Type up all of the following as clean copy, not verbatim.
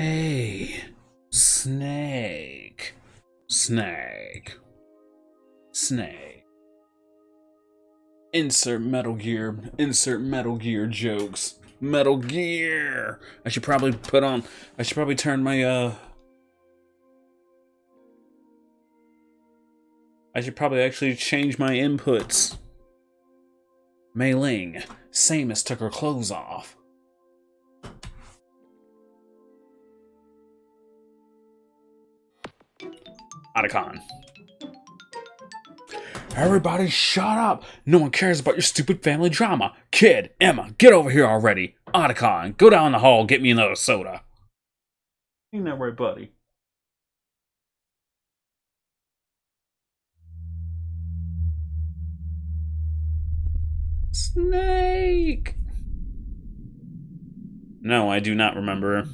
Hey, Snake. Snake. Snake. Insert Metal Gear jokes. Metal Gear. I should probably turn my I should probably actually change my inputs. Mei Ling. Samus took her clothes off. Otacon. Everybody shut up! No one cares about your stupid family drama. Kid, Emma, get over here already. Otacon, go down the hall, get me another soda. Ain't that right, buddy? Snake! No, I do not remember.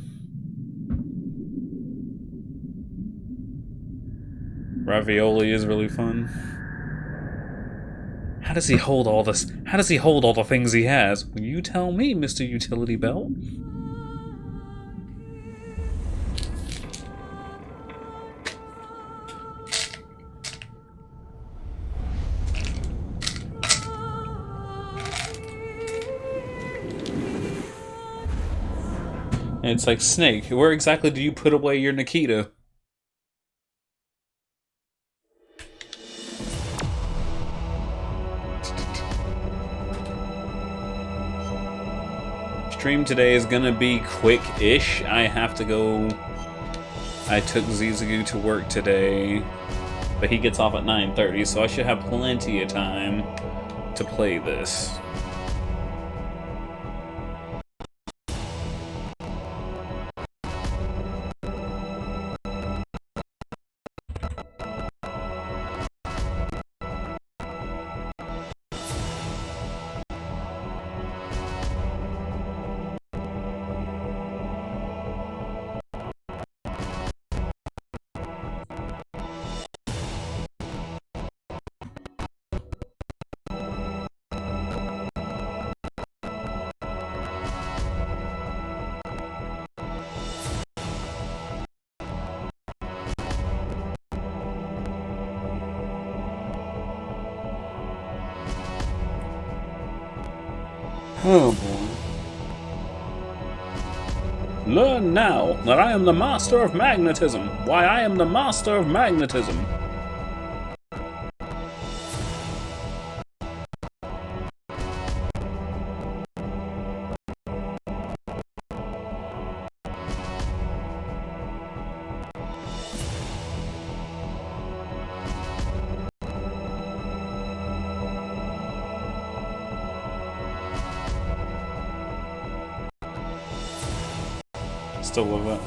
Ravioli is really fun. How does he hold all this? How does he hold all the things he has? Will you tell me, Mr. Utility Belt? And it's like, Snake, where exactly do you put away your Nikita? stream today is gonna be quick-ish. I have to go... I took Zizagu to work today, but he gets off at 9:30, so I should have plenty of time to play this. Oh boy. Learn now that I am the master of magnetism. Why, I am the master of magnetism. Still love it.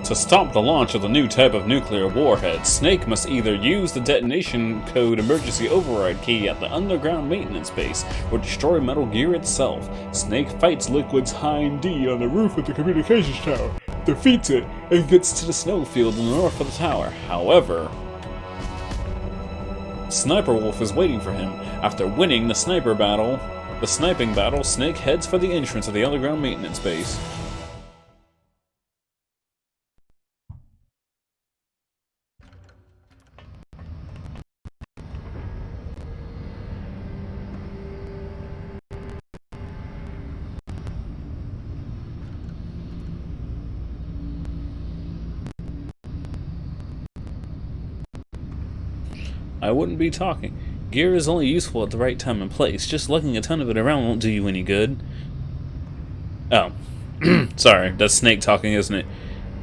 To stop the launch of the new type of nuclear warhead, Snake must either use the detonation code emergency override key at the underground maintenance base, or destroy Metal Gear itself. Snake fights Liquid's Hind D on the roof of the communications tower, defeats it, and gets to the snowfield in the north of the tower. However, Sniper Wolf is waiting for him. After winning the sniping battle, Snake heads for the entrance of the underground maintenance base. I wouldn't be talking. Gear is only useful at the right time and place. Just lugging a ton of it around won't do you any good. Oh. Sorry, that's Snake talking, isn't it?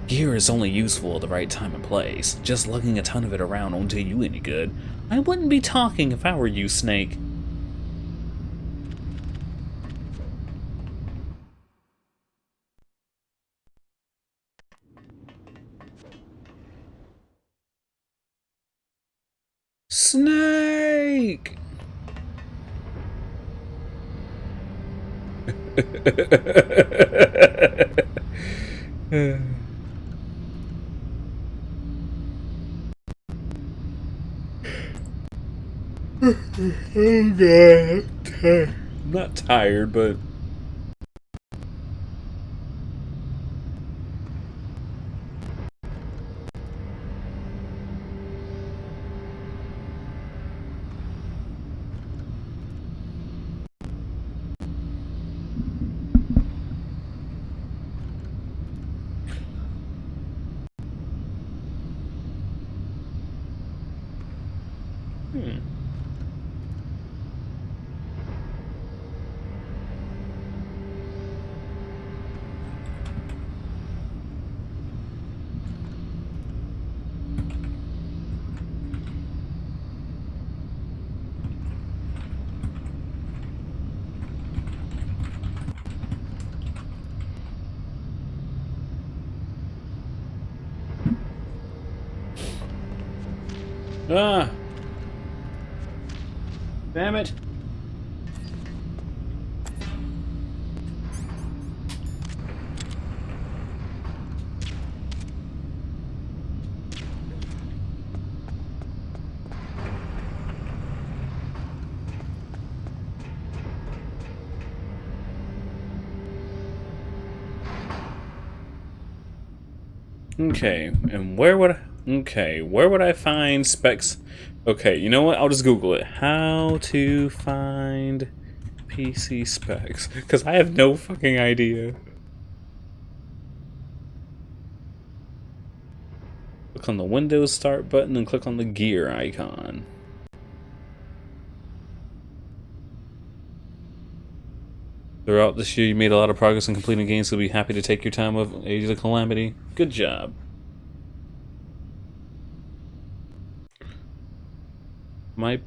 Gear is only useful at the right time and place. Just lugging a ton of it around won't do you any good. I wouldn't be talking if I were you, Snake. Snake! Oh god, I'm not tired, but... Ah! Damn it! Okay, and where would I find specs? Okay, you know what? I'll just Google it. How to find PC specs, because I have no fucking idea. Click on the Windows Start button and click on the gear icon. Throughout this year, you made a lot of progress in completing games, so we'll be happy to take your time of Age of Calamity. Good job. My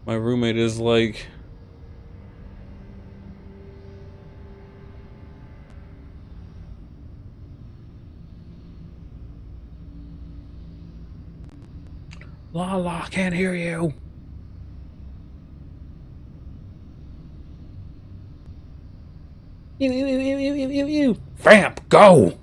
roommate is like... Lala, can't hear you. You. Vamp, go!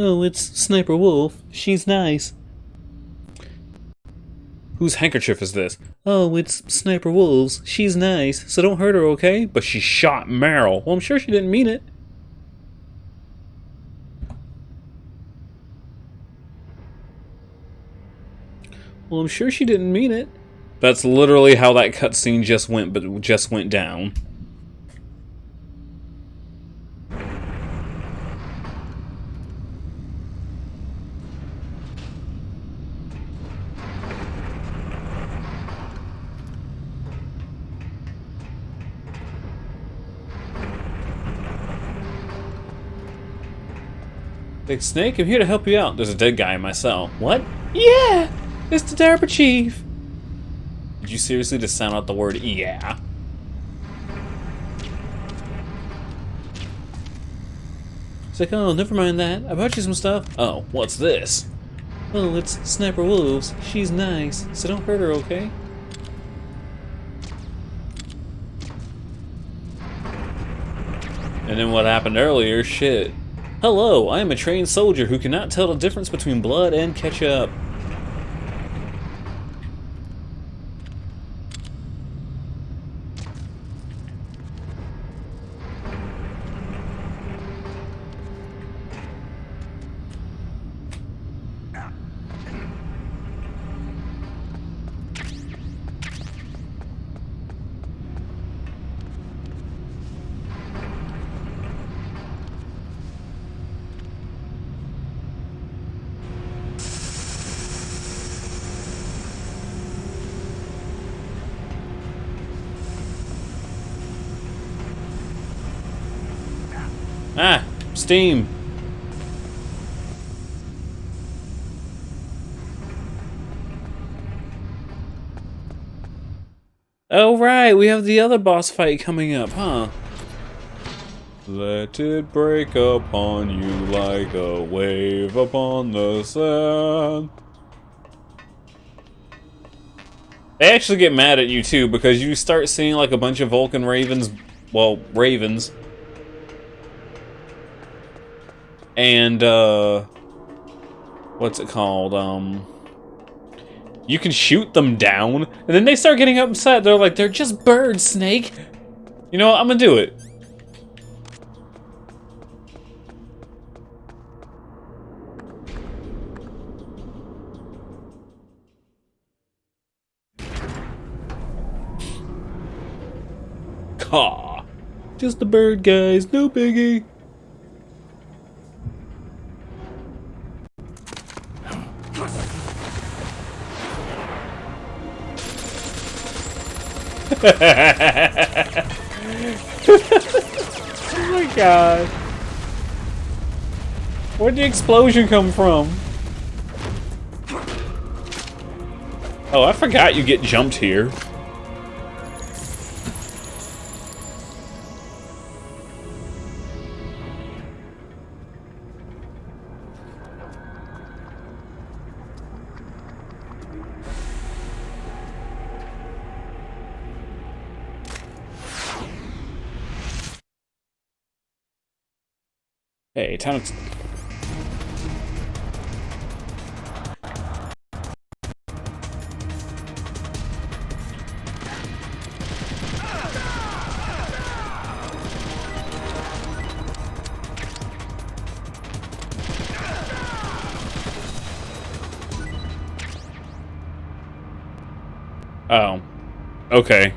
Oh, it's Sniper Wolf. She's nice. Whose handkerchief is this? Oh, it's Sniper Wolf's. She's nice, so don't hurt her, okay? But she shot Meryl. Well, I'm sure she didn't mean it. Well, I'm sure she didn't mean it. That's literally how that cutscene just went down. Big Snake, I'm here to help you out. There's a dead guy in my cell. What? Yeah! It's the Dapper Chief! Did you seriously just sound out the word yeah? It's like, oh, never mind that. I bought you some stuff. Oh, what's this? Oh, it's Sniper Wolves. She's nice, so don't hurt her, okay? And then what happened earlier, shit. Hello, I am a trained soldier who cannot tell the difference between blood and ketchup. Ah, Steam. Oh right, we have the other boss fight coming up, huh? Let it break upon you like a wave upon the sand. They actually get mad at you too because you start seeing like a bunch of Vulcan ravens, well, ravens. And, what's it called? You can shoot them down, and then they start getting upset. They're like, they're just birds, Snake. You know what? I'm gonna do it. Caw. Just a bird, guys. No biggie. Oh my god. Where'd the explosion come from? Oh, I forgot you get jumped here. Hey, time to... Oh. Okay.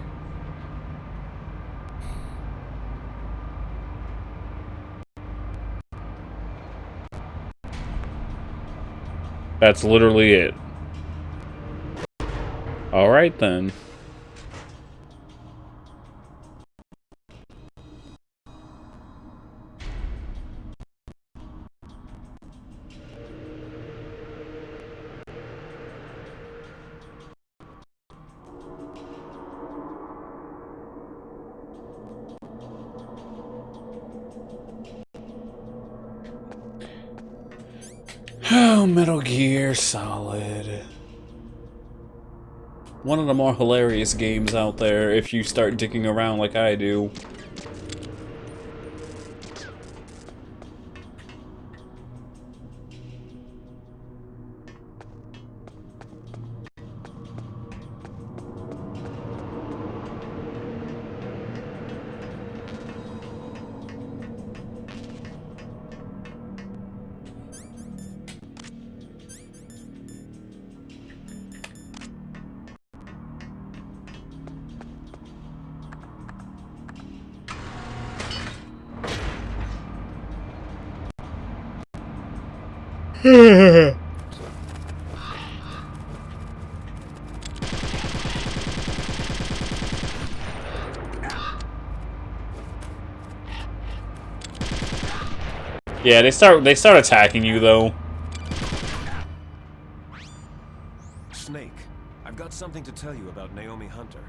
That's literally it. Alright then. Oh, Metal Gear Solid. One of the more hilarious games out there if you start digging around like I do. Yeah, they start attacking you though. Snake, I've got something to tell you about Naomi Hunter.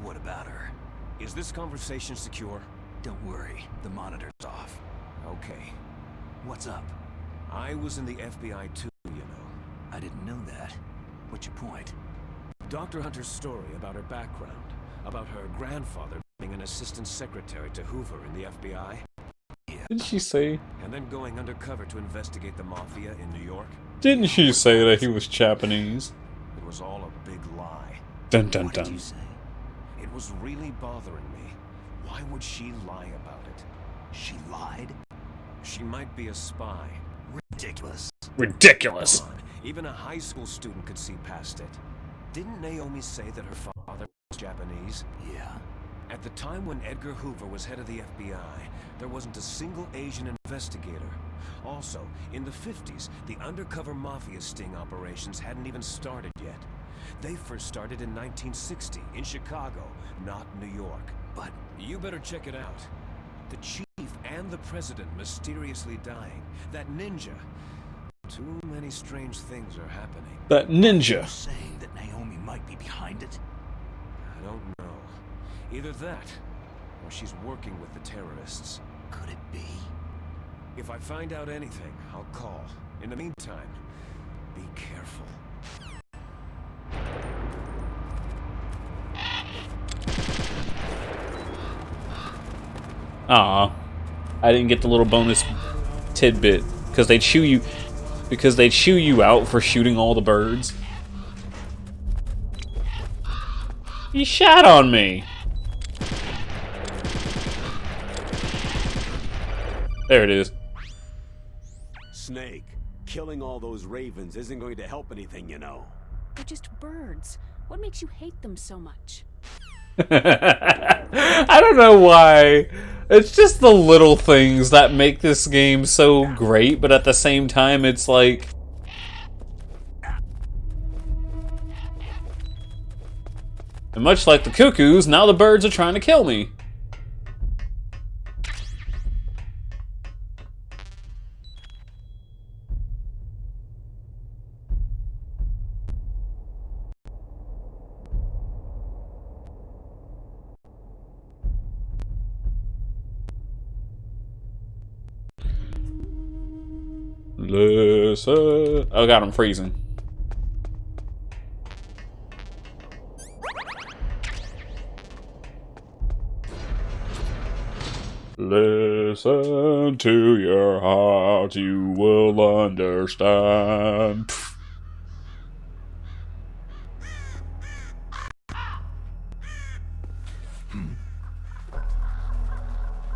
What about her? Is this conversation secure? Don't worry, the monitor's off. Okay. What's up? I was in the FBI too, you know. I didn't know that. What's your point? Dr. Hunter's story about her background, about her grandfather being an assistant secretary to Hoover in the FBI, Didn't she say? and then going undercover to investigate the Mafia in New York. Didn't she say that he was Japanese? It was all a big lie. Dun dun What did dun. you say? It was really bothering me. Why would she lie about it? She lied? She might be a spy. Ridiculous. Ridiculous. Come on, even a high school student could see past it. Didn't Naomi say that her father was Japanese? Yeah. At the time when Edgar Hoover was head of the FBI, there wasn't a single Asian investigator. Also, in the 50s, the undercover mafia sting operations hadn't even started yet. They first started in 1960, in Chicago, not New York. But You better check it out. The chief and the president mysteriously dying. That ninja. Too many strange things are happening. That ninja. you're saying that Naomi might be behind it? I don't know. Either that, or she's working with the terrorists. Could it be? If I find out anything, I'll call. In the meantime, be careful. Aw. I didn't get the little bonus tidbit. Because they chew you out for shooting all the birds. He shot on me. There it is. Snake, killing all those ravens isn't going to help anything, you know. They're just birds. What makes you hate them so much? I don't know why. It's just the little things that make this game so great, but at the same time, it's like... And much like the cuckoos, now the birds are trying to kill me. Listen. Oh god, I'm freezing. Listen to your heart, you will understand.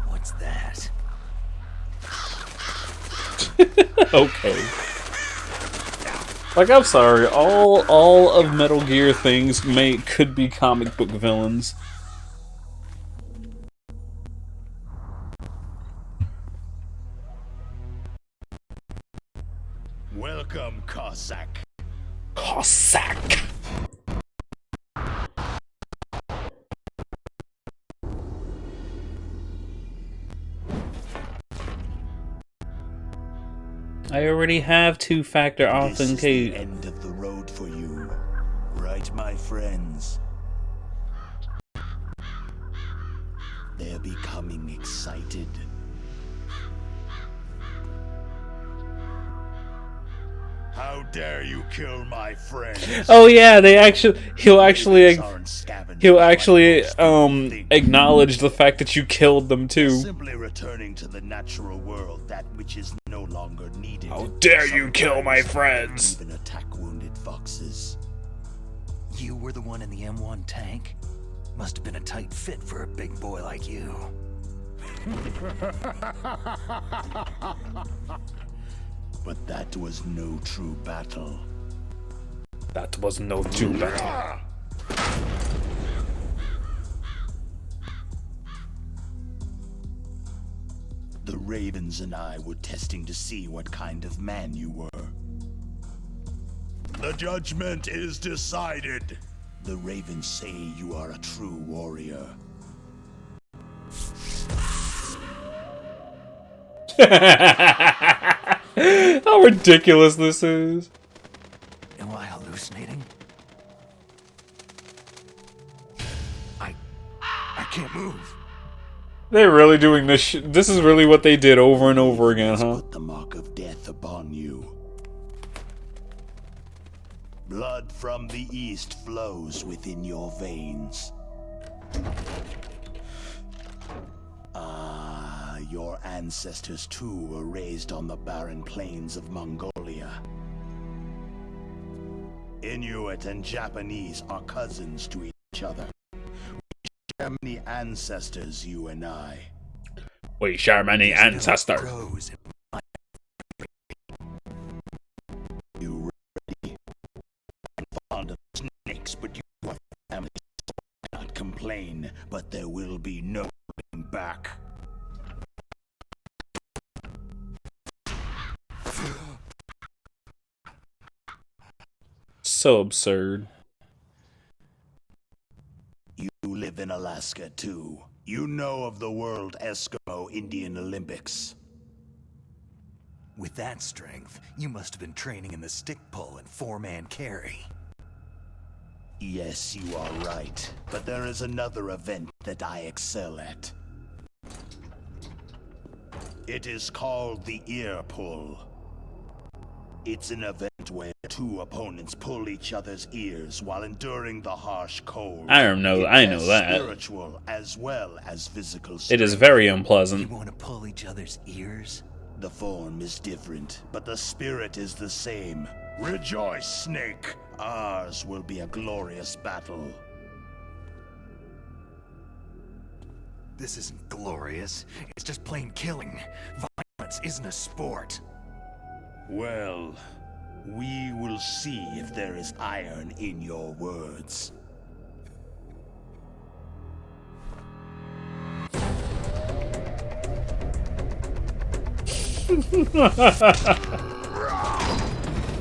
What's that? Okay. Like, I'm sorry, all of Metal Gear things could be comic book villains. Welcome, Cossack. Cossack. I already have two-factor This is the authentication. end of the road for you, right, my friends? They're becoming excited. How dare you kill my friends? Oh yeah, he'll actually acknowledge the fact that you killed them too. Simply returning to the natural world, that which is no longer needed. How dare you kill my Sometimes friends? Even attack wounded foxes. You were the one in the M1 tank? Must have been a tight fit for a big boy like you. But that was no true battle. That was no true battle. The Ravens and I were testing to see what kind of man you were. The judgment is decided. The Ravens say you are a true warrior. How ridiculous this is. Am I hallucinating? I can't move. They're really doing this this is really what they did over and over again, huh? Put the mark of death upon you. Blood from the east flows within your veins. Your ancestors too were raised on the barren plains of Mongolia. Inuit and Japanese are cousins to each other. We share many ancestors, you and I. We share many ancestors. Grows. You ready? I'm fond of snakes, but you are family. So I cannot complain, but there will be no going back. So absurd. You live in Alaska too. You know of the World Eskimo Indian Olympics. With that strength, you must have been training in the stick pull and four-man carry. Yes, you are right. But there is another event that I excel at. It is called the ear pull. It's an event where two opponents pull each other's ears while enduring the harsh cold. I know It that. Spiritual as well as physical It strength. is very You unpleasant. want to pull each other's ears? The form is different, but the spirit is the same. Rejoice, Snake! Ours will be a glorious battle. This isn't glorious. It's just plain killing. Violence isn't a sport. Well, we will see if there is iron in your words.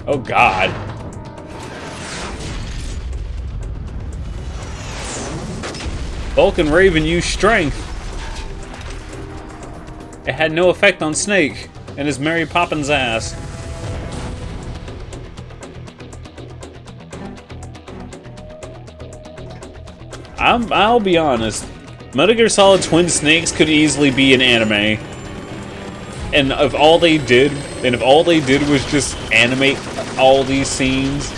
Oh god. Vulcan Raven used strength. It had no effect on Snake and his Mary Poppins ass. I'll be honest. Metal Gear Solid Twin Snakes could easily be an anime. And if all they did was just animate all these scenes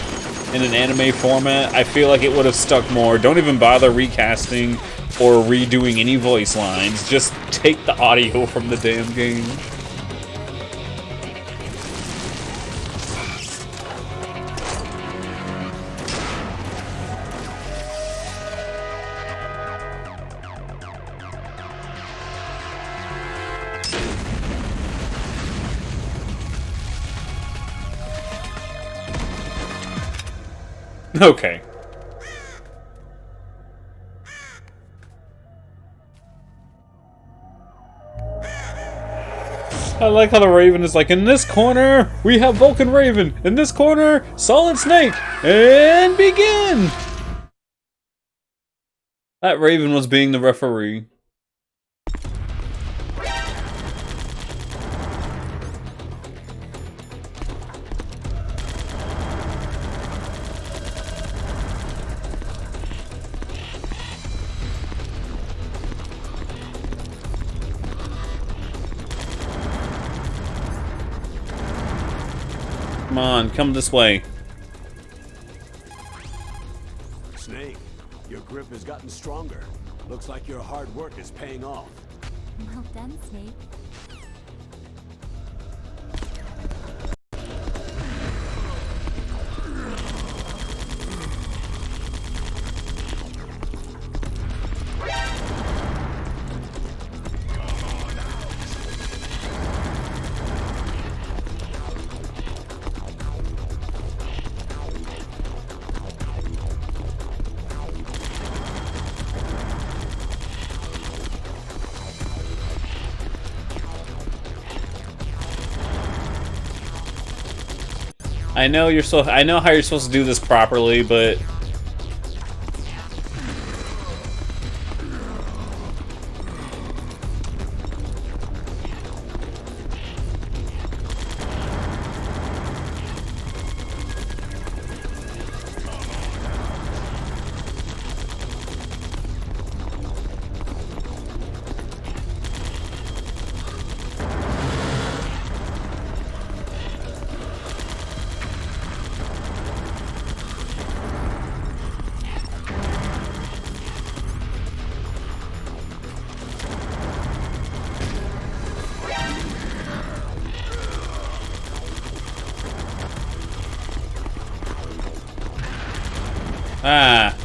in an anime format, I feel like it would have stuck more. Don't even bother recasting or redoing any voice lines. Just take the audio from the damn game. Okay. I like how the Raven is like, in this corner, we have Vulcan Raven. In this corner, Solid Snake. And begin! That Raven was being the referee. Come on, come this way. Snake, your grip has gotten stronger. Looks like your hard work is paying off. Well done, Snake. I know I know how you're supposed to do this properly, but ah.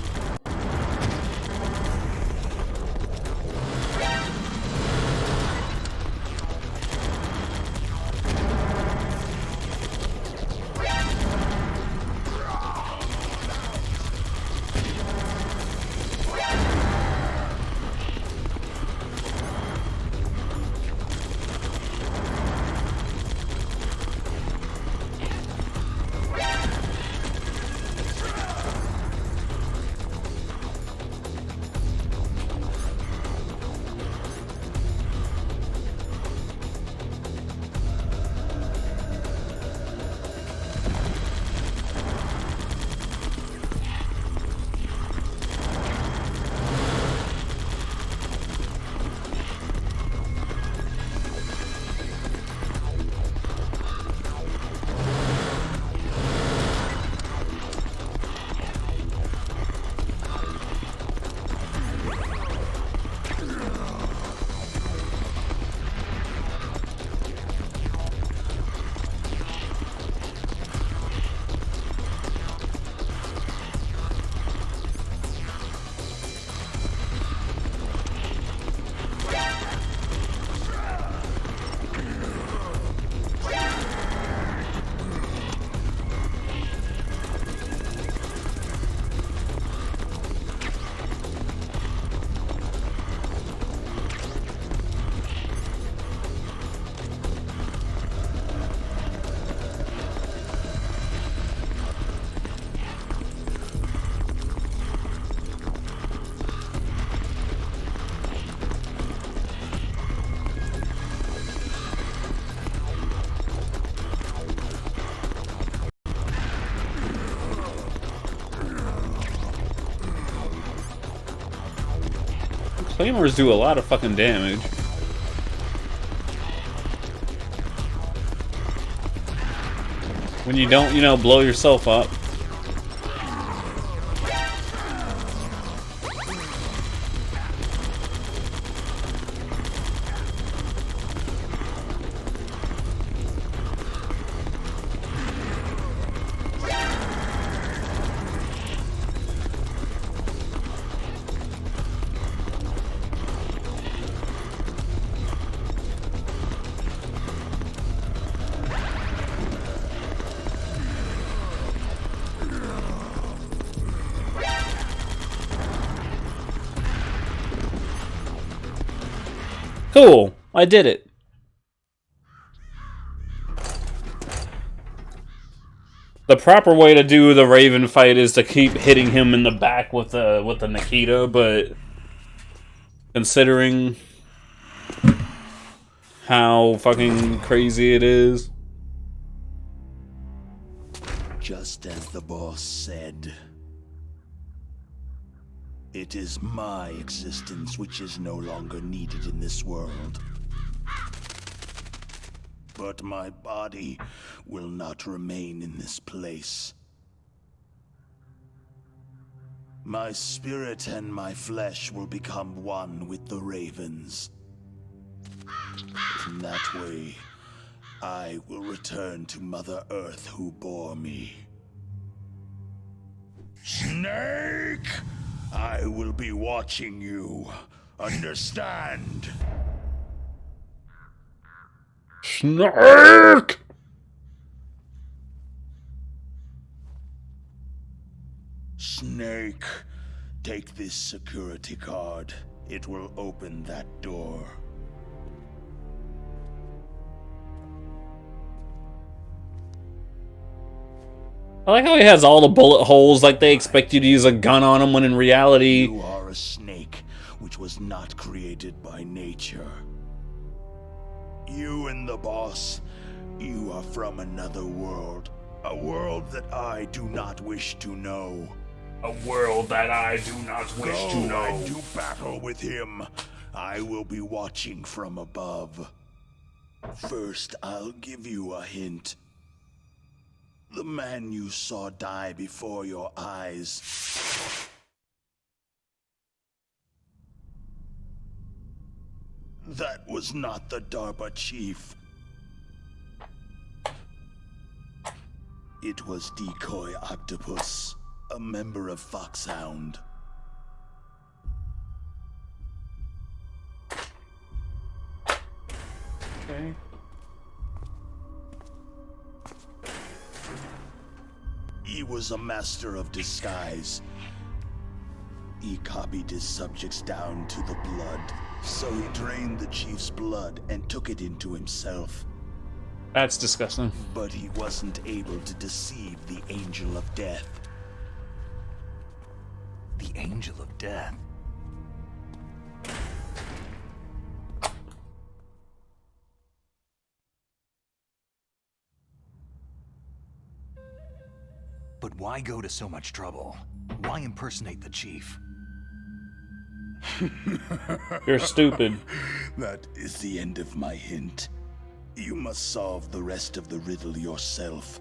Claymores do a lot of fucking damage. When you don't, you know, blow yourself up. Cool. I did it. The proper way to do the Raven fight is to keep hitting him in the back with the Nikita, but considering how fucking crazy it is. Just as the boss said, it is my existence which is no longer needed in this world. But my body will not remain in this place. My spirit and my flesh will become one with the ravens. In that way, I will return to Mother Earth who bore me. Snake! I will be watching you. Understand? Snake! Snake, take this security card. It will open that door. I like how he has all the bullet holes, like they expect you to use a gun on him, when in reality... You are a snake, which was not created by nature. You and the boss, you are from another world. A world that I do not wish to know. A world that I do not wish to know. And do battle with him. I will be watching from above. First, I'll give you a hint. The man you saw die before your eyes. That was not the DARPA chief. It was Decoy Octopus, a member of Foxhound. Okay. He was a master of disguise. He copied his subjects down to the blood, so he drained the chief's blood and took it into himself. That's disgusting. But he wasn't able to deceive the Angel of Death. The Angel of Death. But why go to so much trouble? Why impersonate the chief? You're stupid. That is the end of my hint. You must solve the rest of the riddle yourself.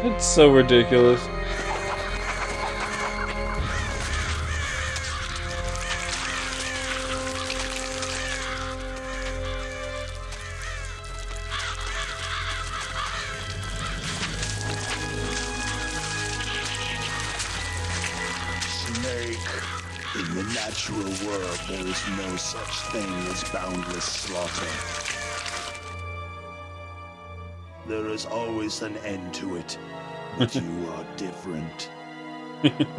It's so ridiculous. Snake, in the natural world there is no such thing as boundless slaughter. There is always an end to it, but you are different.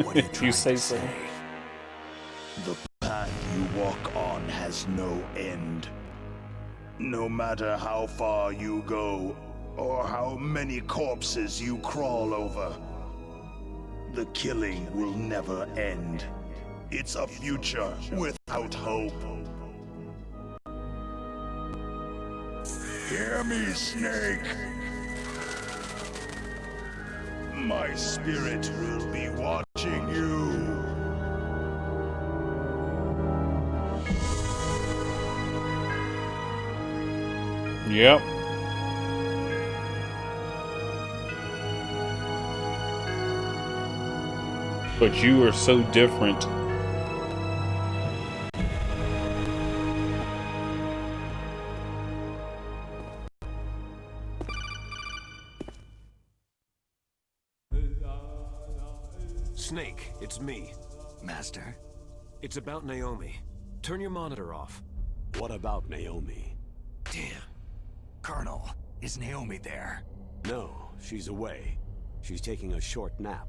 What are you If trying you say to so. say? The path you walk on has no end. No matter how far you go, or how many corpses you crawl over, the killing will never end. It's a future without hope. Hear me, Snake! My spirit will be watching you. Yep. But you are so different. Snake, it's me. Master? It's about Naomi. Turn your monitor off. What about Naomi? Damn. Colonel, is Naomi there? No, she's away. She's taking a short nap.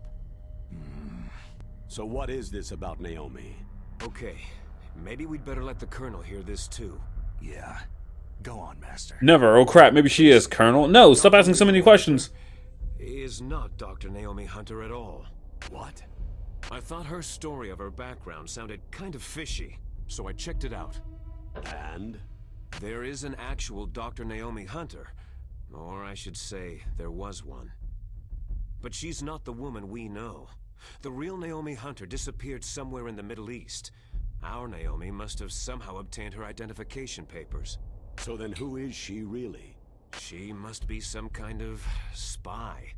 So what is this about Naomi? Okay, maybe we'd better let the Colonel hear this too. Yeah. Go on, Master. Never. Oh crap, maybe she is, Colonel. No, stop asking so many questions. Is not Dr. Naomi Hunter at all. What? I thought her story of her background sounded kind of fishy, so I checked it out. And? There is an actual Dr. Naomi Hunter, or I should say, there was one. But she's not the woman we know. The real Naomi Hunter disappeared somewhere in the Middle East. Our Naomi must have somehow obtained her identification papers. So then who is she really? She must be some kind of spy.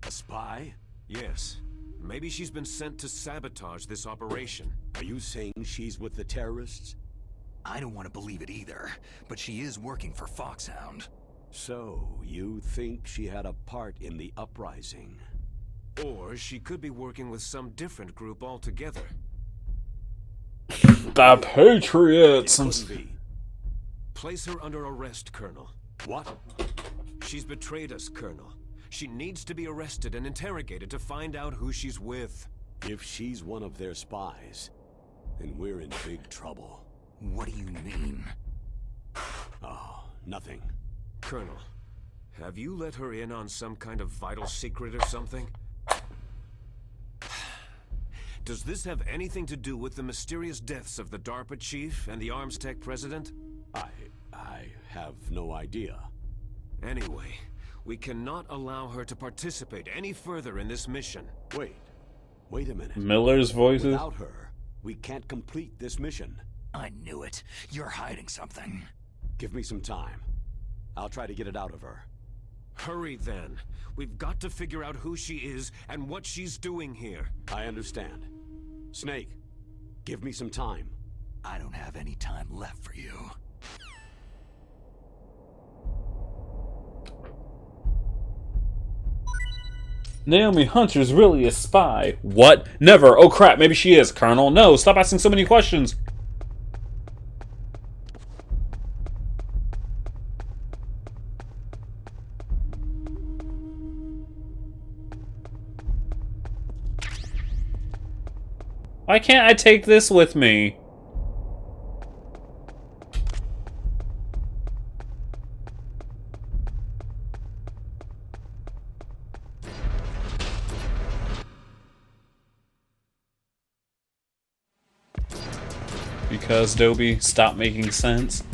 A spy? Yes. Maybe she's been sent to sabotage this operation. Are you saying she's with the terrorists? I don't want to believe it either, but she is working for Foxhound. So, you think she had a part in the uprising? Or she could be working with some different group altogether. The Patriots! Couldn't be. Place her under arrest, Colonel. What? She's betrayed us, Colonel. She needs to be arrested and interrogated to find out who she's with. If she's one of their spies, then we're in big trouble. What do you mean? Oh, nothing. Colonel, have you let her in on some kind of vital secret or something? Does this have anything to do with the mysterious deaths of the DARPA chief and the Arms Tech president? I have no idea. Anyway, we cannot allow her to participate any further in this mission. Wait a minute. Miller's voices? Without her, we can't complete this mission. I knew it. You're hiding something. Give me some time. I'll try to get it out of her. Hurry then. We've got to figure out who she is and what she's doing here. I understand. Snake, give me some time. I don't have any time left for you. Naomi Hunter's really a spy. What? Never. Oh crap, maybe she is, Colonel. No, stop asking so many questions. Why can't I take this with me? Because Dobie stopped making sense.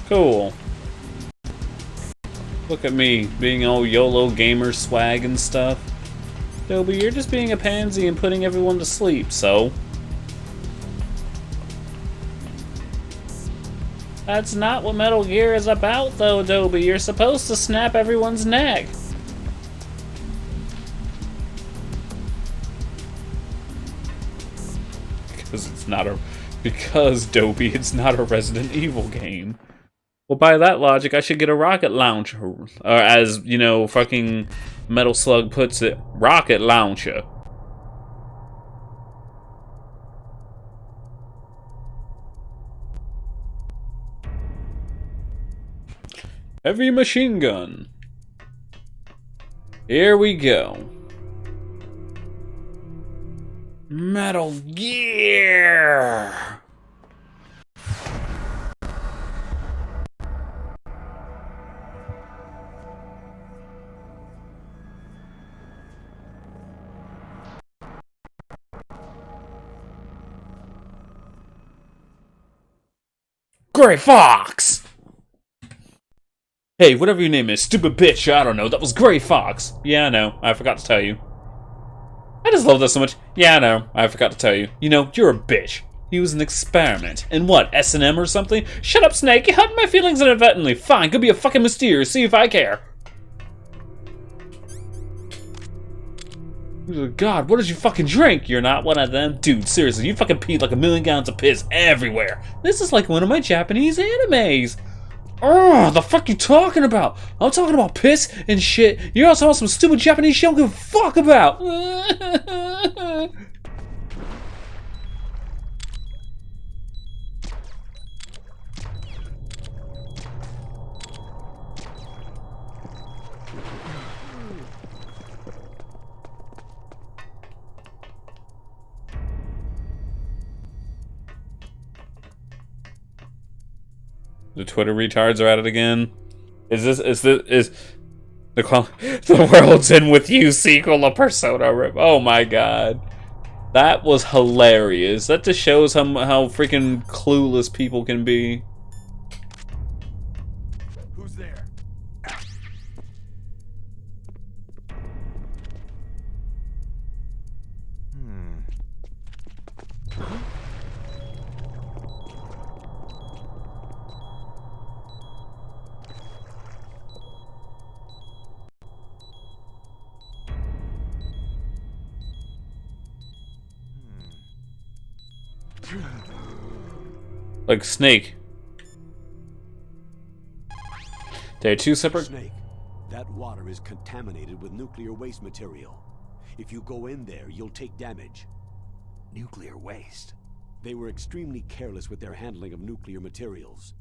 Cool. Look at me, being all YOLO gamer swag and stuff. Dobie, you're just being a pansy and putting everyone to sleep, so... That's not what Metal Gear is about, though, Dobie. You're supposed to snap everyone's neck. Because, Dobie, it's not a Resident Evil game. Well, by that logic, I should get a rocket launcher. Or as, you know, fucking Metal Slug puts it, rocket launcher. Heavy machine gun. Here we go. Metal Gear! Gray Fox! Hey, whatever your name is, stupid bitch, I don't know, that was Gray Fox. Yeah, I know, I forgot to tell you. I just love that so much. Yeah, I know, I forgot to tell you. You know, you're a bitch. He was an experiment. In what, S&M or something? Shut up, Snake, you hurt my feelings inadvertently. Fine, go be a fucking mysterious, see if I care. God, what did you fucking drink? You're not one of them? Dude, seriously, you fucking peed like 1,000,000 gallons of piss everywhere. This is like one of my Japanese animes. Oh, the fuck you talking about? I'm talking about piss and shit. You're also on some stupid Japanese shit I don't give a fuck about. The Twitter retards are at it again. Is the World's End With You sequel a Persona rip? Oh my god. That was hilarious. That just shows how freaking clueless people can be. Who's there? Like Snake. They're two separate. Snake, that water is contaminated with nuclear waste material. If you go in there, you'll take damage. Nuclear waste. They were extremely careless with their handling of nuclear materials.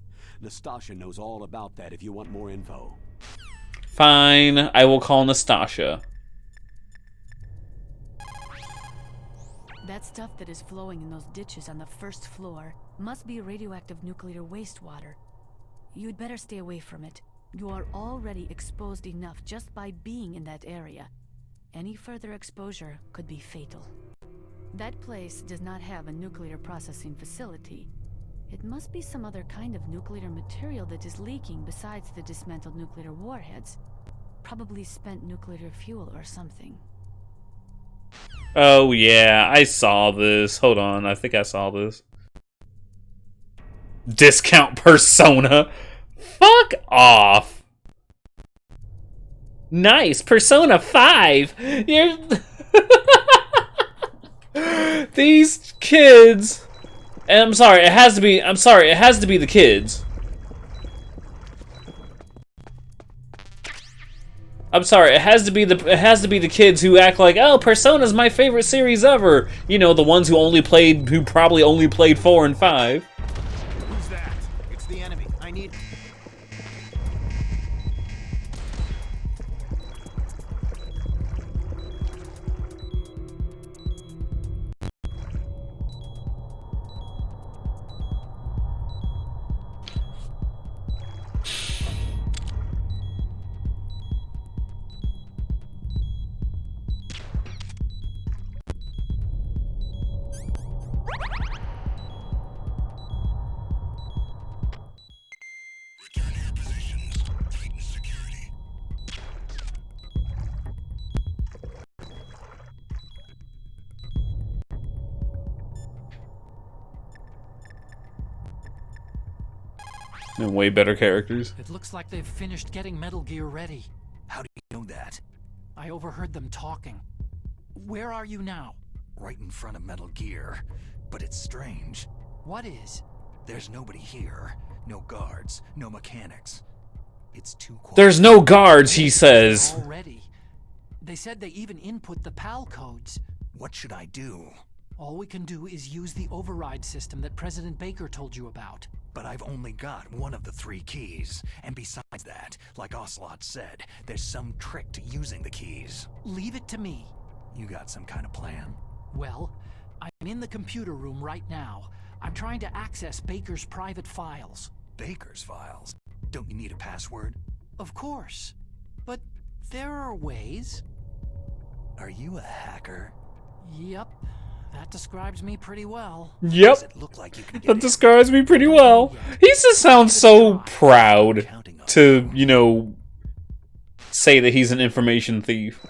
Nastasha knows all about that if you want more info. Fine, I will call Nastasha. That stuff that is flowing in those ditches on the first floor must be radioactive nuclear wastewater. You'd better stay away from it. You are already exposed enough just by being in that area. Any further exposure could be fatal. That place does not have a nuclear processing facility. It must be some other kind of nuclear material that is leaking besides the dismantled nuclear warheads. Probably spent nuclear fuel or something. Oh yeah, I saw this. Hold on, I think I saw this. Discount Persona. Fuck off. Nice, Persona 5. You're these kids. And I'm sorry, it has to be the kids. I'm sorry, it has to be the kids who act like, oh, Persona's my favorite series ever. You know, the ones who probably only played 4 and 5. Who's that? It's the enemy. I need... And way better characters. It looks like they've finished getting Metal Gear ready. How do you know that? I overheard them talking. Where are you now? Right in front of Metal Gear. But it's strange. What is? There's nobody here. No guards, no mechanics. It's too quiet. There's no guards, he says. Already. They said they even input the PAL codes. What should I do? All we can do is use the override system that President Baker told you about. But I've only got one of the 3 keys. And besides that, like Ocelot said, there's some trick to using the keys. Leave it to me. You got some kind of plan? Well, I'm in the computer room right now. I'm trying to access Baker's private files. Baker's files? Don't you need a password? Of course. But there are ways. Are you a hacker? Yep. That describes me pretty well. Yep. Does it look like you can get That in? describes me pretty well. He just sounds so proud to, you know, say that he's an information thief.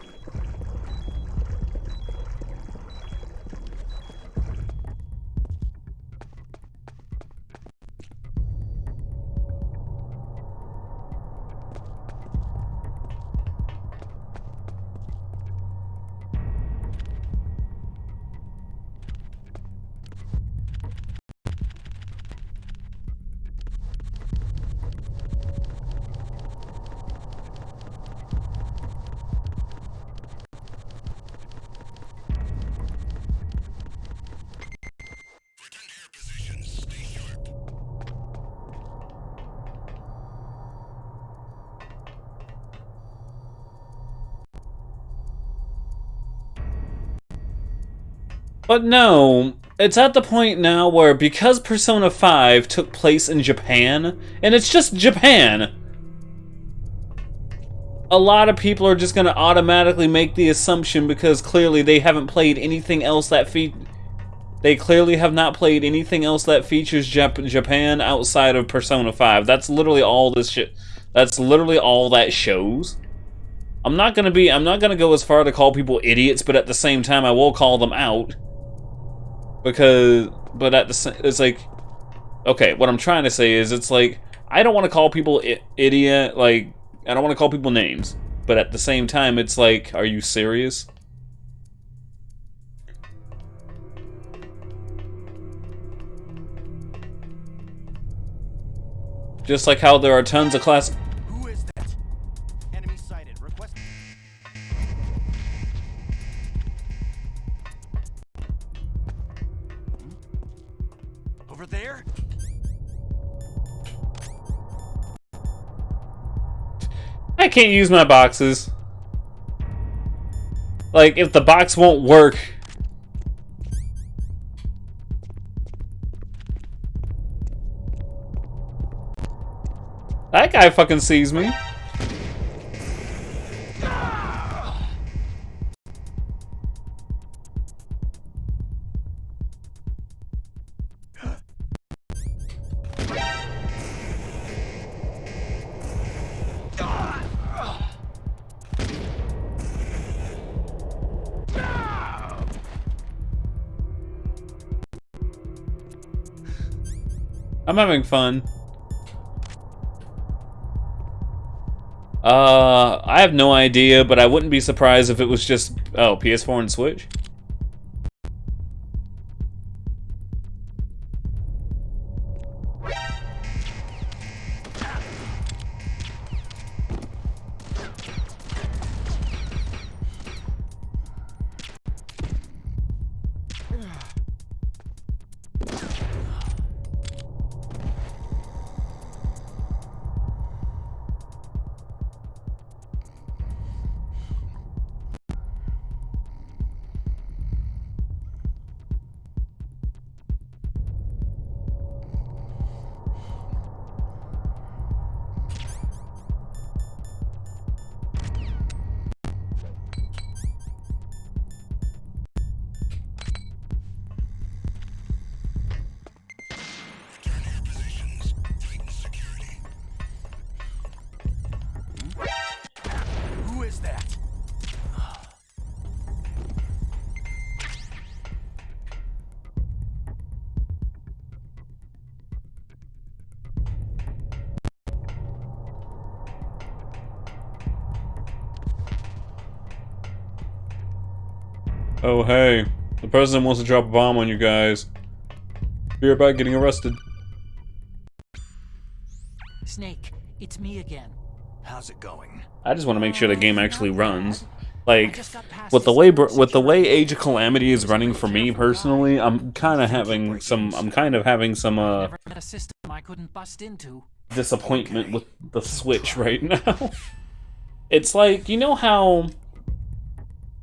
But no, it's at the point now where because Persona 5 took place in Japan, and it's just Japan, a lot of people are just going to automatically make the assumption because clearly they haven't played anything else that they clearly have not played anything else that features Japan outside of Persona 5. That's literally all this shit. That's literally all that shows. I'm not gonna go as far to call people idiots, but at the same time I will call them out. But at the it's like, okay, what I'm trying to say is it's like, I don't want to call people idiot, like, I don't want to call people names, but at the same time it's like, are you serious? Just like how there are tons of class. Who is that? Enemy sighted. Request. Over there? I can't use my boxes. Like, if the box won't work. That guy fucking sees me. I'm having fun. I have no idea, but I wouldn't be surprised if it was just, oh, PS4 and Switch? Who is that? Oh, hey. The president wants to drop a bomb on you guys. Be right back, getting arrested. Snake, it's me again. How's it going? I just want to make sure the game actually Not runs. bad. Like, I just got past with the this way security Age of Calamity is running for me personally, I'm kind of having some Never met a system I couldn't bust into. disappointment with the Switch right now. It's like, you know how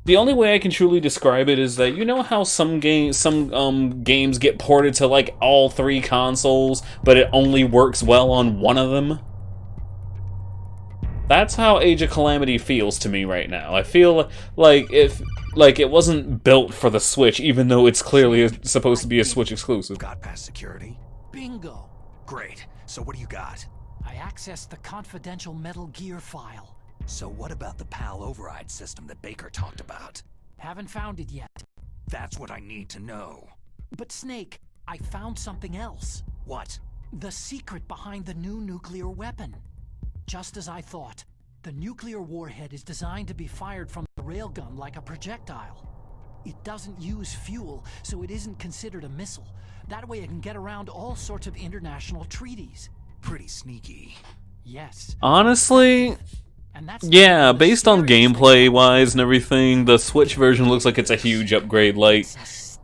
the only way I can truly describe it is that, you know how some games get ported to like all 3 consoles, but it only works well on one of them? That's how Age of Calamity feels to me right now. I feel like it wasn't built for the Switch, even though it's clearly supposed to be a Switch exclusive. Got past security? Bingo. Great. So what do you got? I accessed the confidential Metal Gear file. So what about the PAL override system that Baker talked about? Haven't found it yet. That's what I need to know. But Snake, I found something else. What? The secret behind the new nuclear weapon. Just as I thought, the nuclear warhead is designed to be fired from the railgun like a projectile. It doesn't use fuel, so it isn't considered a missile. That way it can get around all sorts of international treaties. Pretty sneaky. Yes. Honestly, And that's yeah, the based on scariest gameplay thing. wise and everything, the Switch version looks like it's a huge upgrade. Like,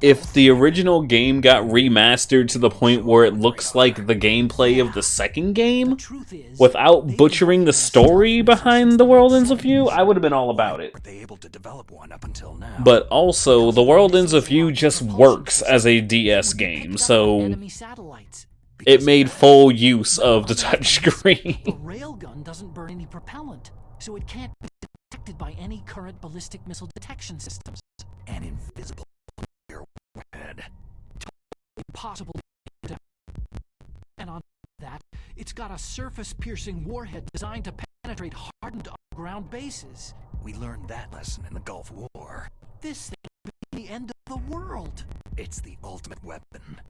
if the original game got remastered to the point where it looks like the gameplay of the second game, Truth is, without they've butchering the been story behind The World Ends with You, since I would have been all about it. Were they able to develop one up until now? But also, The World Ends with You just works as a DS game, so enemy satellites. it made full use of the touchscreen. The railgun doesn't burn any propellant, so it can't be detected by any current ballistic missile detection systems. An invisible nuclear warhead. Impossible to detect. And on that, it's got a surface-piercing warhead designed to penetrate hardened underground bases. We learned that lesson in the Gulf War. This thing could be the end of the world. It's the ultimate weapon.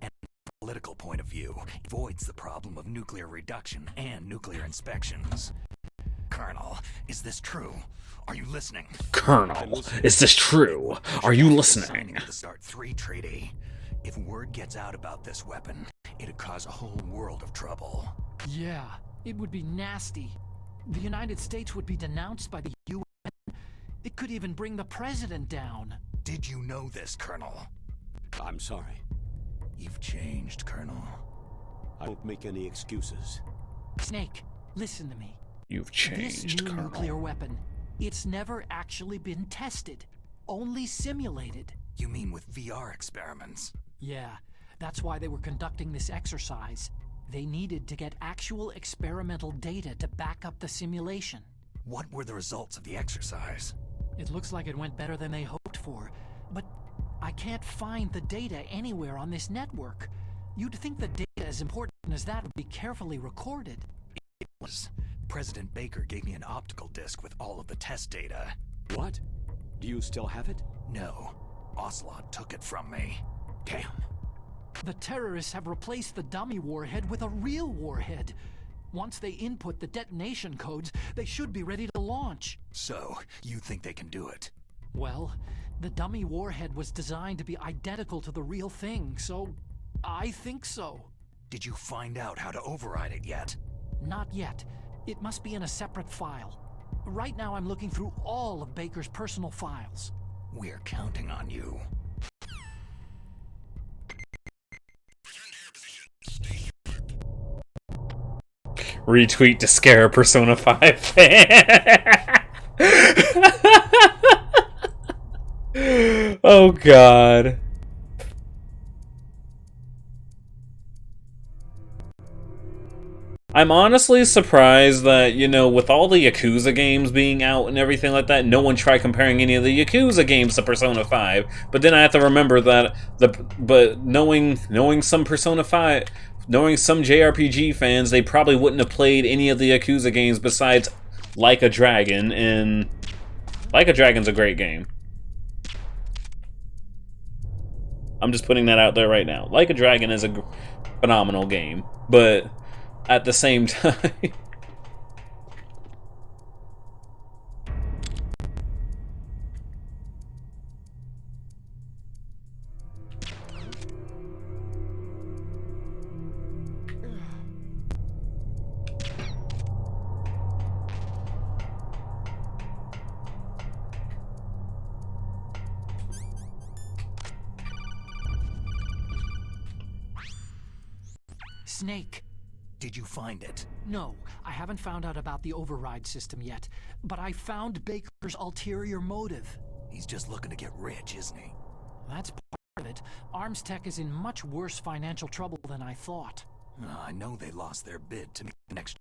And from a political point of view, it avoids the problem of nuclear reduction and nuclear inspections. Colonel, is this true? Are you listening? Colonel, is this true? Are you listening? Signing of the START 3 treaty. If word gets out about this weapon, it'd cause a whole world of trouble. Yeah, it would be nasty. The United States would be denounced by the UN. It could even bring the president down. Did you know this, Colonel? I'm sorry. You've changed, Colonel. I won't make any excuses. Snake, listen to me. You've This changed, new nuclear Colonel. weapon, it's never actually been tested. Only simulated. You mean with VR experiments? Yeah, that's why they were conducting this exercise. They needed to get actual experimental data to back up the simulation. What were the results of the exercise? It looks like it went better than they hoped for, but I can't find the data anywhere on this network. You'd think the data as important as that would be carefully recorded. It was. President Baker gave me an optical disc with all of the test data. What? Do you still have it? No, Ocelot took it from me. Damn. The terrorists have replaced the dummy warhead with a real warhead. Once they input the detonation codes, they should be ready to launch. So, you think they can do it? Well, the dummy warhead was designed to be identical to the real thing, so I think so. Did you find out how to override it yet? Not yet. It must be in a separate file. Right now I'm looking through all of Baker's personal files. We're counting on you. Retweet to scare a Persona 5 fan. Oh god. I'm honestly surprised that, you know, with all the Yakuza games being out and everything like that, no one tried comparing any of the Yakuza games to Persona 5. But then I have to remember that knowing some Persona 5, knowing some JRPG fans, they probably wouldn't have played any of the Yakuza games besides Like a Dragon, and Like a Dragon's a great game. I'm just putting that out there right now. Like a Dragon is a phenomenal game, but at the same time... Snake. Did you find it? No, I haven't found out about the override system yet, but I found Baker's ulterior motive. He's just looking to get rich, isn't he? That's part of it. Arms Tech is in much worse financial trouble than I thought. I know they lost their bid to make the next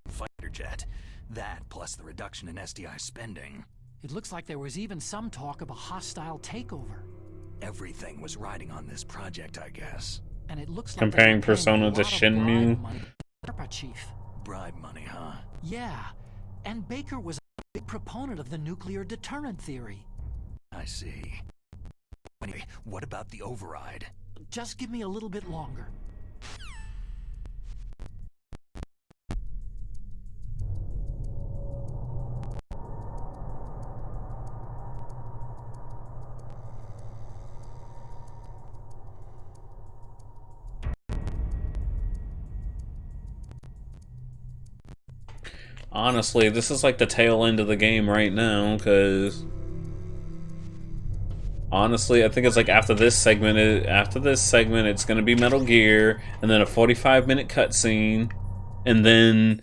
fighter jet. That, plus the reduction in SDI spending. It looks like there was even some talk of a hostile takeover. Everything was riding on this project, I guess. And it looks like Comparing they were paying Persona a to lot of Shenmue. bribe money to the DARPA chief. Bribe money, huh? Yeah, and Baker was a big proponent of the nuclear deterrent theory. I see. Anyway, what about the override? Just give me a little bit longer. Honestly, this is like the tail end of the game right now, because honestly, I think it's like after this segment, it's gonna be Metal Gear, and then a 45-minute cutscene, and then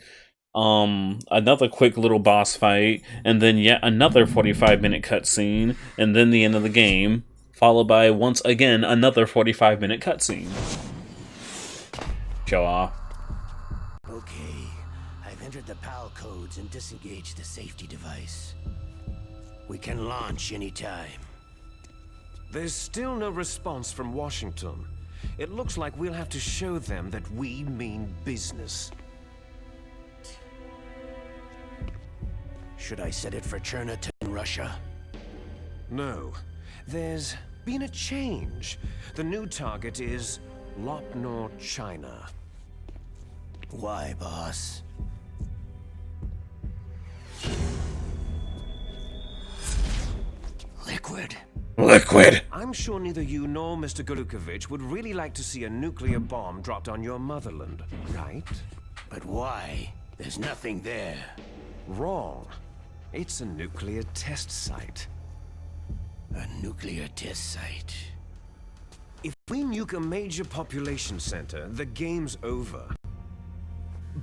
another quick little boss fight, and then yet another 45-minute cutscene, and then the end of the game, followed by once again another 45-minute cutscene. Show off. Okay, I've entered the PAL codes and disengaged the safety device. We can launch anytime. There's still no response from Washington. It looks like we'll have to show them that we mean business. Should I set it for Chernihiv in Russia? No. There's been a change. The new target is Lopnor, China. Why, boss? Liquid. Liquid! I'm sure neither you nor Mr. Golukovich would really like to see a nuclear bomb dropped on your motherland, right? But why? There's nothing there. Wrong. It's a nuclear test site. A nuclear test site. If we nuke a major population center, the game's over.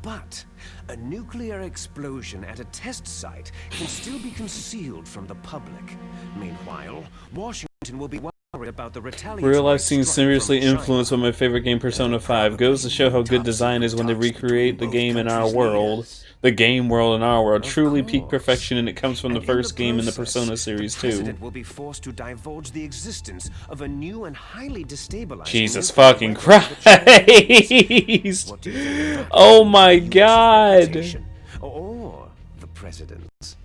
But a nuclear explosion at a test site can still be concealed from the public. Meanwhile, Washington will be worried about the retaliatory Real life scenes strike seriously from China. influenced by my favorite game, Persona 5. Goes to show how good design is when they recreate the game in our world. The game world in our world. Truly peak perfection, and it comes from the first game in the Persona series the too. president will be forced to divulge the existence of a new and highly destabilizing Jesus nuclear fucking weapon for Christ! What do you think of that? Oh my god! Reputation? Or the president's?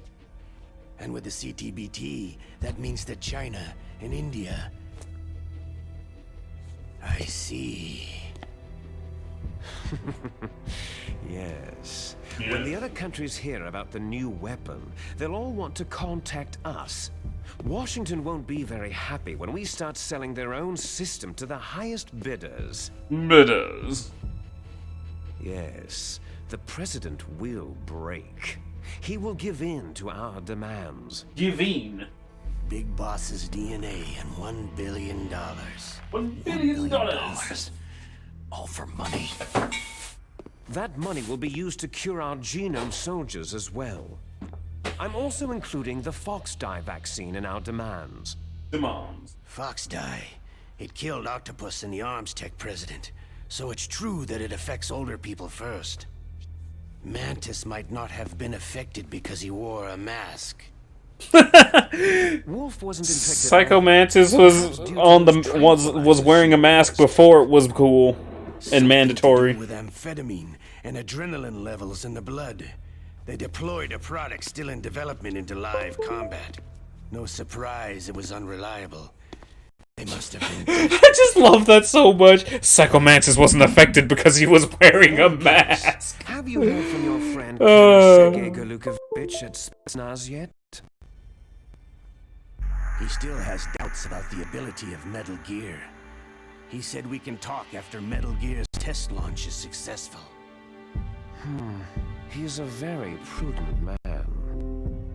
And with the CTBT, that means that China and India... I see. Yes. When the other countries hear about the new weapon, they'll all want to contact us. Washington won't be very happy when we start selling their own system to the highest bidders. Bidders. Yes, the president will break. He will give in to our demands. Give in. Big Boss's DNA and $1 billion. $1 billion. All for money. That money will be used to cure our genome soldiers as well. I'm also including the Foxdie vaccine in our demands. Demands. Foxdie. It killed Octopus and the Arms Tech president. So it's true that it affects older people first. Mantis might not have been affected because he wore a mask. Wolf wasn't infected. Psycho Mantis was wearing a mask before it was cool and mandatory. With amphetamine and adrenaline levels in the blood. They deployed a product still in development into live combat. No surprise it was unreliable. They must have been... I just love that so much. Psycho Mantis wasn't affected because he was wearing a mask. Have you heard from your friend Sergei Golukovich at Spetsnaz yet? He still has doubts about the ability of Metal Gear. He said we can talk after Metal Gear's test launch is successful. He's a very prudent man.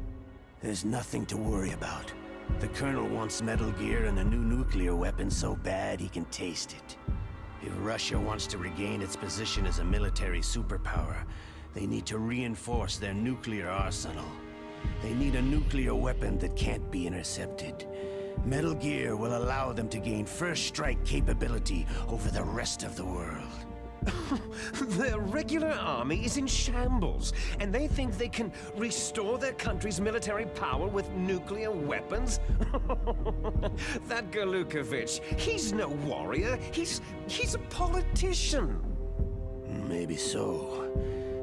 There's nothing to worry about. The Colonel wants Metal Gear and a new nuclear weapon so bad he can taste it. If Russia wants to regain its position as a military superpower, they need to reinforce their nuclear arsenal. They need a nuclear weapon that can't be intercepted. Metal Gear will allow them to gain first strike capability over the rest of the world. Their regular army is in shambles, and they think they can restore their country's military power with nuclear weapons? That Galukovich, he's no warrior. He's a politician. Maybe so,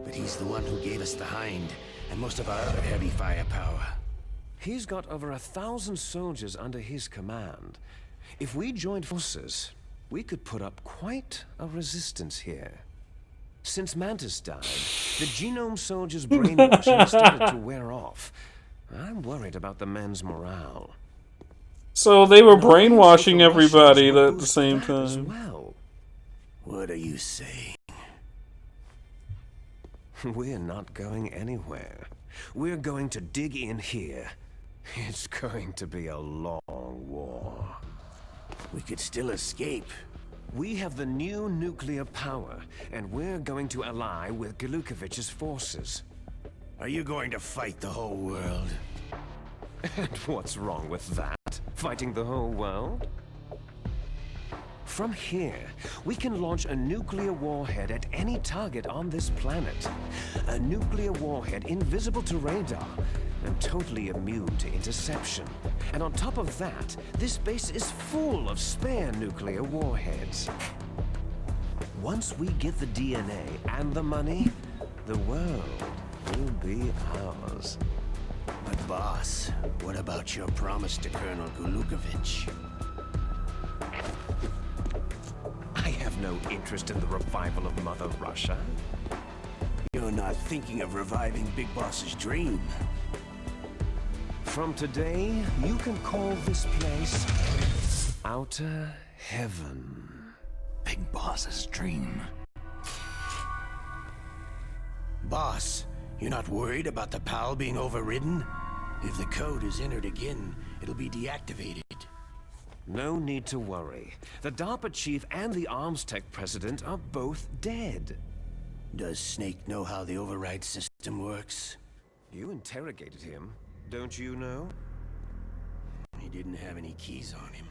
but he's the one who gave us the Hind and most of our other heavy firepower. He's got over 1,000 soldiers under his command. If we joined forces, we could put up quite a resistance here. Since Mantis died, the Genome soldiers' brainwashing started to wear off. I'm worried about the men's morale. So they were brainwashing everybody at the same time. Well, what are you saying? We're not going anywhere. We're going to dig in here. It's going to be a long war. We could still escape. We have the new nuclear power, and we're going to ally with Galukovich's forces. Are you going to fight the whole world? And what's wrong with that? Fighting the whole world? From here, we can launch a nuclear warhead at any target on this planet. A nuclear warhead invisible to radar and totally immune to interception. And on top of that, this base is full of spare nuclear warheads. Once we get the DNA and the money, the world will be ours. But boss, what about your promise to Colonel Galukovich? I have no interest in the revival of Mother Russia. You're not thinking of reviving Big Boss's dream. From today, you can call this place Outer Heaven. Big Boss's dream. Boss, you're not worried about the PAL being overridden? If the code is entered again, it'll be deactivated. No need to worry. The DARPA chief and the Arms Tech president are both dead. Does Snake know how the override system works? You interrogated him, don't you know? He didn't have any keys on him.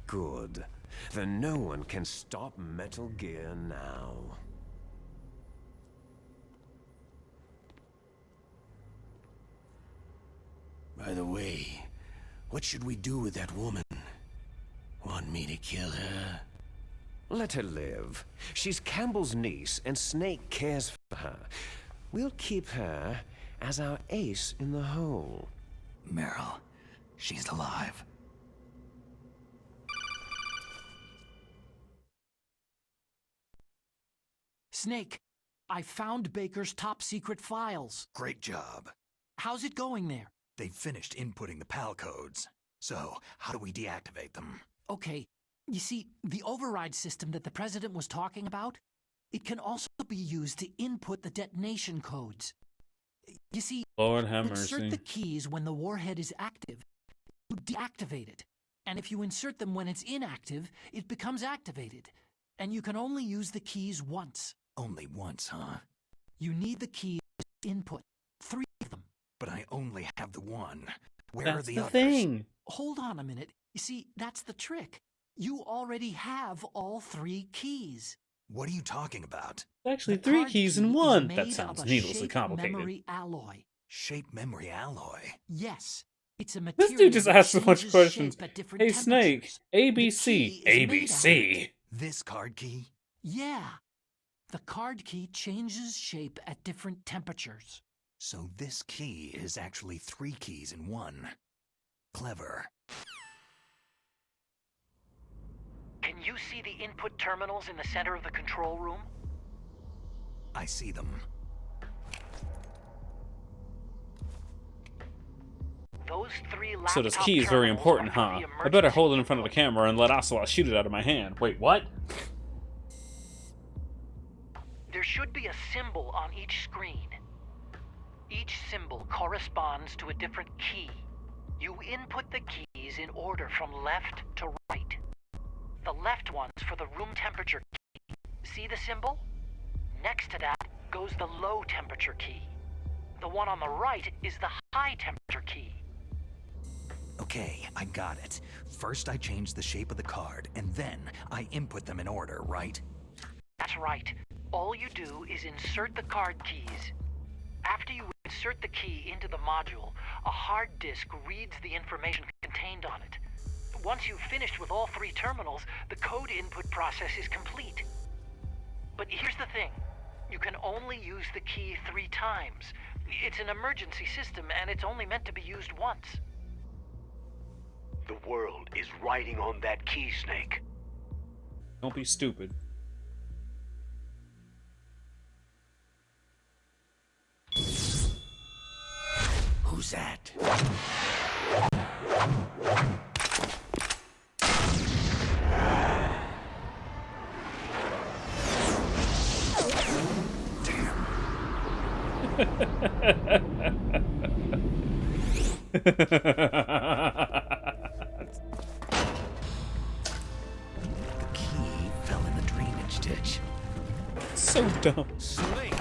Good. Then no one can stop Metal Gear now. By the way, what should we do with that woman? Want me to kill her? Let her live. She's Campbell's niece, and Snake cares for her. We'll keep her as our ace in the hole. Meryl, she's alive. Snake, I found Baker's top secret files. Great job. How's it going there? They've finished inputting the PAL codes. So, how do we deactivate them? Okay, you see, the override system that the President was talking about, it can also be used to input the detonation codes. You see, Lord have insert mercy. the keys when the warhead is active, you deactivate it. And if you insert them when it's inactive, it becomes activated. And you can only use the keys once. Only once, huh? You need the keys to input. 3 of them. But I only have the one. Where That's are the the others? thing. Hold on a minute. You see, that's the trick. You already have all 3 keys. What are you talking about? Actually, The 3 card keys key in is one. made That of sounds a needlessly shape complicated. memory alloy. Shape memory alloy. Yes, it's a This material dude just that asked a bunch of changes questions. shape at different Hey, Snake. temperatures. ABC. The key is made out of ABC. This card key? Yeah. The card key changes shape at different temperatures. So this key is actually 3 keys in one. Clever. Can you see the input terminals in the center of the control room? I see them. Those 3 So this laptop key is very terminals important, are for huh? the I better emergency hold it in front of the camera and let Ocelot shoot it out of my hand. Wait, what? There should be a symbol on each screen. Each symbol corresponds to a different key. You input the keys in order from left to right. The left one's for the room temperature See the symbol? Next to that goes the low temperature key. The one on the right is the high temperature key. Okay, I got it. First I change the shape of the card, and then I input them in order, right? That's right. All you do is insert the card keys. After you insert the key into the module, a hard disk reads the information contained on it. Once you've finished with all 3 terminals, the code input process is complete. But here's the thing. You can only use the key 3 times. It's an emergency system, and it's only meant to be used once. The world is riding on that key, Snake. Don't be stupid. Who's that? The key fell in the drainage ditch. So dumb. Snake!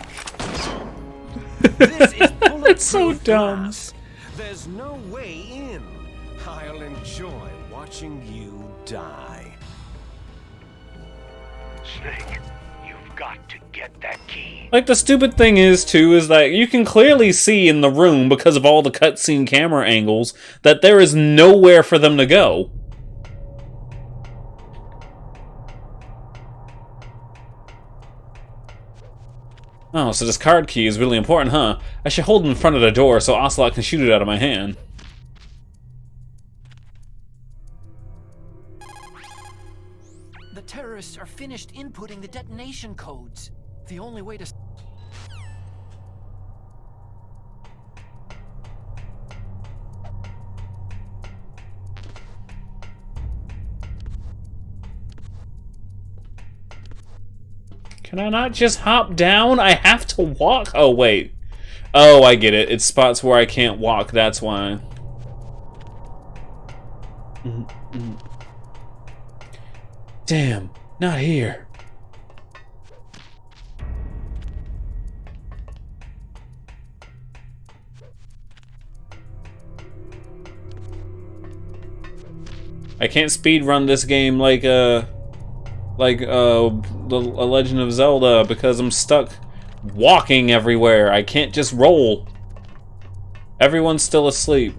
This is bulletproof It's so dumb. glass. There's no way in. I'll enjoy watching you die. Snake, you've got to get that key. Like, the stupid thing is, too, is that you can clearly see in the room, because of all the cutscene camera angles, that there is nowhere for them to go. Oh, so this card key is really important, huh? I should hold it in front of the door so Ocelot can shoot it out of my hand. The terrorists are finished inputting the detonation codes. The only way to... Can I not just hop down? I have to walk? Oh, wait. Oh, I get it. It's spots where I can't walk, that's why. Damn, not here. I can't speedrun this game like the Legend of Zelda because I'm stuck walking everywhere. I can't just roll. Everyone's still asleep.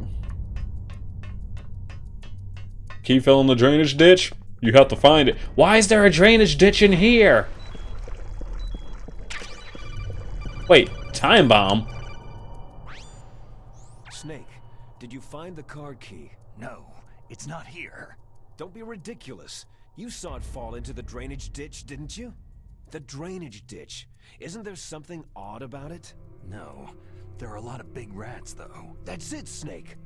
Key fell in the drainage ditch? You have to find it. Why is there a drainage ditch in here? Wait, time bomb? Snake, did you find the card key? No, it's not here. Don't be ridiculous. You saw it fall into the drainage ditch, didn't you? The drainage ditch. Isn't there something odd about it? No, there are a lot of big rats, though. That's it, Snake.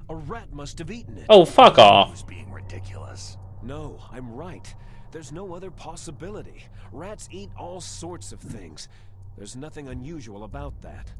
A rat must have eaten it. Oh, fuck off. Who's being ridiculous? No, I'm right. There's no other possibility. Rats eat all sorts of things. There's nothing unusual about that.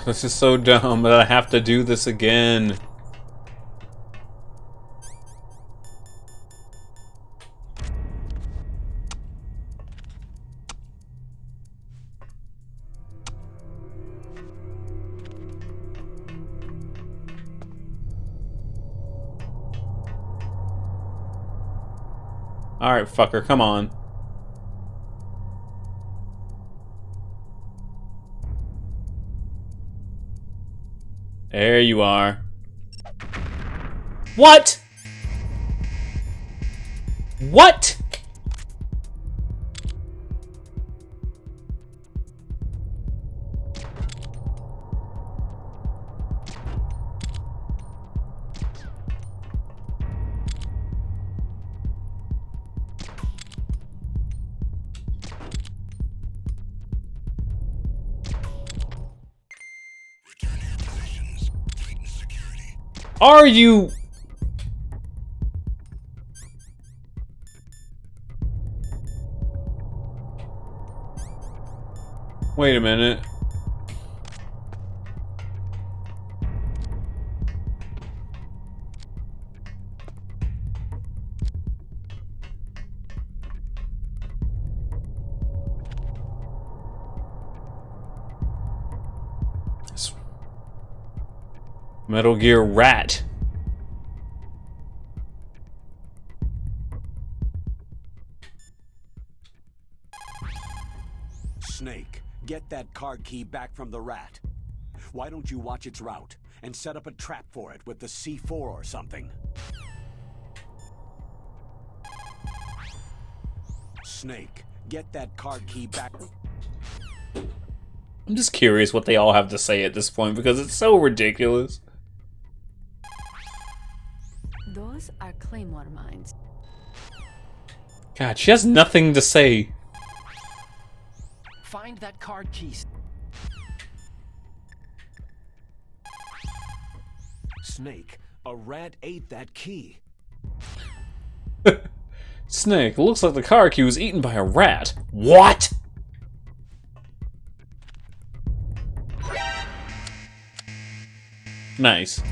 This is so dumb that I have to do this again. Alright, fucker, come on. There you are. What? What? Are you... Wait a minute. Metal Gear Rat. Snake, get that card key back from the rat. Why don't you watch its route and set up a trap for it with the C4 or something? Snake, get that card key back. I'm just curious what they all have to say at this point because it's so ridiculous. Those are Claymore mines. God, she has nothing to say. Find that card key. Snake, a rat ate that key. Snake, looks like the car key was eaten by a rat. What? Nice.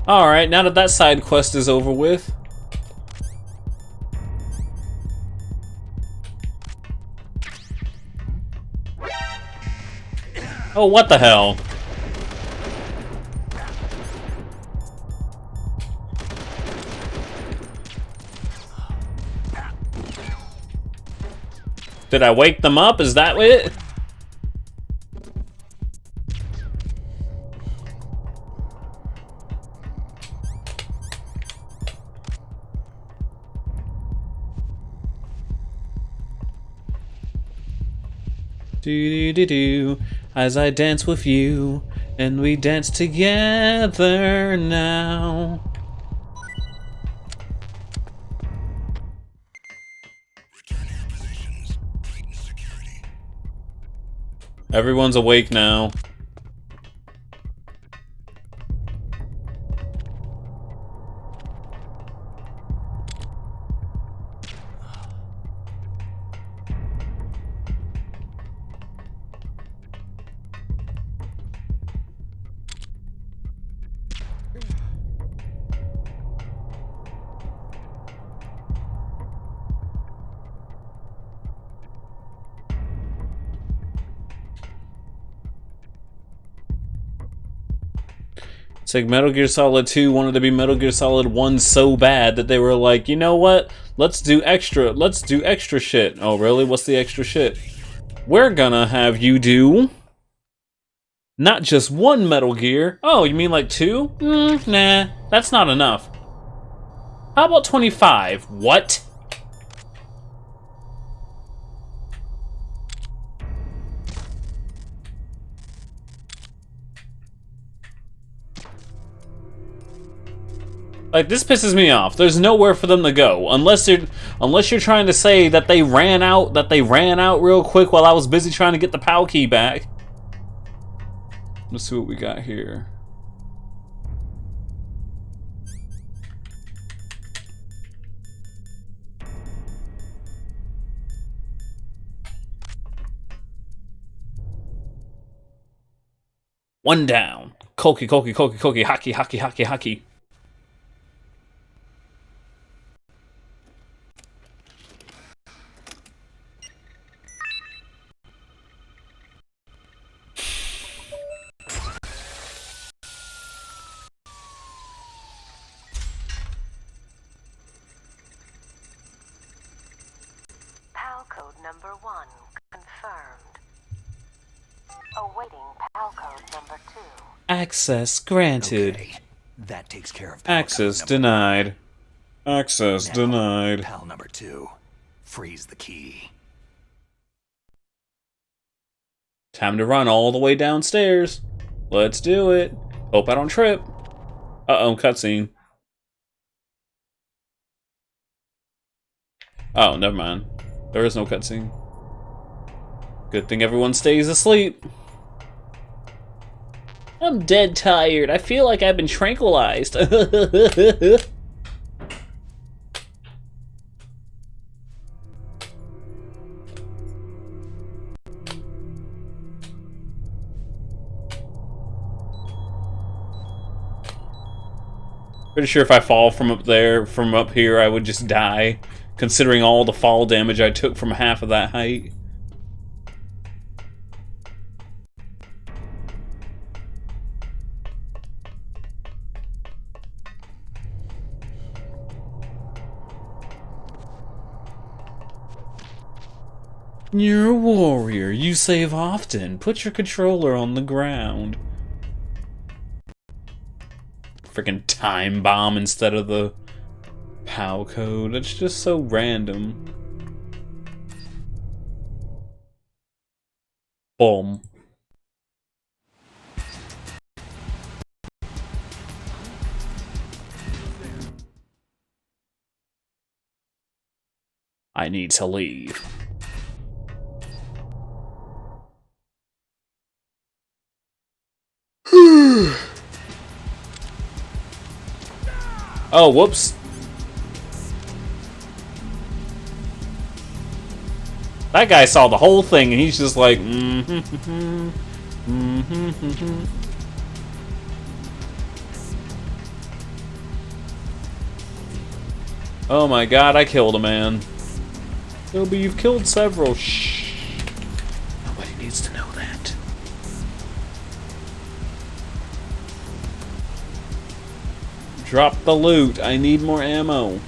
Alright, now that that side quest is over with. Oh, what the hell? Did I wake them up? Is that it? Do do do do, as I dance with you, and we dance together now. Everyone's awake now. It's like Metal Gear Solid 2 wanted to be Metal Gear Solid 1 so bad that they were like, you know what? Let's do extra shit. Oh, really? What's the extra shit? We're gonna have you do not just one Metal Gear. Oh, you mean like 2? Nah, that's not enough. How about 25? What? Like, this pisses me off. There's nowhere for them to go unless you're trying to say that they ran out real quick while I was busy trying to get the POW key back. Let's see what we got here. One down. Koki, haki, haki. code number 1 confirmed. Awaiting PAL code number 2. Access granted. Okay, that takes care of Access denied. Access now, denied. PAL number 2. Freeze the key. Time to run all the way downstairs. Let's do it. Hope I don't trip. Uh-oh, cutscene. Oh, never mind. There is no cutscene. Good thing everyone stays asleep. I'm dead tired. I feel like I've been tranquilized. Pretty sure if I fall from up there, from up here, I would just die, considering all the fall damage I took from half of that height. You're a warrior. You save often. Put your controller on the ground. Freaking time bomb instead of the PAL code. It's just so random. Boom. I need to leave. Oh, whoops. That guy saw the whole thing and he's just like, Oh my god, I killed a man. No, but you've killed several. Shh. Nobody needs to know that. Drop the loot. I need more ammo.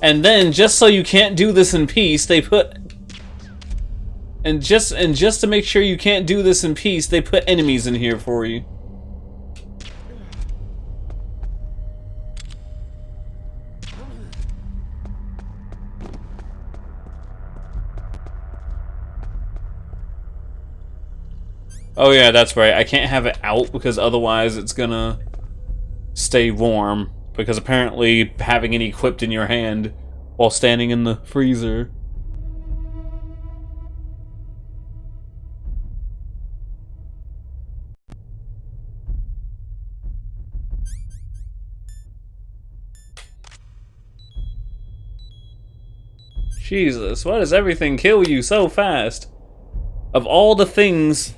And then, just so you can't do this in peace, they put... And just to make sure you can't do this in peace, they put enemies in here for you. Oh yeah, that's right. I can't have it out because otherwise it's gonna stay warm. Because apparently having it equipped in your hand while standing in the freezer. Jesus, why does everything kill you so fast? Of all the things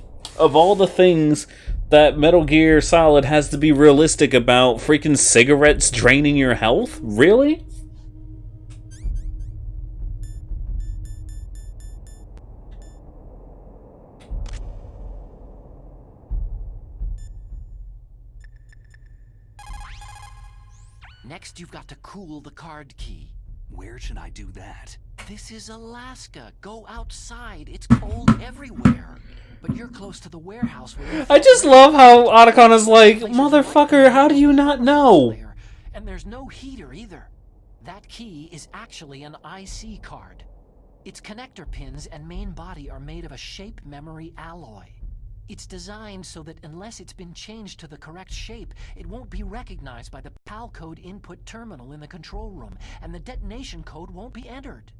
that Metal Gear Solid has to be realistic about, freaking cigarettes draining your health? Really? Next, you've got to cool the card key. Where should I do that? This is Alaska. Go outside. It's cold everywhere. But you're close to the warehouse where I just love how Otacon is like, motherfucker, how do you not know? And there's no heater either. That key is actually an IC card. Its connector pins and main body are made of a shape memory alloy. It's designed so that unless it's been changed to the correct shape, it won't be recognized by the PAL code input terminal in the control room, and the detonation code won't be entered.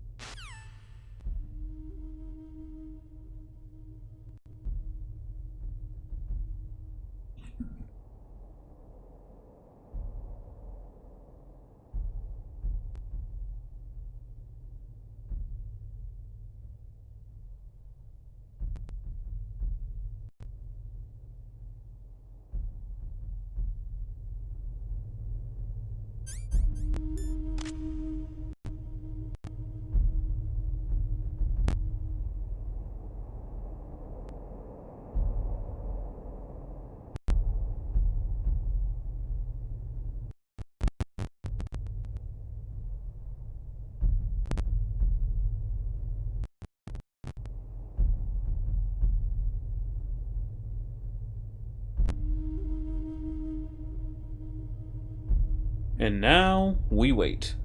And now we wait.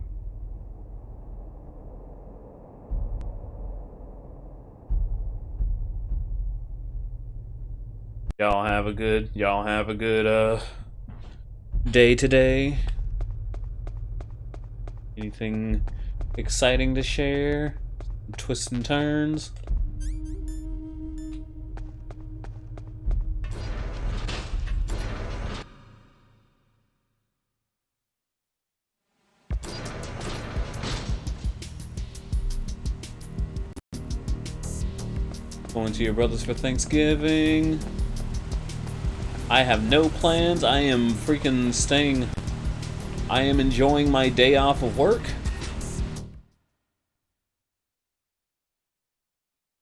Y'all have a good day today. Anything exciting to share? Twists and turns? Going to your brother's for Thanksgiving. I have no plans. I am freaking staying. I am enjoying my day off of work.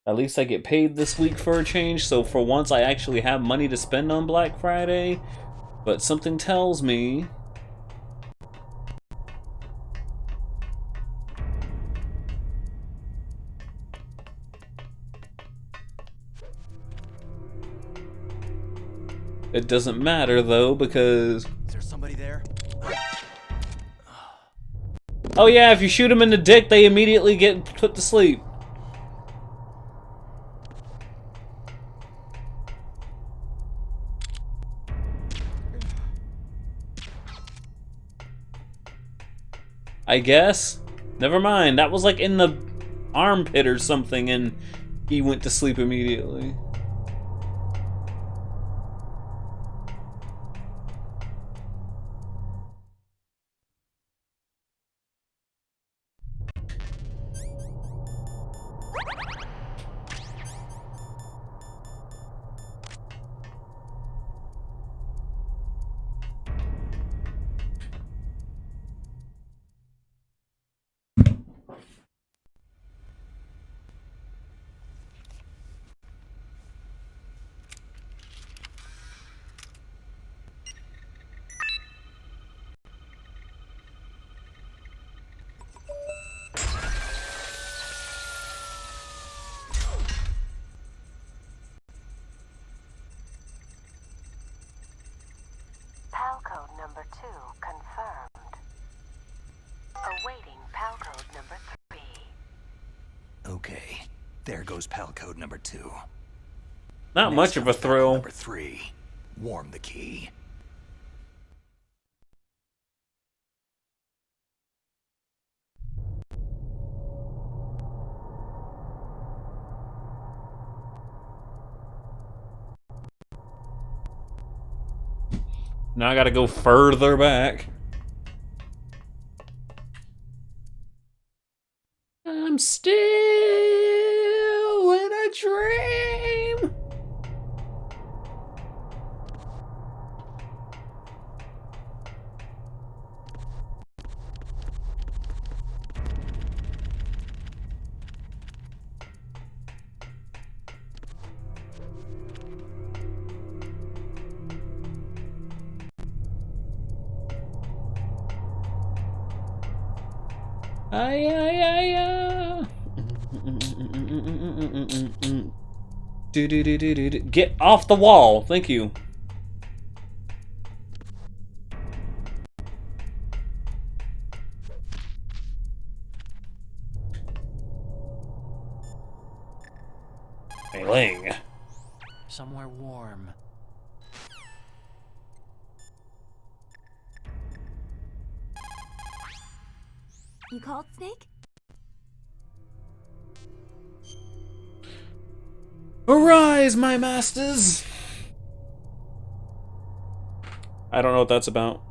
At least I get paid this week for a change, so for once I actually have money to spend on Black Friday. But something tells me it doesn't matter though, because Is there somebody there? oh yeah, if you shoot them in the dick, they immediately get put to sleep. I guess. Never mind. That was like in the armpit or something, and he went to sleep immediately. PAL code number 2 confirmed. Awaiting PAL code number 3. Okay, there goes PAL code number 2. Not Next much of a up, PAL code thrill. Number 3. Warm the key. Now I gotta go further back. I'm still in a dream. Ay, ay, ay, ay. Get off the wall. Thank you. Hey, Ling. Somewhere warm. You called, Snake? Arise, my masters! I don't know what that's about.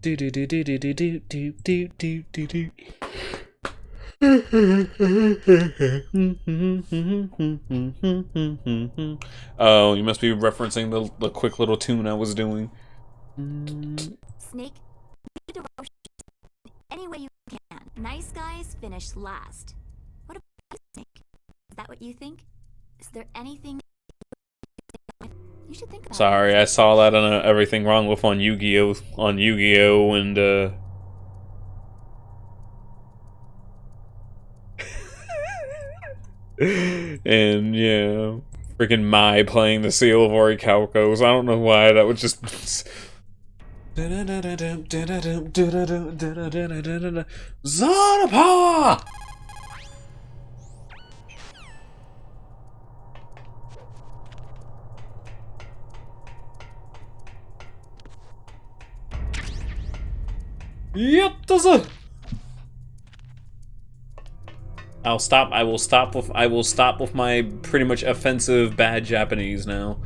Do do do do do do do do do do do. Oh, you must be referencing the quick little tune I was doing. Snake, you need to rush any way you can. Nice guys finish last. What about you, Snake? Is that what you think? Is there anything you should think about? Sorry, I saw that on Everything Wrong With on Yu-Gi-Oh! And And yeah, freaking Mai playing the Seal of Orichalcos. I don't know why that was just. Zona Power! Yep, that's it. I will stop with my pretty much offensive bad Japanese now.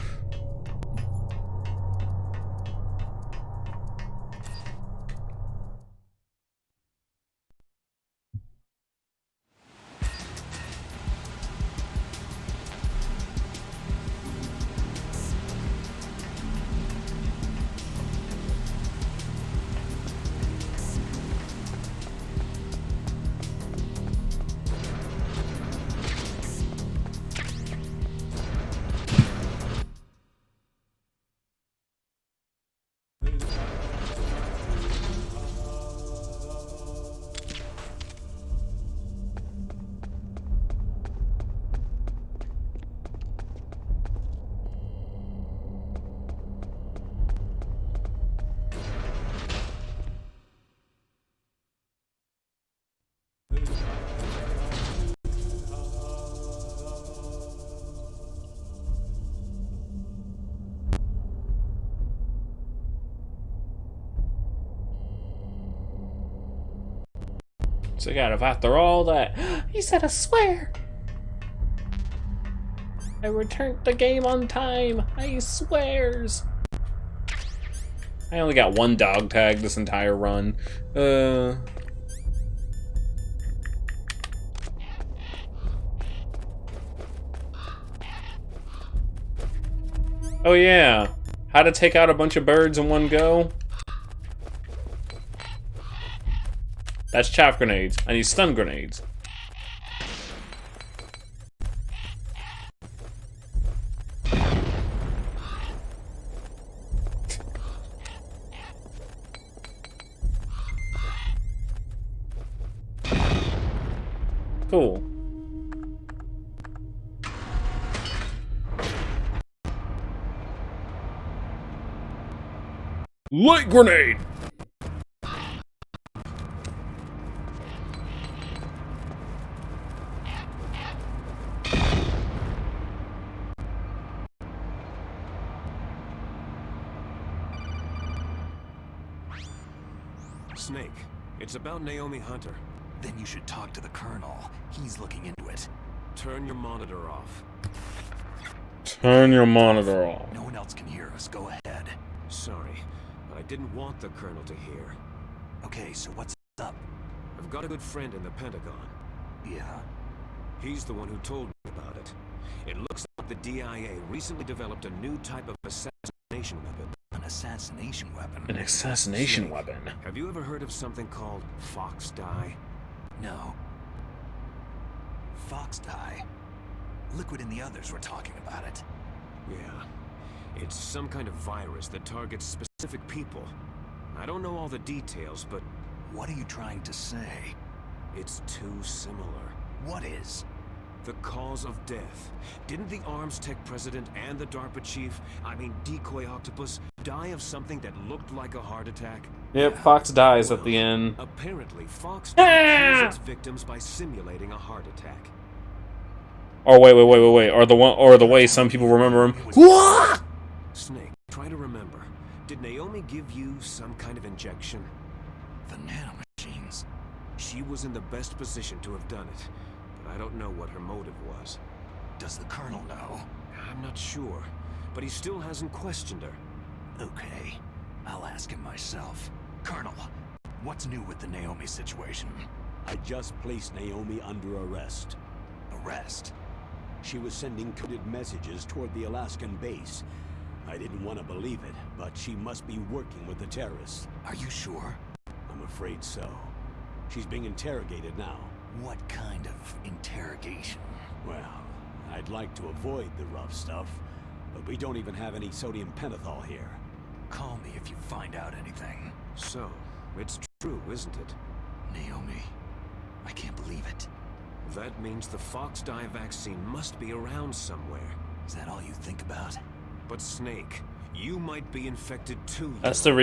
So God, if after all that, he said, "I swear, I returned the game on time. I swears." I only got one dog tag this entire run. Oh yeah, how to take out a bunch of birds in one go? That's chaff grenades. I need stun grenades. Cool. Light grenade! Snake, it's about Naomi Hunter. Then you should talk to the Colonel. He's looking into it. Turn your monitor off. Turn your monitor off. No one else can hear us. Go ahead. Sorry, but I didn't want the Colonel to hear. Okay, so what's up? I've got a good friend in the Pentagon. Yeah? He's the one who told me about it. It looks like the DIA recently developed a new type of assassination weapon. An assassination weapon? An assassination weapon. Have you ever heard of something called Fox Dye? No. Fox Dye? Liquid and the others were talking about it. Yeah. It's some kind of virus that targets specific people. I don't know all the details, but... What are you trying to say? It's too similar. What is? The cause of death. Didn't the Arms Tech president and the DARPA chief, Decoy Octopus, die of something that looked like a heart attack? Yep, Fox dies at the end. Apparently, Fox kills its victims by simulating a heart attack. Oh wait. Or the way some people remember him. Snake, try to remember. Did Naomi give you some kind of injection? The nanomachines. She was in the best position to have done it, but I don't know what her motive was. Does the Colonel know? I'm not sure, but he still hasn't questioned her. Okay, I'll ask him myself. Colonel, what's new with the Naomi situation? I just placed Naomi under arrest. Arrest? She was sending coded messages toward the Alaskan base. I didn't want to believe it, but she must be working with the terrorists. Are you sure? I'm afraid so. She's being interrogated now. What kind of interrogation? Well, I'd like to avoid the rough stuff, but we don't even have any sodium pentothal here. Call me if you find out anything. So, it's true, isn't it? Naomi, I can't believe it. That means the Fox Die vaccine must be around somewhere. Is that all you think about? But Snake, you might be infected too. That's the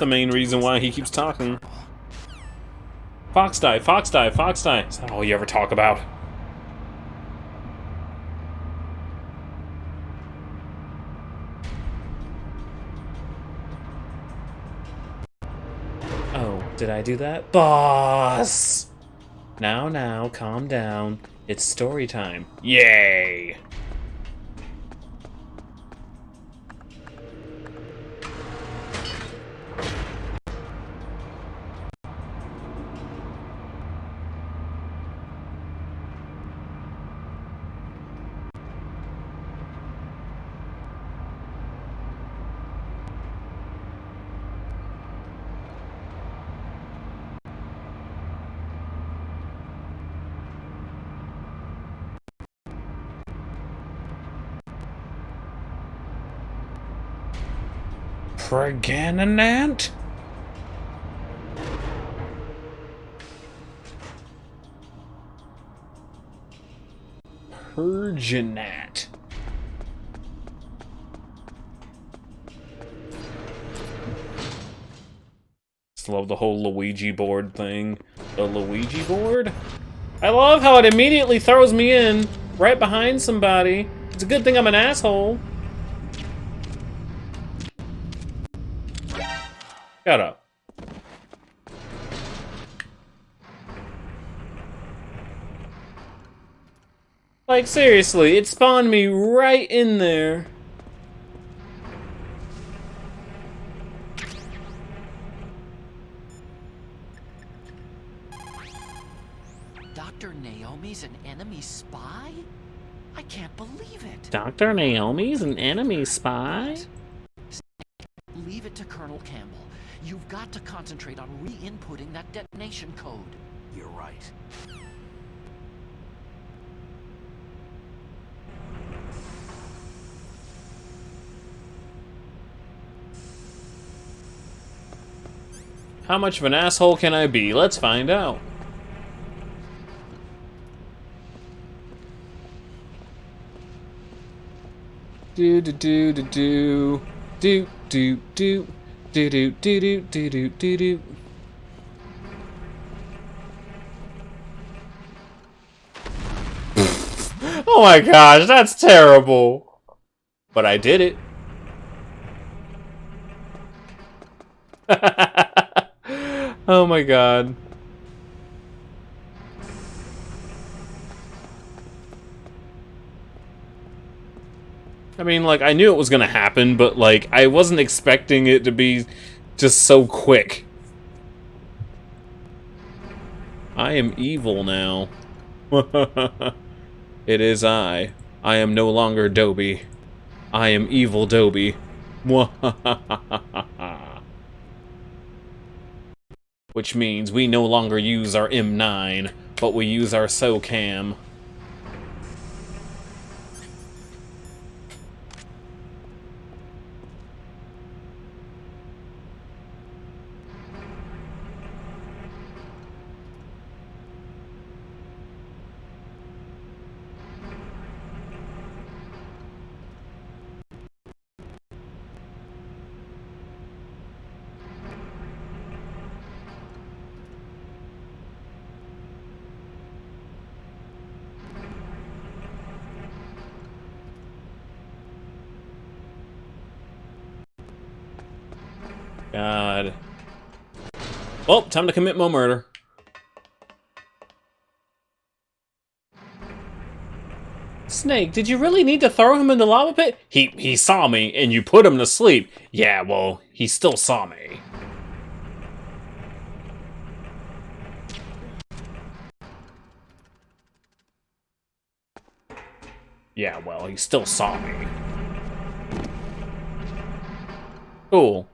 main reason why he keeps talking. Fox Die, Fox Die, Fox Die. Is that all you ever talk about? Oh, did I do that? Boss! Now, calm down. It's story time. Yay! Pregnant? Perginat. Just love the whole Luigi board thing. The Luigi board? I love how it immediately throws me in right behind somebody. It's a good thing I'm an asshole. Shut up. Like, seriously, it spawned me right in there. Dr. Naomi's an enemy spy? I can't believe it. Dr. Naomi's an enemy spy? Leave it to Colonel Campbell. You've got to concentrate on re-inputting that detonation code. You're right. How much of an asshole can I be? Let's find out. Do do do do do do do do do do do do do do do. Oh my gosh, that's terrible. But I did it. Oh my god. I mean, like, I knew it was gonna happen, but, like, I wasn't expecting it to be just so quick. I am evil now. It is I. I am no longer Dobie. I am evil Dobie. Which means we no longer use our M9, but we use our SOCAM. God. Well, time to commit more murder. Snake, did you really need to throw him in the lava pit? He saw me, and you put him to sleep. Yeah, well, he still saw me. Yeah, well, he still saw me. Cool.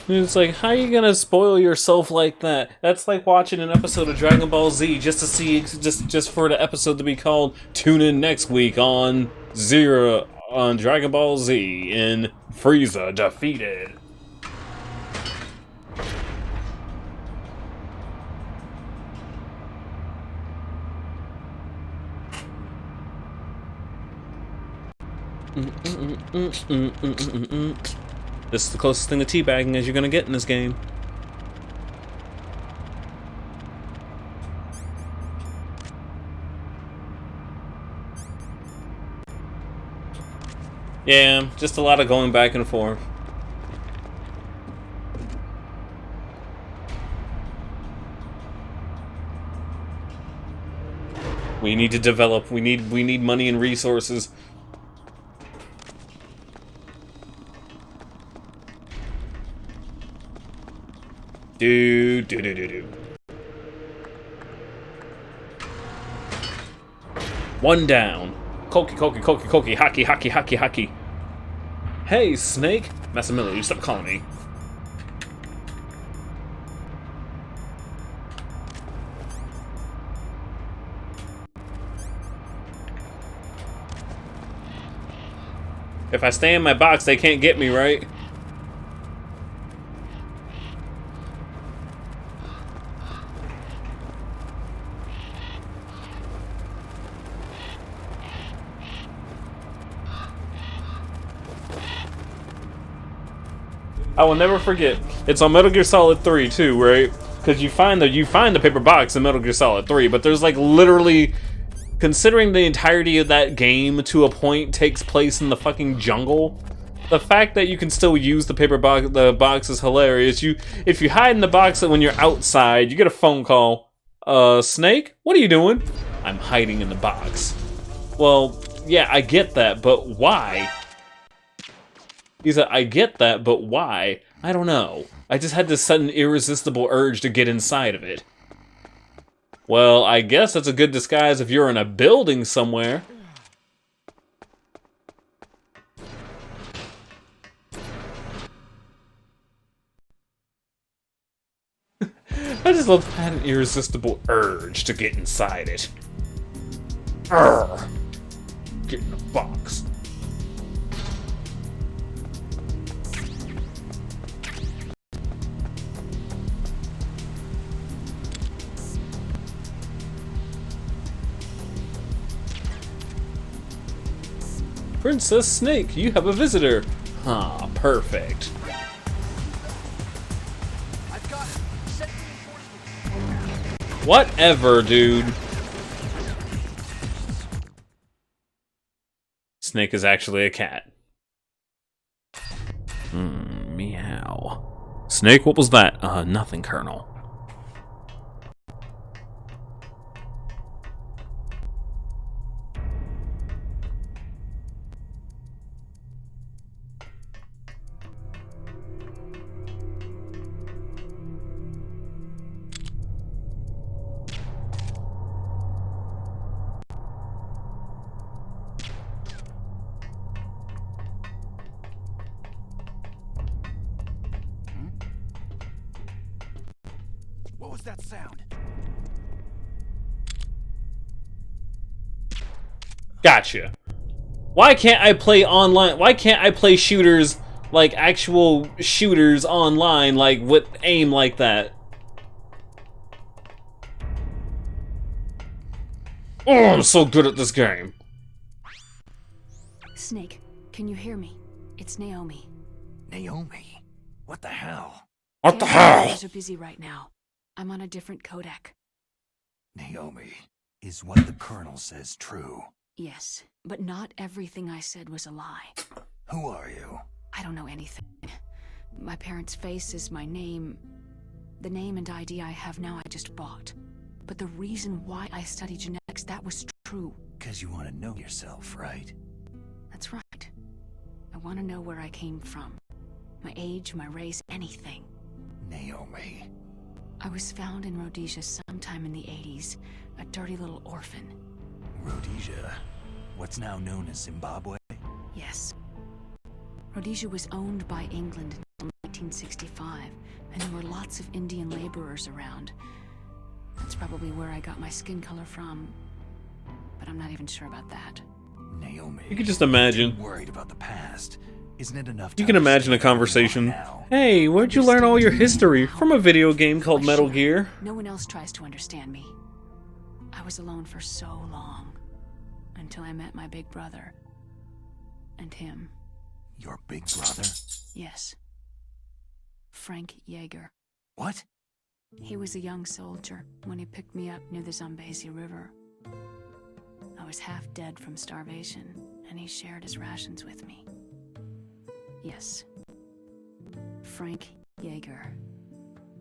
It's like, how are you gonna spoil yourself like that? That's like watching an episode of Dragon Ball Z just to see, just for the episode to be called "Tune in next week on Dragon Ball Z" and Frieza defeated. This is the closest thing to teabagging as you're gonna get in this game. Yeah, just a lot of going back and forth. We need to develop. We need money and resources. Do. One down. Koki, haki. Hey, Snake. Masamune, you stop calling me. If I stay in my box, they can't get me, right? I will never forget. It's on Metal Gear Solid 3 too, right? Because you find the paper box in Metal Gear Solid 3, but there's like literally, considering the entirety of that game to a point takes place in the fucking jungle. The fact that you can still use the paper box, box is hilarious. If you hide in the box when you're outside, you get a phone call. Snake, what are you doing? I'm hiding in the box. Well, yeah, I get that, but why? He said, I get that, but why? I don't know. I just had this sudden irresistible urge to get inside of it. Well, I guess that's a good disguise if you're in a building somewhere. I just love had an irresistible urge to get inside it. Arrgh. Get in the box. Princess Snake, you have a visitor. Ah, perfect. Whatever, dude. Snake is actually a cat. Meow. Snake, what was that? Nothing, Colonel. What was that sound? Gotcha. Why can't I play online? Why can't I play shooters, like actual shooters online, like with aim like that? Oh, I'm so good at this game. Snake, can you hear me? It's Naomi. Naomi? What the hell? What the hell? Cameras are busy right now. I'm on a different codec. Naomi, is what the Colonel says true? Yes, but not everything I said was a lie. Who are you? I don't know anything. My parents' face is my name. The name and ID I have now I just bought. But the reason why I study genetics, that was true. 'Cause you want to know yourself, right? That's right. I want to know where I came from. My age, my race, anything. Naomi. I was found in Rhodesia sometime in the 80s, a dirty little orphan. Rhodesia? What's now known as Zimbabwe? Yes. Rhodesia was owned by England until 1965, and there were lots of Indian laborers around. That's probably where I got my skin color from, but I'm not even sure about that. Naomi, You can just imagine. worried about the past. Isn't it enough You to can imagine a understand where we conversation. are now? Hey, where'd you learn all your history? From a video game called Metal Gear. No one else tries to understand me. I was alone for so long, until I met my big brother. And him. Your big brother? Yes. Frank Yeager. What? He was a young soldier when he picked me up near the Zambezi River. I was half dead from starvation, and he shared his rations with me. Yes. Frank Yeager.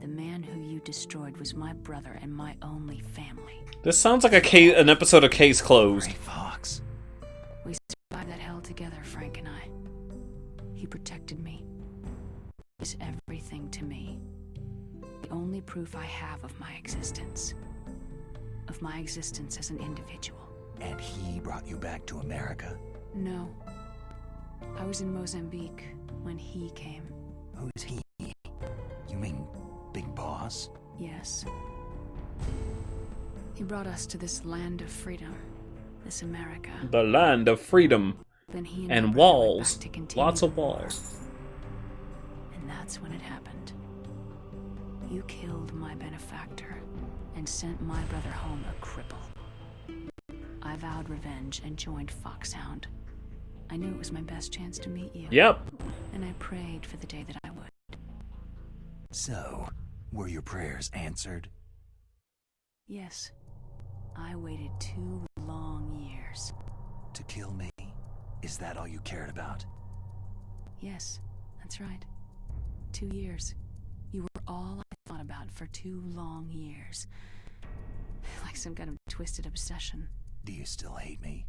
The man who you destroyed was my brother and my only family. This sounds like an episode of Case Closed. Gray Fox. We survived that hell together, Frank and I. He protected me. He was everything to me. The only proof I have of my existence. Of my existence as an individual. And he brought you back to America? No. I was in Mozambique when he came. Who's he? You mean Big Boss? Yes. He brought us to this land of freedom. This America. The land of freedom. Then he And my brother went walls. back to continue Lots of the war. walls. And that's when it happened. You killed my benefactor and sent my brother home a cripple. I vowed revenge and joined Foxhound. I knew it was my best chance to meet you. Yep. And I prayed for the day that I would. So, were your prayers answered? Yes. I waited 2 long years. To kill me? Is that all you cared about? Yes, that's right. 2 years. You were all I thought about for 2 long years. Like some kind of twisted obsession. Do you still hate me?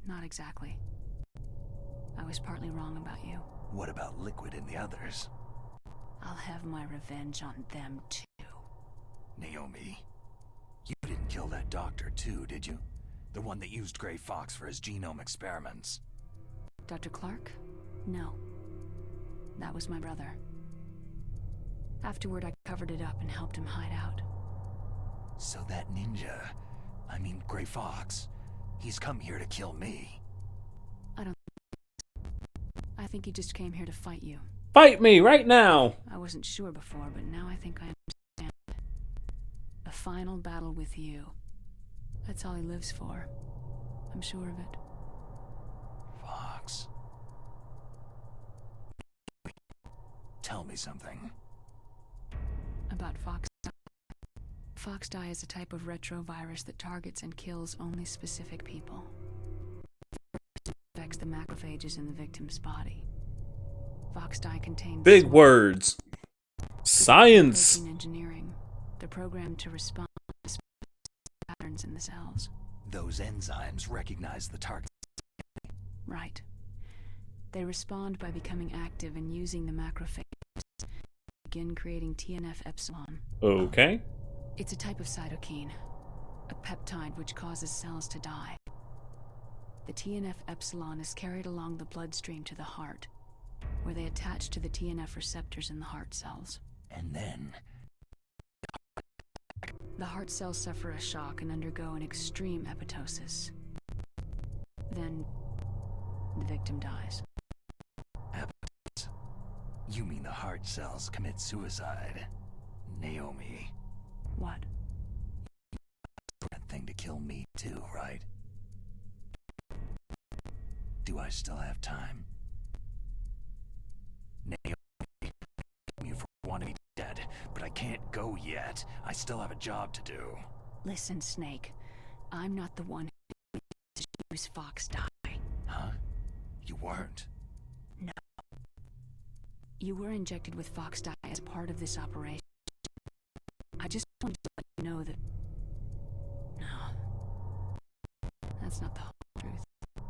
Not exactly. I was partly wrong about you. What about Liquid and the others? I'll have my revenge on them too. Naomi, you didn't kill that doctor too, did you? The one that used Gray Fox for his genome experiments. Dr. Clark? No. That was my brother. Afterward, I covered it up and helped him hide out. So that ninja, I mean Gray Fox, he's come here to kill me. I think he just came here to fight you. Fight me right now! I wasn't sure before, but now I think I understand. A final battle with you. That's all he lives for. I'm sure of it. Fox. Tell me something. About Fox Die. Fox Die is a type of retrovirus that targets and kills only specific people. It affects the macrophages in the victim's body. Fox Die contains Big words. Science. protein engineering. They're programmed to respond to specific patterns in the cells. Those enzymes recognize the target. Right. They respond by becoming active and using the macrophages to begin creating TNF-epsilon. Okay. It's a type of cytokine, a peptide which causes cells to die. The TNF-epsilon is carried along the bloodstream to the heart, where they attach to the TNF receptors in the heart cells. And then... The heart cells suffer a shock and undergo an extreme apoptosis. Then, the victim dies. Apoptosis? You mean the heart cells commit suicide? Naomi. What? That thing to kill me too, right? Do I still have time? Naomi, you want to be dead, but I can't go yet. I still have a job to do. Listen, Snake. I'm not the one who use Fox Die. Huh? You weren't. No. You were injected with Fox Die as part of this operation. I just wanted to let you know that... No. That's not the whole truth.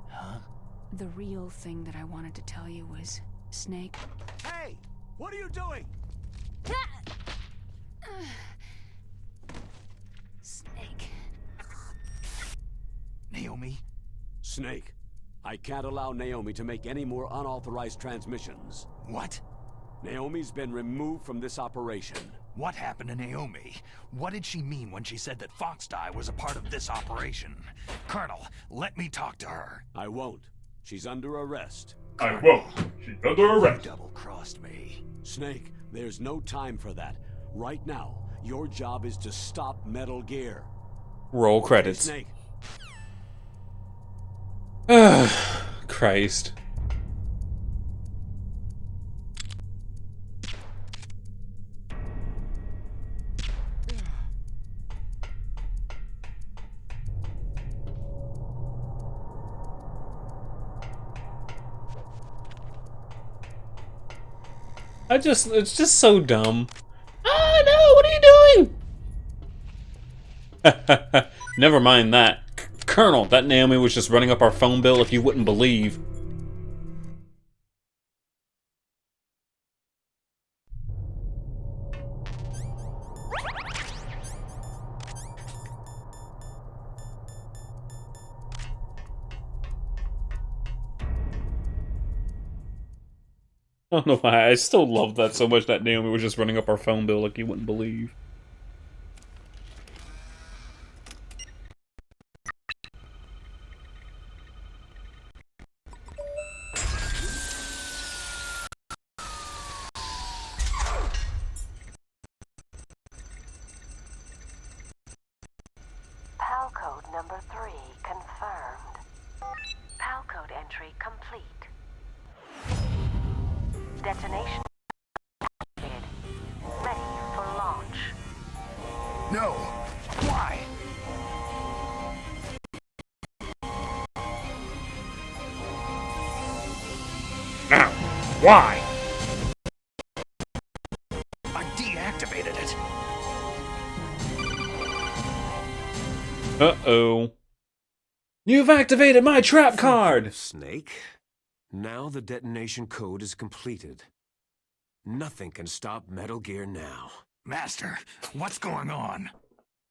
Huh? The real thing that I wanted to tell you was... Snake... Hey! What are you doing? Snake... Naomi? Snake, I can't allow Naomi to make any more unauthorized transmissions. What? Naomi's been removed from this operation. What happened to Naomi? What did she mean when she said that Foxdie was a part of this operation? Colonel, let me talk to her. I won't. She's under arrest. I won't. She's under arrest. You double-crossed me. Snake, there's no time for that. Right now, your job is to stop Metal Gear. Roll credits. Hey, Snake. Christ. It's just so dumb. Ah, no, what are you doing? Never mind that. Colonel, that Naomi was just running up our phone bill if you wouldn't believe. I don't know why, I still love that so much that Naomi was just running up our phone bill like you wouldn't believe. PAL code number 3 confirmed. PAL code entry complete. Detonation activated. Ready for launch. No! Why? Now, why? I deactivated it. Uh-oh. You've activated my trap card! Snake. Now the detonation code is completed. Nothing can stop Metal Gear now. Master, what's going on?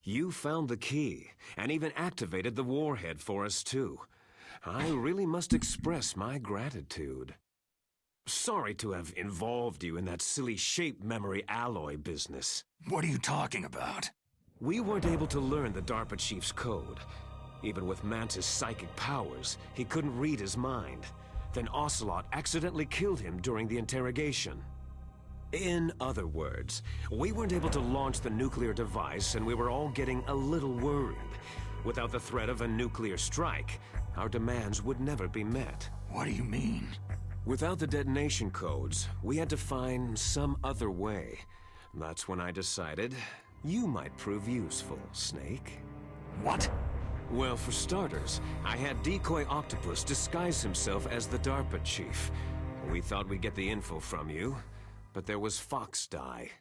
You found the key, and even activated the warhead for us too. I really must express my gratitude. Sorry to have involved you in that silly shape memory alloy business. What are you talking about? We weren't able to learn the DARPA chief's code. Even with Mantis' psychic powers, he couldn't read his mind. Then Ocelot accidentally killed him during the interrogation. In other words, we weren't able to launch the nuclear device, and we were all getting a little worried. Without the threat of a nuclear strike, our demands would never be met. What do you mean? Without the detonation codes, we had to find some other way. That's when I decided you might prove useful, Snake. What? Well, for starters, I had Decoy Octopus disguise himself as the DARPA chief. We thought we'd get the info from you, but there was Foxdie.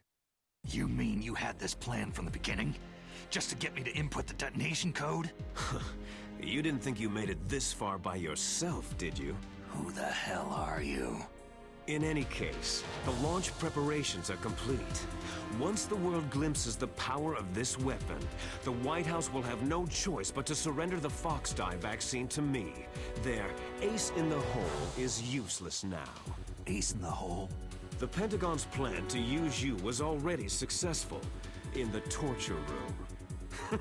You mean you had this plan from the beginning? Just to get me to input the detonation code? You didn't think you made it this far by yourself, did you? Who the hell are you? In any case, the launch preparations are complete. Once the world glimpses the power of this weapon, the White House will have no choice but to surrender the Foxdie vaccine to me. Their ace in the hole is useless now. Ace in the hole? The Pentagon's plan to use you was already successful in the torture room.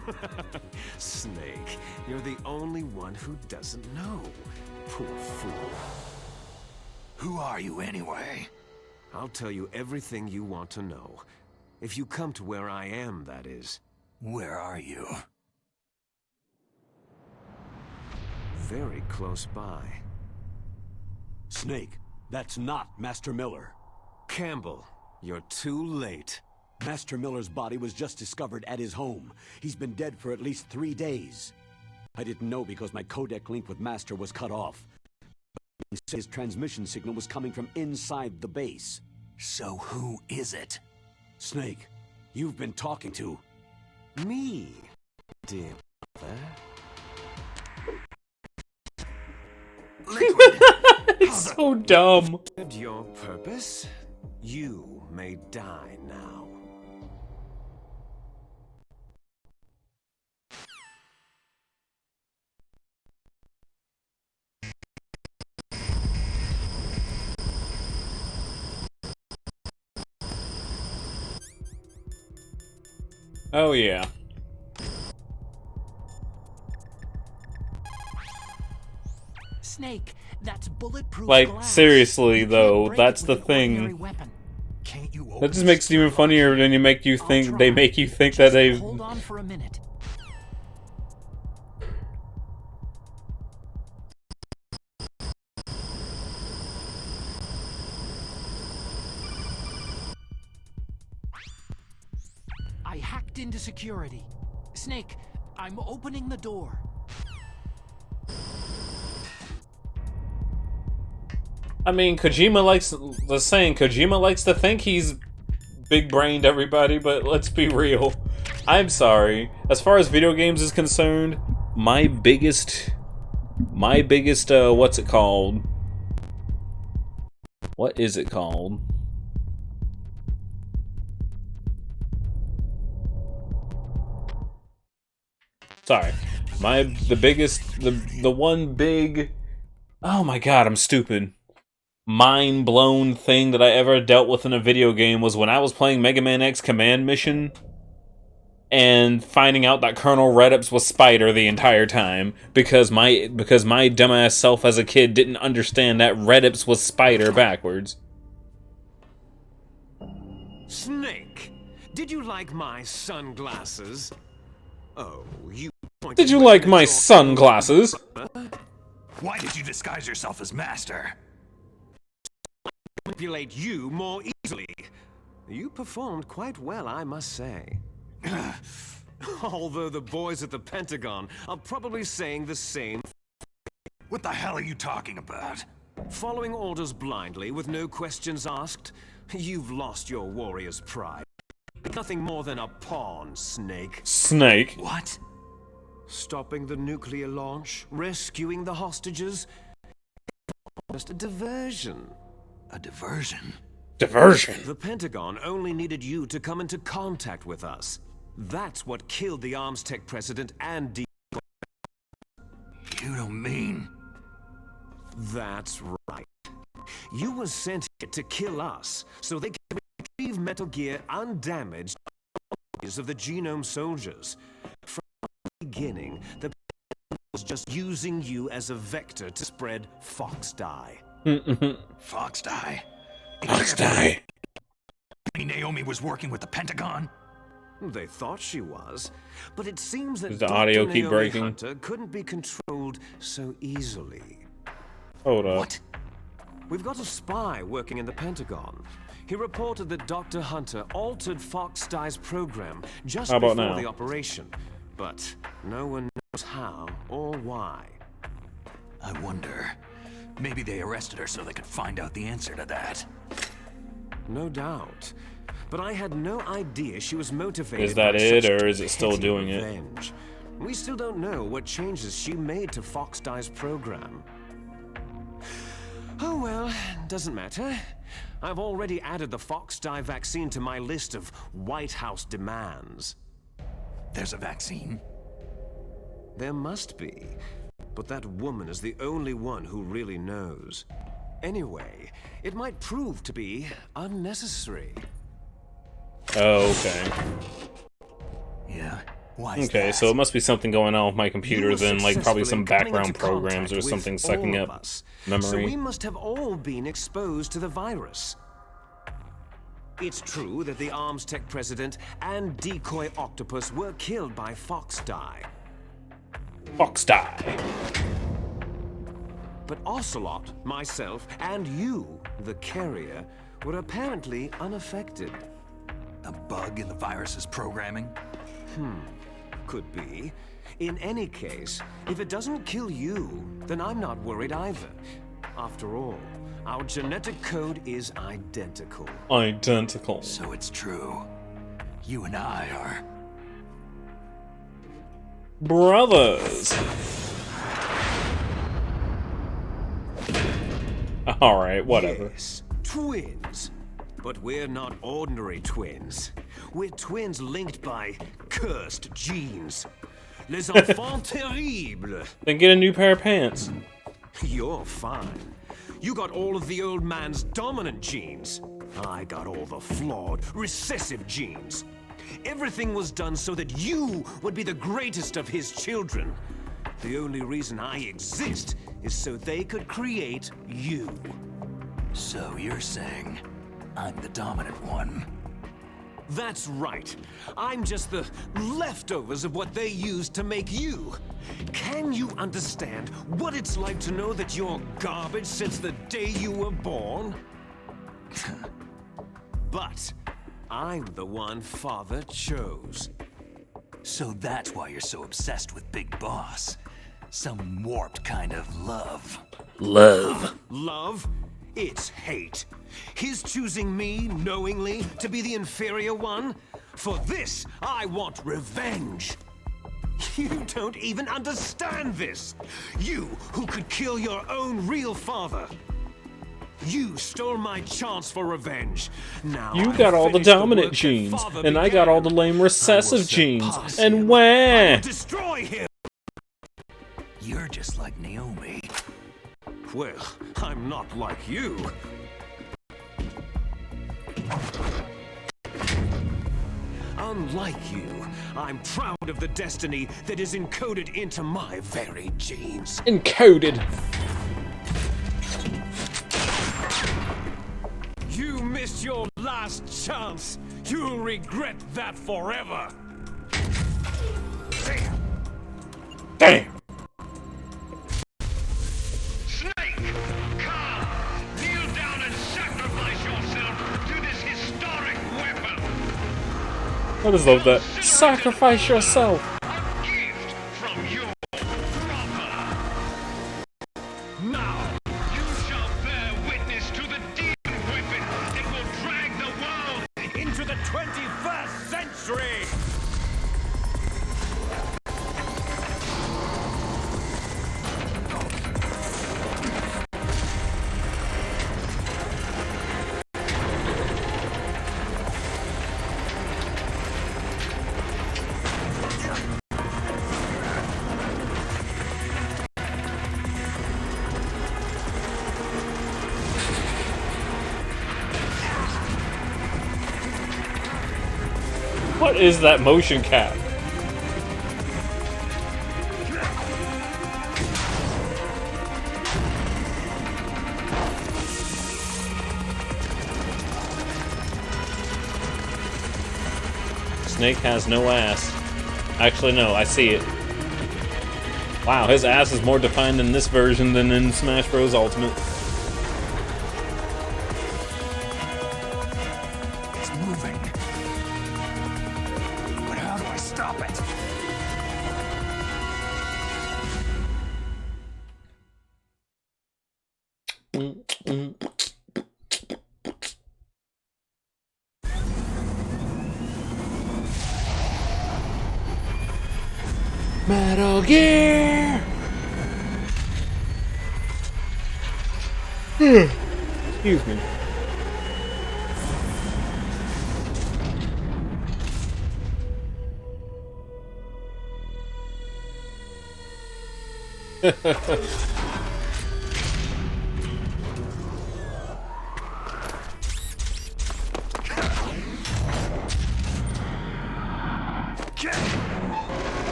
Snake, you're the only one who doesn't know. Poor fool. Who are you anyway? I'll tell you everything you want to know. If you come to where I am, that is. Where are you? Very close by. Snake, that's not Master Miller. Campbell, you're too late. Master Miller's body was just discovered at his home. He's been dead for at least 3 days. I didn't know because my codec link with Master was cut off. His transmission signal was coming from inside the base. So who is it? Snake, you've been talking to... Me, dear brother. It's so dumb. Your purpose? You may die now. Oh, yeah. Snake, that's bulletproof Like, glass. seriously, You can't though, break that's it the with an ordinary thing. weapon. Can't you That just makes it even funnier when they make you think that Just they. hold on for a minute. I hacked into security. Snake, I'm opening the door. I mean, Kojima likes to think he's big-brained, everybody, but let's be real. I'm sorry. As far as video games is concerned, my biggest, what's it called? What is it called? Sorry. The one big, oh my god, I'm stupid. Mind-blown thing that I ever dealt with in a video game was when I was playing Mega Man X Command Mission and finding out that Colonel Redips was Spider the entire time because my dumbass self as a kid didn't understand that Redips was Spider backwards. Snake, did you like my sunglasses? Oh, you pointed Did you like at my your sunglasses? Why did you disguise yourself as Master? Manipulate you more easily. You performed quite well, I must say. Although the boys at the Pentagon are probably saying the same. What the hell are you talking about? Following orders blindly with no questions asked, you've lost your warrior's pride. Nothing more than a pawn, Snake. Snake. What? Stopping the nuclear launch, rescuing the hostages. Just a diversion. A diversion? Diversion? The Pentagon only needed you to come into contact with us. That's what killed the Arms Tech president and Decoy. You don't mean... That's right. You were sent here to kill us, so they could retrieve Metal Gear undamaged copies of the Genome Soldiers. From the beginning, the Pentagon was just using you as a vector to spread Fox Die. Fox Die? Fox Die. Naomi was working with the Pentagon? They thought she was, but it seems that Does the audio keep Naomi breaking? Hunter couldn't be controlled so easily. Hold up. What? We've got a spy working in the Pentagon. He reported that Dr. Hunter altered Fox Die's program just How before about now? the operation, but no one knows how or why. I wonder. Maybe they arrested her so they could find out the answer to that. No doubt. But I had no idea she was motivated Is that by it, such or is it still petty doing it? revenge. We still don't know what changes she made to Fox Die's program. Oh well, doesn't matter. I've already added the Fox Die vaccine to my list of White House demands. There's a vaccine? There must be. But that woman is the only one who really knows. Anyway, it might prove to be unnecessary. Oh, okay. Yeah. Why is Okay, that? so it must be something going on with my computer You were then, like probably some successfully coming background into programs or contact something with sucking all of up us. So memory. we must have all been exposed to the virus. It's true that the Arms Tech president and Decoy Octopus were killed by Fox Die. Fox Die. But Ocelot, myself, and you, the carrier, were apparently unaffected. A bug in the virus's programming? Could be. In any case, if it doesn't kill you, then I'm not worried either. After all, our genetic code is identical. Identical. So it's true. You and I are... Brothers. Alright, whatever. Yes, twins. But we're not ordinary twins. We're twins linked by cursed genes. Les enfants terribles. Then get a new pair of pants. You're fine. You got all of the old man's dominant genes. I got all the flawed, recessive genes. Everything was done so that you would be the greatest of his children. The only reason I exist is so they could create you. So you're saying I'm the dominant one? That's right. I'm just the leftovers of what they used to make you. Can you understand what it's like to know that you're garbage since the day you were born? But I'm the one Father chose. So that's why you're so obsessed with Big Boss. Some warped kind of love. Love. Love? It's hate. His choosing me, knowingly, to be the inferior one? For this, I want revenge. You don't even understand this. You, who could kill your own real father. You stole my chance for revenge. Now You I've got all the finished dominant work that genes, Father and I got all the began. lame recessive I will genes. surpass And him. wah! I will destroy him. You're just like Naomi. Well, I'm not like you. Unlike you, I'm proud of the destiny that is encoded into my very genes. Encoded. You missed your last chance. You'll regret that forever. Damn. Snake, come! Kneel down and sacrifice yourself to this historic weapon! I just love that. Sacrifice yourself. A gift from your brother! Now, you shall bear witness to the demon weapon that will drag the world Into the 21st century! What is that motion cap? Snake has no ass. Actually, no, I see it. Wow, his ass is more defined in this version than in Smash Bros. Ultimate. It's moving. But how do I stop it? Metal Gear! Excuse me.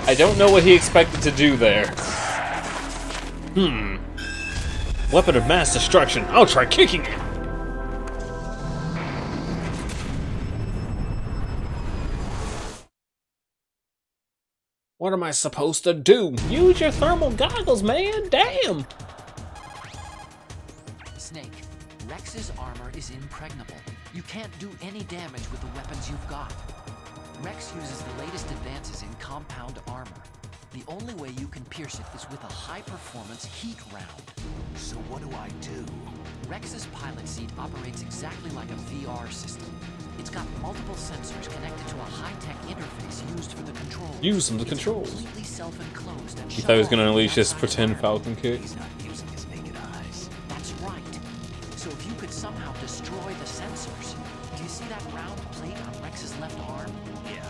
I don't know what he expected to do there. Weapon of mass destruction. I'll try kicking it. What am I supposed to do? Use your thermal goggles, man. Damn. Snake, Rex's armor is impregnable. You can't do any damage with the weapons you've got. Rex uses the latest advances in compound armor. The only way you can pierce it is with a high-performance heat round. So what do I do? Rex's pilot seat operates exactly like a VR system. It's got multiple sensors connected to a high-tech interface used for the controls. Use them to controls. Completely self-enclosed and He thought he was gonna shut off unleash his outside pretend environment. Falcon kick. He's not using his naked eyes. That's right. So if you could somehow destroy the sensors, do you see that round plate on Rex's left arm? Yeah,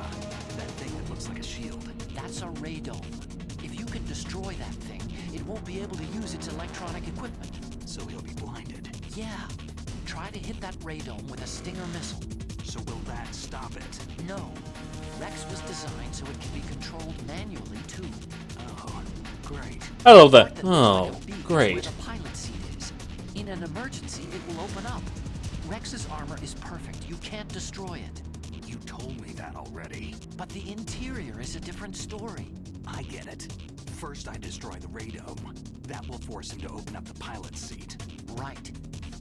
that thing that looks like a shield. That's a radome. If you can destroy that thing, it won't be able to use its electronic equipment. So he'll be blinded. Yeah. Try to hit that radome with a Stinger missile. So will that stop it? No. Rex was designed so it can be controlled manually, too. Oh, great. I love that. Part that looks Oh, like a beak is great. where the pilot seat is. In an emergency, it will open up. Rex's armor is perfect. You can't destroy it. You told me that already. But the interior is a different story. I get it. First I destroy the radome. That will force him to open up the pilot's seat. Right.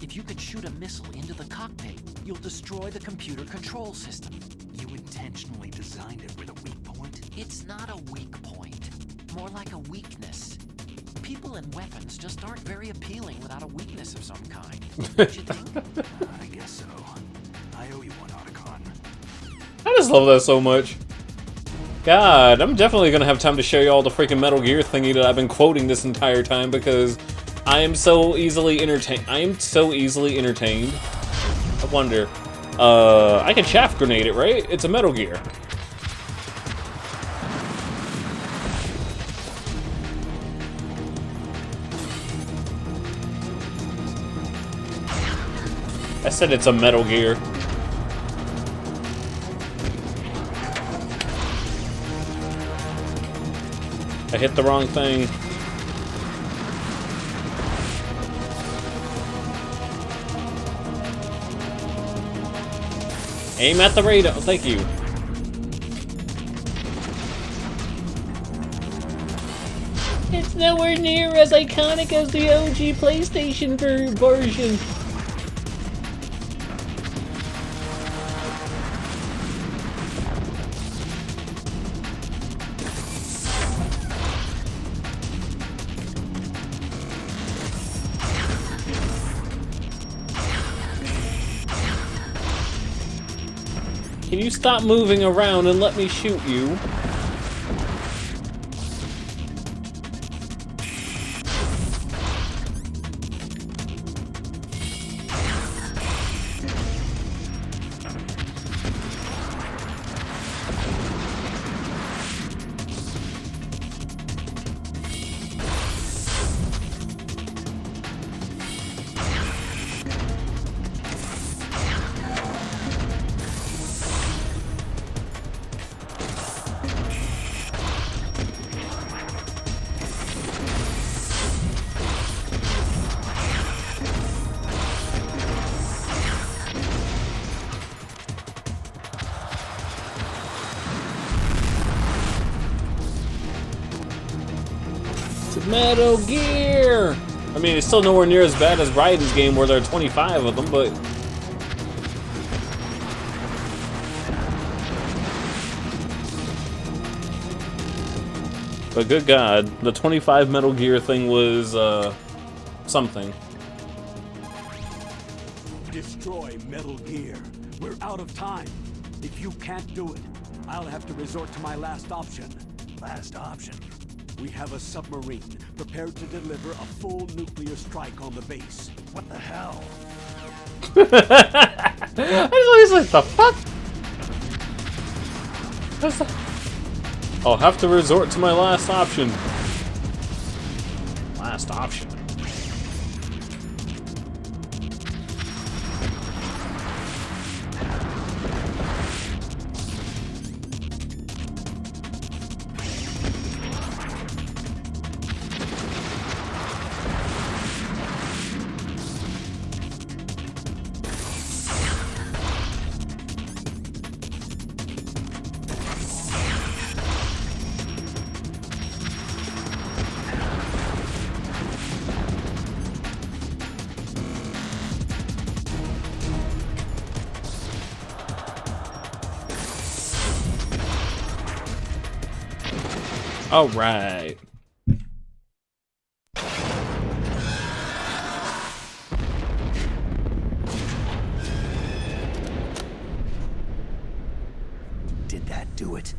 If you could shoot a missile into the cockpit, you'll destroy the computer control system. You intentionally designed it with a weak point? It's not a weak point. More like a weakness. People and weapons just aren't very appealing without a weakness of some kind. Don't you think? I guess so. I owe you one, Otacon. I just love that so much. God, I'm definitely gonna have time to show you all the freaking Metal Gear thingy that I've been quoting this entire time because I am so easily entertained. I wonder. I can chaff grenade it, right? It's a Metal Gear. I said it's a Metal Gear. I hit the wrong thing. Aim at the radar. Thank you. It's nowhere near as iconic as the OG PlayStation version. Can you stop moving around and let me shoot you? Metal Gear! I mean, it's still nowhere near as bad as Raiden's game where there are 25 of them, but... But good God, the 25 Metal Gear thing was, something. Destroy Metal Gear. We're out of time. If you can't do it, I'll have to resort to my last option. Last option. We have a submarine prepared to deliver a full nuclear strike on the base. What the hell? I was like, the fuck? I'll have to resort to my last option. Last option. All right. Did that do it?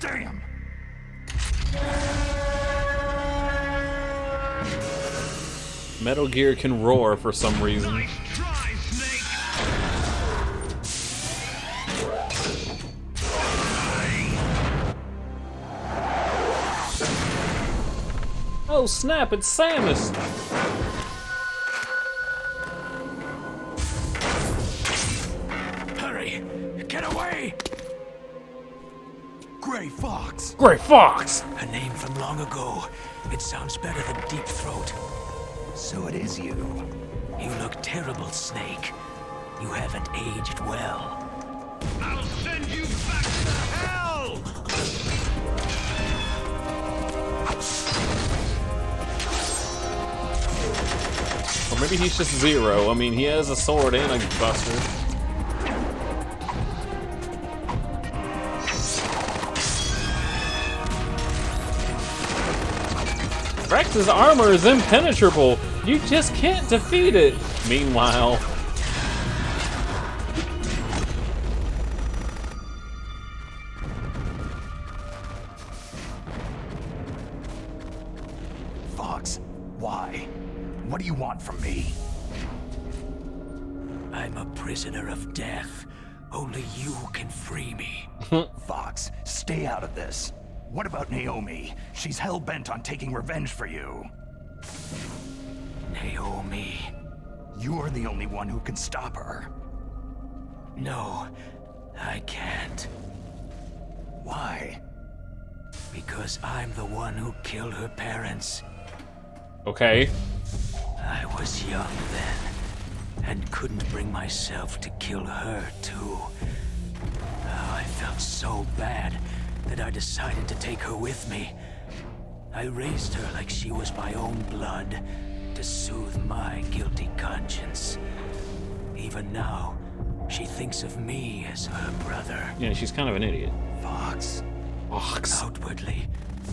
Damn! Metal Gear can roar for some reason. Nice try, Snake! Oh snap, it's Samus! Hurry! Get away! Gray Fox! Gray Fox! A name from long ago. It sounds better than Deep Throat. So it is you. You look terrible, Snake. You haven't aged well. I'll send you back to hell! Or maybe he's just Zero. I mean, he has a sword and a buster. Rex's armor is impenetrable. You just can't defeat it. Meanwhile... Fox, why? What do you want from me? I'm a prisoner of death. Only you can free me. Fox, stay out of this. What about Naomi? She's hell-bent on taking revenge for you. Naomi? You're the only one who can stop her. No, I can't. Why? Because I'm the one who killed her parents. Okay. I was young then, and couldn't bring myself to kill her too. Oh, I felt so bad that I decided to take her with me. I raised her like she was my own blood, to soothe my guilty conscience. Even now, she thinks of me as her brother. Yeah, she's kind of an idiot. Fox. Fox. Outwardly,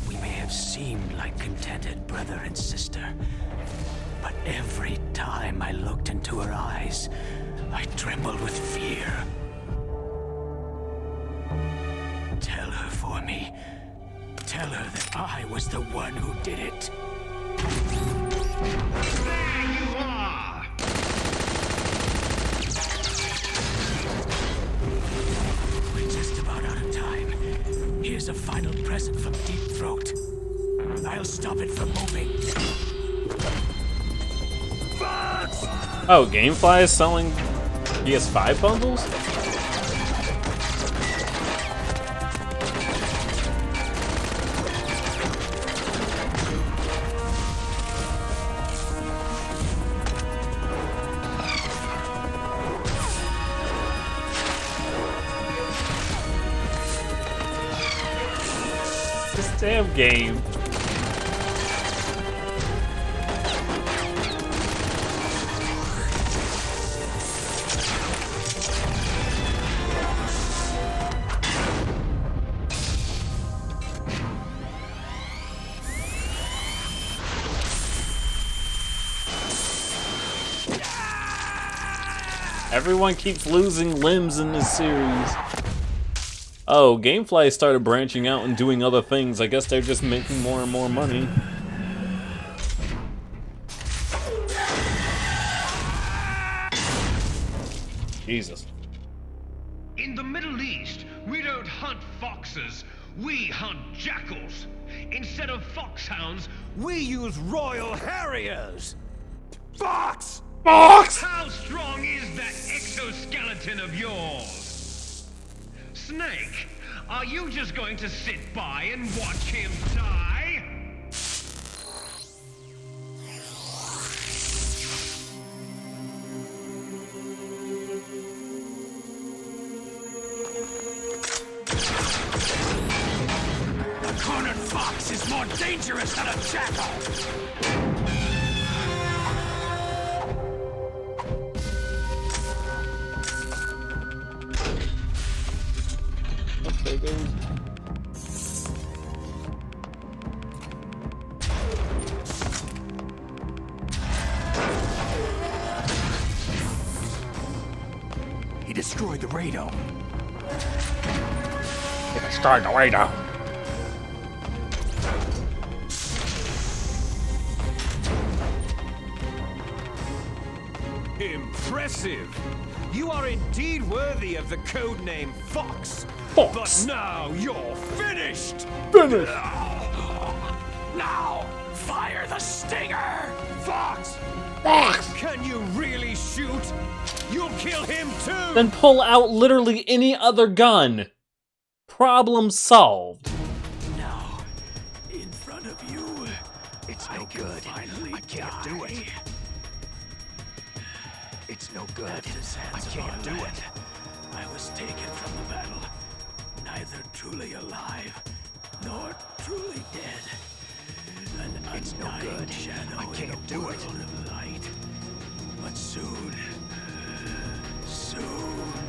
we may have seemed like contented brother and sister, but every time I looked into her eyes, I trembled with fear. Tell her for me. Tell her that I was the one who did it. There you are! We're just about out of time. Here's a final present from Deep Throat. I'll stop it from moving. Oh, Gamefly is selling PS5 bundles? This damn game. Everyone keeps losing limbs in this series. Oh, Gamefly started branching out and doing other things. I guess they're just making more and more money. Jesus. In the Middle East, we don't hunt foxes, we hunt jackals. Instead of foxhounds, we use royal harriers. Fox! Fox! How strong is that exoskeleton of yours? Snake, are you just going to sit by and watch him die? A cornered fox is more dangerous than a jackal! There goes. He destroyed the radome. Destroyed the radar. Impressive! You are indeed worthy of the codename Fox. Fox. But now you're finished! Finish! Now, Fire the stinger! Fox! Fox! Can you really shoot? You'll kill him too! Then pull out literally any other gun. Problem solved. Now, in front of you, it's no good. I can't do it. It's no good. I can't do it. I was taken from the battle, neither truly alive nor truly dead. It's no good. Shadow I can't do it. Of light. But soon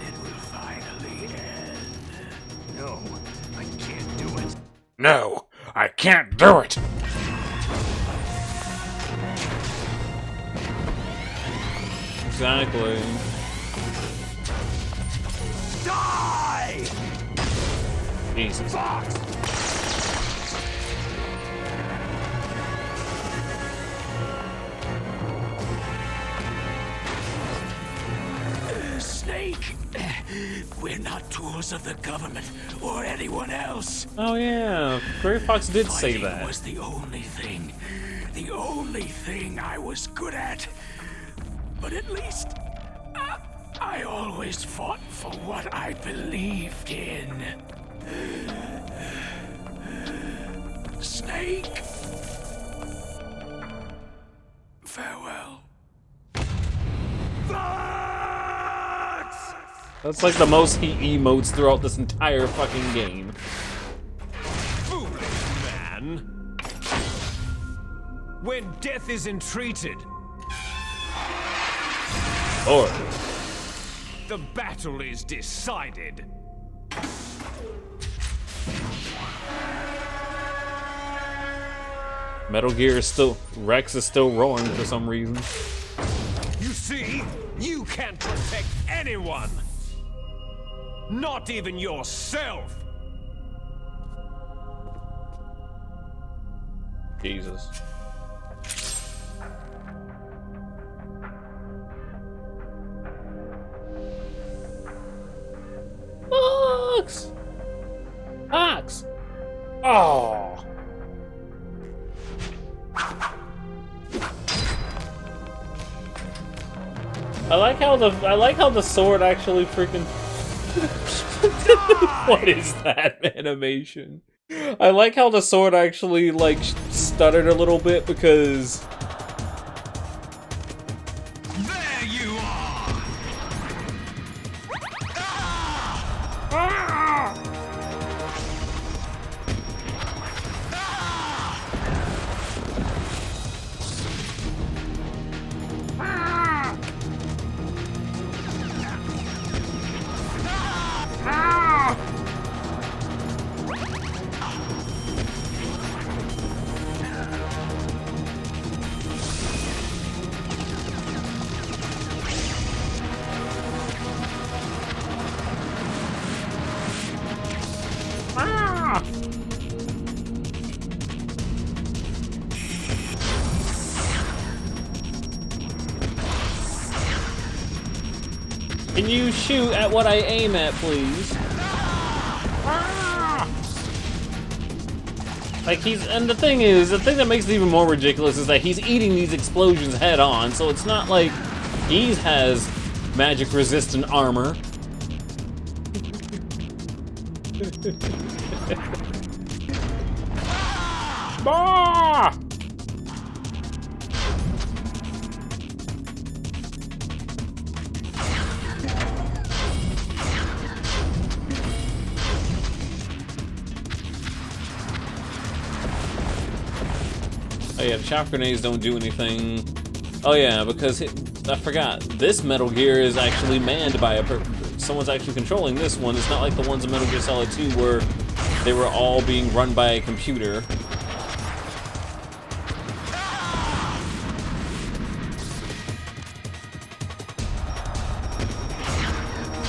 it will finally end. No, I can't do it. No, I can't do it. Exactly. Die! Jesus. Fox! Snake! We're not tools of the government or anyone else. Oh yeah, Gray Fox did say that. Fighting was the only thing I was good at. But at least I always fought for what I believed in. Snake. Farewell. That's like the most he emotes throughout this entire fucking game. Foolish man! When death is entreated, Or the battle is decided. Metal Gear is still... Rex is still roaring for some reason. You see, you can't protect anyone! Not even yourself! Jesus. Fox! Fox! Oh! I like how the sword actually freaking... What is that animation? I like how the sword actually, like, stuttered a little bit because... There you are! Can you shoot at what I aim at, please? Like, and the thing that makes it even more ridiculous is that he's eating these explosions head on, so it's not like he has magic resistant armor. Bah! Oh yeah, the shock grenades don't do anything. Oh yeah, because I forgot, this Metal Gear is actually manned by someone's actually controlling this one. It's not like the ones in Metal Gear Solid 2 where they were all being run by a computer.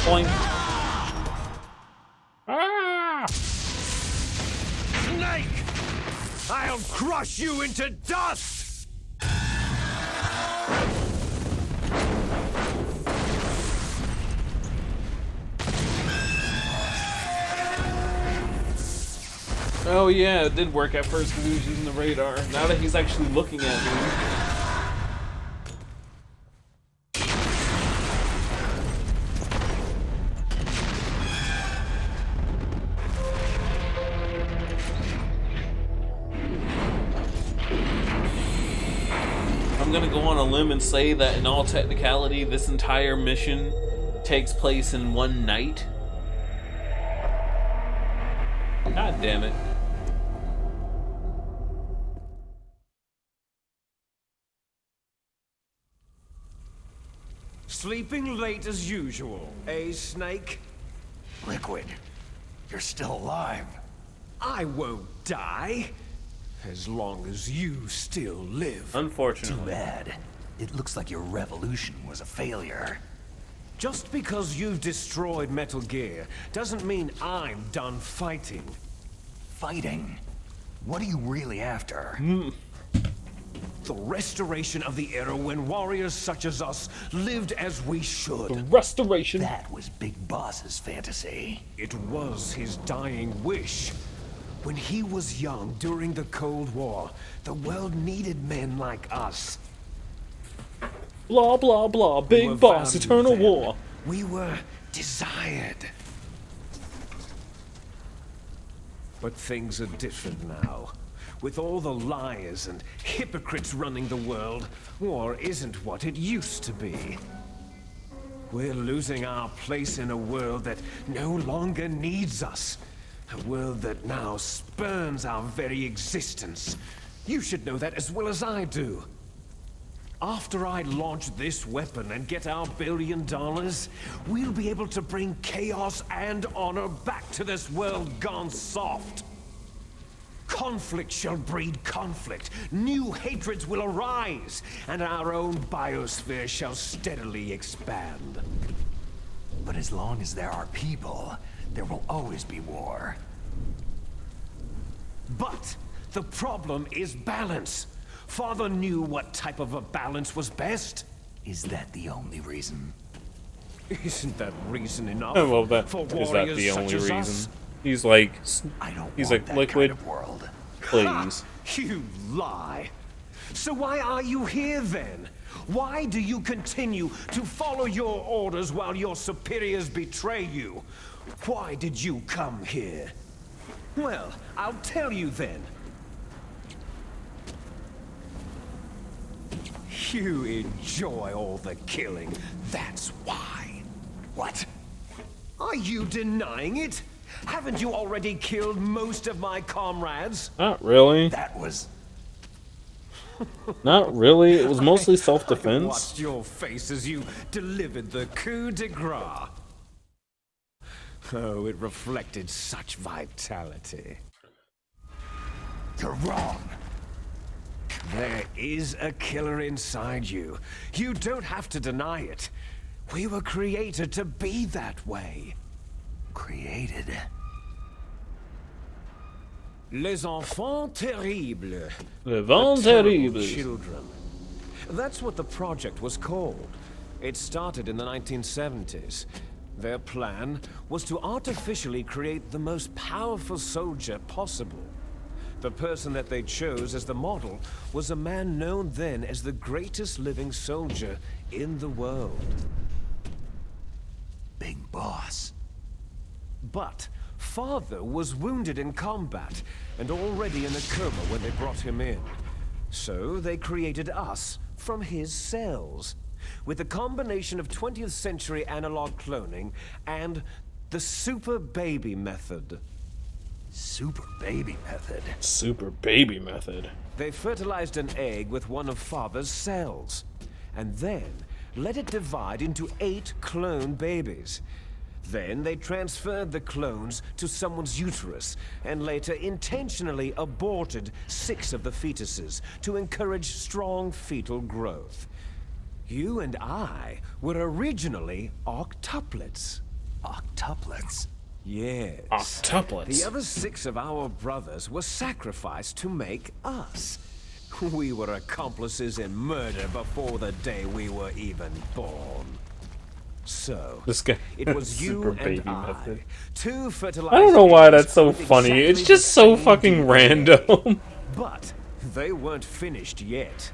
Boing. Ah! Snake! I'll crush you into dust! Oh yeah, it did work at first because he was using the radar. Now that he's actually looking at me. I'm gonna go on a limb and say that in all technicality, this entire mission takes place in one night. God damn it. Sleeping late as usual, eh, Snake? Liquid, you're still alive. I won't die. As long as you still live. Too Unfortunately. bad. It looks like your revolution was a failure. Just because you've destroyed Metal Gear doesn't mean I'm done fighting. Fighting? What are you really after? The restoration of the era when warriors such as us lived as we should. The restoration. That was Big Boss's fantasy. It was his dying wish. When he was young during the Cold War, the world needed men like us. Blah blah blah. Big Boss, valued Eternal then. War. We were desired. But things are different now. With all the liars and hypocrites running the world, war isn't what it used to be. We're losing our place in a world that no longer needs us. A world that now spurns our very existence. You should know that as well as I do. After I launch this weapon and get our $1 billion, we'll be able to bring chaos and honor back to this world gone soft. Conflict shall breed conflict. New hatreds will arise, and our own biosphere shall steadily expand. But as long as there are people, there will always be war. But the problem is balance. Father knew what type of a balance was best. Is that the only reason? Isn't that reason enough Well, that for is that warriors the such only as reason? us? He's like, I don't he's want like that Liquid. kind of world. Please. You lie. So why are you here then? Why do you continue to follow your orders while your superiors betray you? Why did you come here? Well, I'll tell you then. You enjoy all the killing, that's why. What? Are you denying it? Haven't you already killed most of my comrades? Not really. That was... Not really. It was mostly I self-defense. watched your face as you delivered the coup de grace. Oh, it reflected such vitality. You're wrong. There is a killer inside you. You don't have to deny it. We were created to be that way. Created? Les enfants terribles. Les enfants The terrible terribles. children. That's what the project was called. It started in the 1970s. Their plan was to artificially create the most powerful soldier possible. The person that they chose as the model was a man known then as the greatest living soldier in the world. Big Boss. But Father was wounded in combat and already in a coma when they brought him in. So they created us from his cells, with a combination of 20th century analog cloning and the super baby method. Super baby method. Super baby method. They fertilized an egg with one of Father's cells, and then let it divide into 8 clone babies. Then they transferred the clones to someone's uterus, and later intentionally aborted 6 of the fetuses to encourage strong fetal growth. You and I were originally octuplets. Octuplets? Yes. Octuplets. The other 6 of our brothers were sacrificed to make us. We were accomplices in murder before the day we were even born. So, This guy it was you super and baby I, method. two fertilized I don't know why eggs that's so with funny. exactly It's just the so same fucking DNA. random. But they weren't finished yet.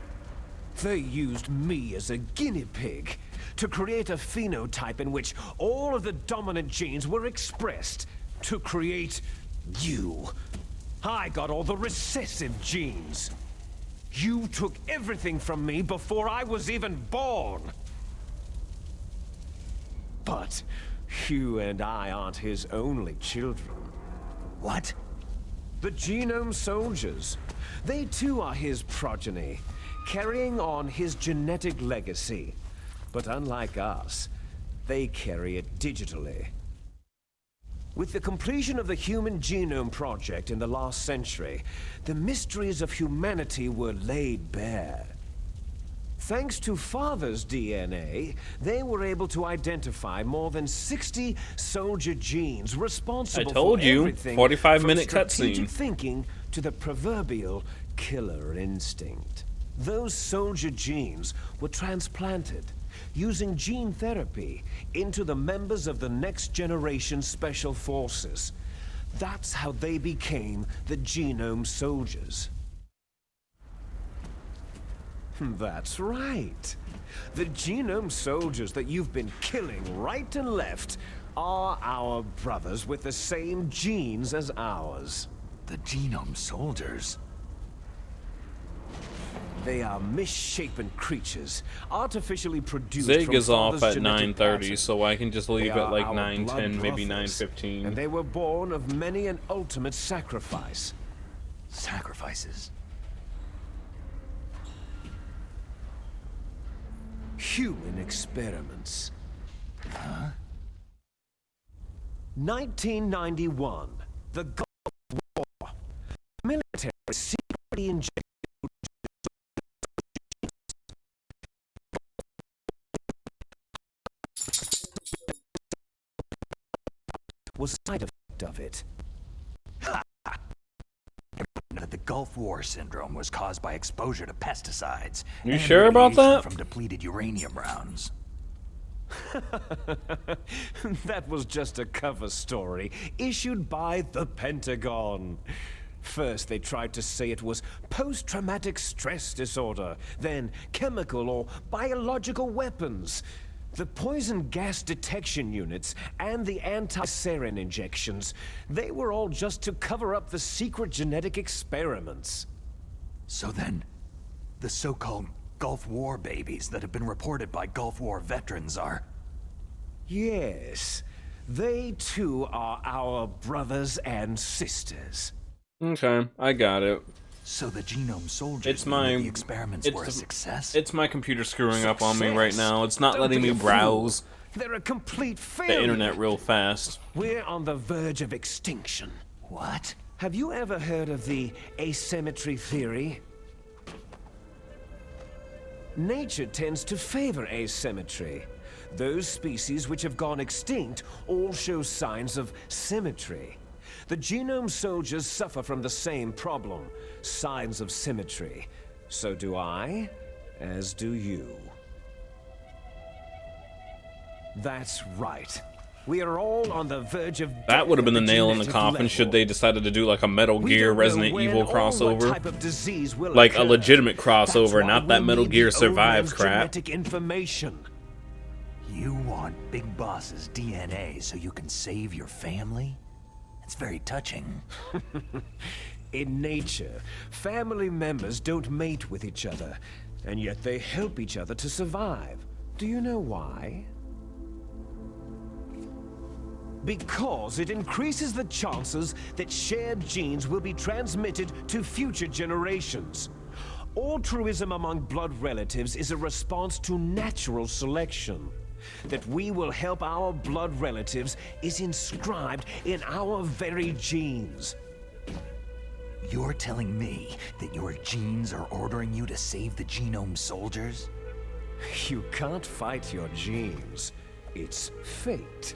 They used me as a guinea pig to create a phenotype in which all of the dominant genes were expressed to create you. I got all the recessive genes. You took everything from me before I was even born. But you and I aren't his only children. What? The Genome Soldiers. They too are his progeny, carrying on his genetic legacy. But unlike us, they carry it digitally. With the completion of the Human Genome Project in the last century, the mysteries of humanity were laid bare. Thanks to Father's DNA, they were able to identify more than 60 soldier genes responsible I told for you, everything 45-minute from strategic cutscene. thinking to the proverbial killer instinct. Those soldier genes were transplanted using gene therapy into the members of the Next Generation Special Forces. That's how they became the Genome Soldiers. That's right. The Genome Soldiers that you've been killing right and left are our brothers with the same genes as ours. The Genome Soldiers? They are misshapen creatures, artificially produced Zig from is off Father's at genetic 9:30, pattern. so I can just They leave at are like our 9:10, blood maybe brothers, 9:15. And they were born of many an ultimate sacrifice. Sacrifices? Human experiments. Huh? 1991. The Gulf War. Military secretly injected was a side effect of it. That the Gulf War syndrome was caused by exposure to pesticides. You and sure about radiation that? From depleted uranium rounds. That was just a cover story issued by the Pentagon. First, they tried to say it was post-traumatic stress disorder, then chemical or biological weapons. The poison gas detection units and the anti-sarin injections, they were all just to cover up the secret genetic experiments. So then, the so-called Gulf War babies that have been reported by Gulf War veterans are... Yes, they too are our brothers and sisters. Okay, I got it. So the Genome Soldiers It's my the experiments were a success? It's my computer screwing up on me Success? right now. It's not Don't letting be me a fool. browse They're a complete failure. the internet real fast. We're on the verge of extinction. What? Have you ever heard of the asymmetry theory? Nature tends to favor asymmetry. Those species which have gone extinct all show signs of symmetry. The Genome Soldiers suffer from the same problem, signs of symmetry. So do I, as do you. That's right. We are all on the verge of That would have been the nail in the genetic coffin level. should they decided to do like a Metal We Gear don't know Resident when Evil or what crossover. type of disease will Like a occur. legitimate That's crossover, why not we that Metal need Gear the Survive OMA's crap. genetic information. You want Big Boss's DNA so you can save your family? It's very touching. In nature, family members don't mate with each other, and yet they help each other to survive. Do you know why? Because it increases the chances that shared genes will be transmitted to future generations. Altruism among blood relatives is a response to natural selection. That we will help our blood relatives is inscribed in our very genes. You're telling me that your genes are ordering you to save the Genome Soldiers? You can't fight your genes. It's fate.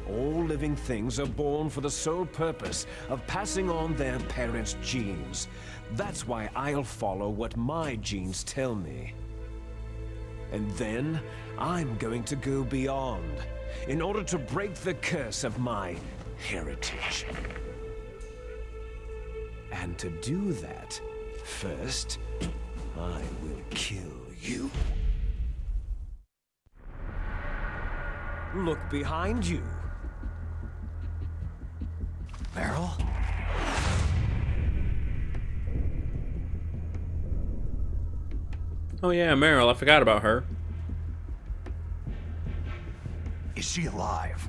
All living things are born for the sole purpose of passing on their parents' genes. That's why I'll follow what my genes tell me. And then, I'm going to go beyond, in order to break the curse of my heritage. And to do that, first, I will kill you. Look behind you. Meryl? Oh yeah, Meryl, I forgot about her. Is she alive?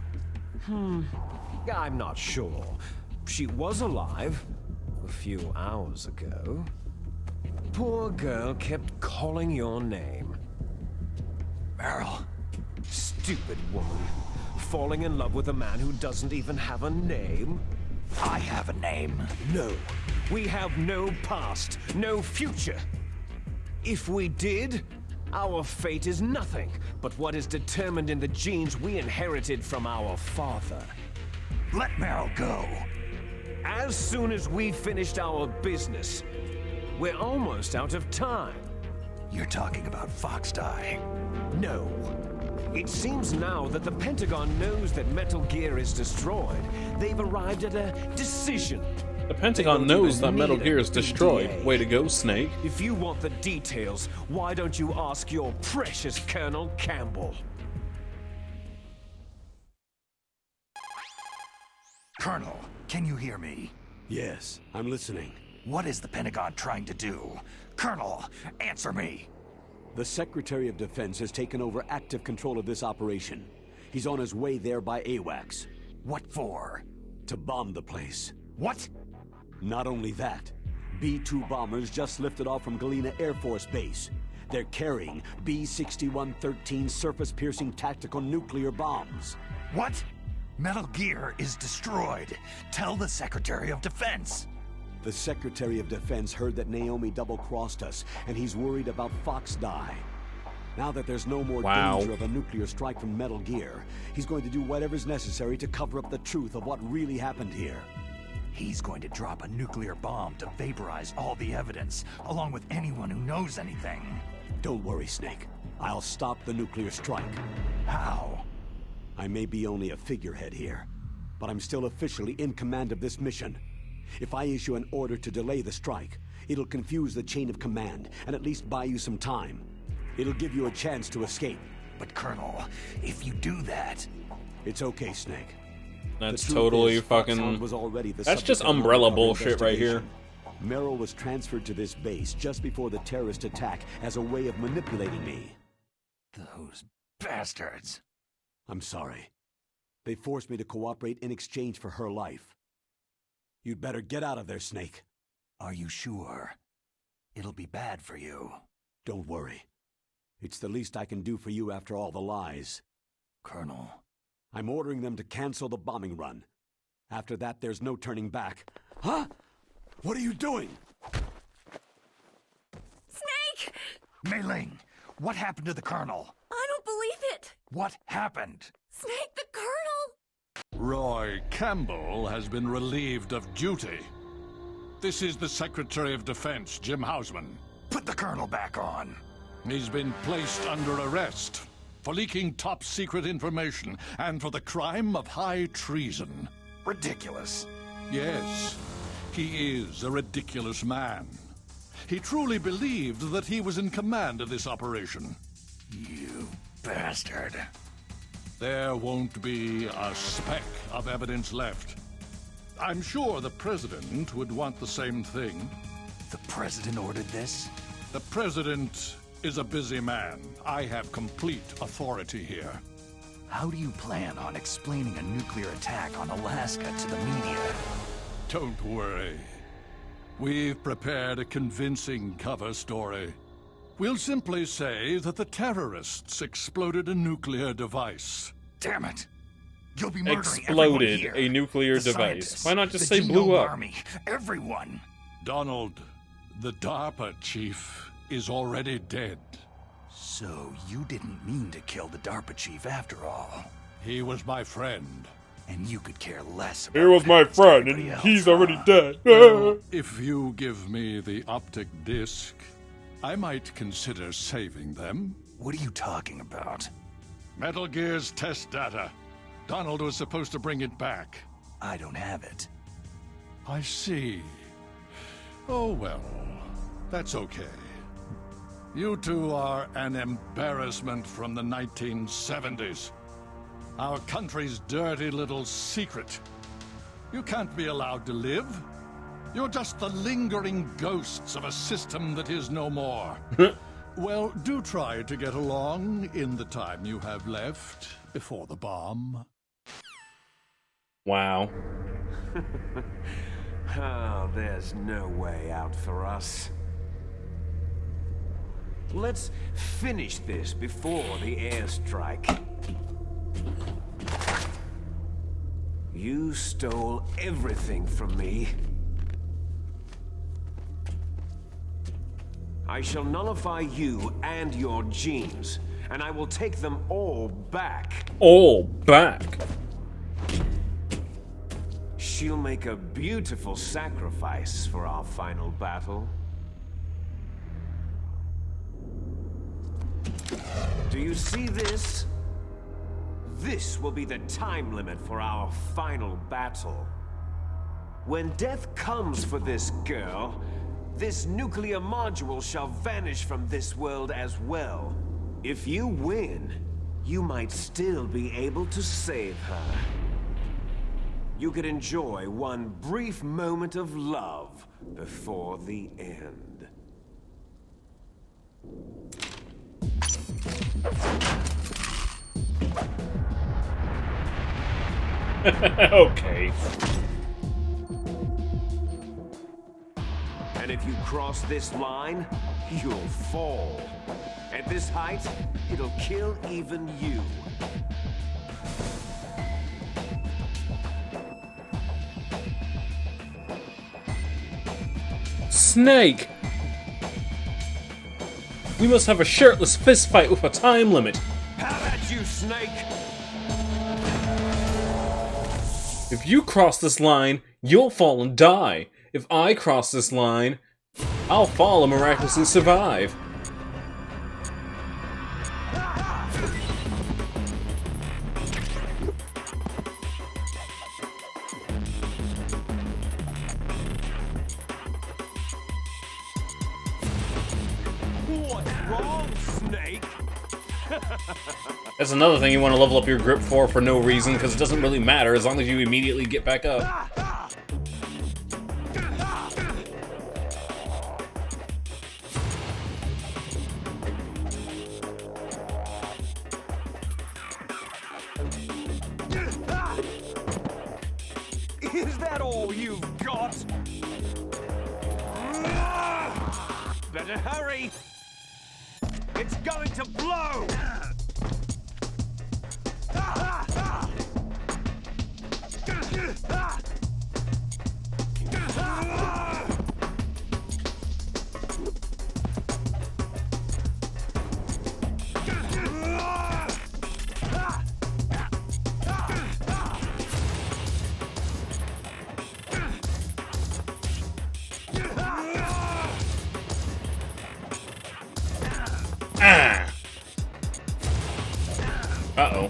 I'm not sure. She was alive a few hours ago. Poor girl kept calling your name. Meryl? Stupid woman. Falling in love with a man who doesn't even have a name? I have a name. No. We have no past, no future. If we did, our fate is nothing but what is determined in the genes we inherited from our father. Let Meryl go. As soon as we finished our business, we're almost out of time. You're talking about Foxdie. No. It seems now that the Pentagon knows that Metal Gear is destroyed. They've arrived at a decision. The Pentagon knows that Metal Gear is destroyed. Way to go, Snake. If you want the details, why don't you ask your precious Colonel Campbell? Colonel, can you hear me? Yes, I'm listening. What is the Pentagon trying to do? Colonel, answer me! The Secretary of Defense has taken over active control of this operation. He's on his way there by AWACS. What for? To bomb the place. What? Not only that, B-2 bombers just lifted off from Galena Air Force Base. They're carrying B-6113 surface-piercing tactical nuclear bombs. What? Metal Gear is destroyed. Tell the Secretary of Defense. The Secretary of Defense heard that Naomi double-crossed us, and he's worried about Foxdie. Now that there's no more danger of a nuclear strike from Metal Gear, he's going to do whatever's necessary to cover up the truth of what really happened here. He's going to drop a nuclear bomb to vaporize all the evidence, along with anyone who knows anything. Don't worry, Snake. I'll stop the nuclear strike. How? I may be only a figurehead here, but I'm still officially in command of this mission. If I issue an order to delay the strike, it'll confuse the chain of command and at least buy you some time. It'll give you a chance to escape. But Colonel, if you do that... It's okay, Snake. That's totally fucking... That's just Umbrella bullshit right here. Meryl was transferred to this base just before the terrorist attack as a way of manipulating me. Those bastards. I'm sorry. They forced me to cooperate in exchange for her life. You'd better get out of there, Snake. Are you sure? It'll be bad for you. Don't worry. It's the least I can do for you after all the lies. Colonel. I'm ordering them to cancel the bombing run. After that, there's no turning back. Huh? What are you doing? Snake! Mei Ling, what happened to the Colonel? I don't believe it! What happened? Snake, the Colonel! Roy Campbell has been relieved of duty. This is the Secretary of Defense, Jim Hausman. Put the Colonel back on. He's been placed under arrest for leaking top-secret information and for the crime of high treason. Ridiculous. Yes, he is a ridiculous man. He truly believed that he was in command of this operation. You bastard. There won't be a speck of evidence left. I'm sure the President would want the same thing. The President ordered this? The President is a busy man. I have complete authority here. How do you plan on explaining a nuclear attack on Alaska to the media? Don't worry. We've prepared a convincing cover story. We'll simply say that the terrorists exploded a nuclear device. Damn it! You'll be murdering exploded here. A nuclear the device. Why not just the say blew up? Army, everyone. Donald, the DARPA chief is already dead. So you didn't mean to kill the DARPA chief after all. He was my friend. And you could care less about He was my friend, and he's already dead. If you give me the optic disc, I might consider saving them. What are you talking about? Metal Gear's test data. Donald was supposed to bring it back. I don't have it. I see. Oh well, that's okay. You two are an embarrassment from the 1970s. Our country's dirty little secret. You can't be allowed to live. You're just the lingering ghosts of a system that is no more. Well, do try to get along in the time you have left before the bomb. Wow. Oh, there's no way out for us. Let's finish this before the airstrike. You stole everything from me. I shall nullify you and your genes, and I will take them all back. All back? She'll make a beautiful sacrifice for our final battle. Do you see this? This will be the time limit for our final battle. When death comes for this girl, this nuclear module shall vanish from this world as well. If you win, you might still be able to save her. You could enjoy one brief moment of love before the end. Okay. And if you cross this line, you'll fall. At this height, it'll kill even you. Snake! We must have a shirtless fistfight with a time limit. How about you, Snake? If you cross this line, you'll fall and die. If I cross this line, I'll fall and miraculously survive. What's wrong, Snake? That's another thing you want to level up your grip for no reason, because it doesn't really matter as long as you immediately get back up. Is that all you've got? Better hurry! It's going to blow! Uh-oh.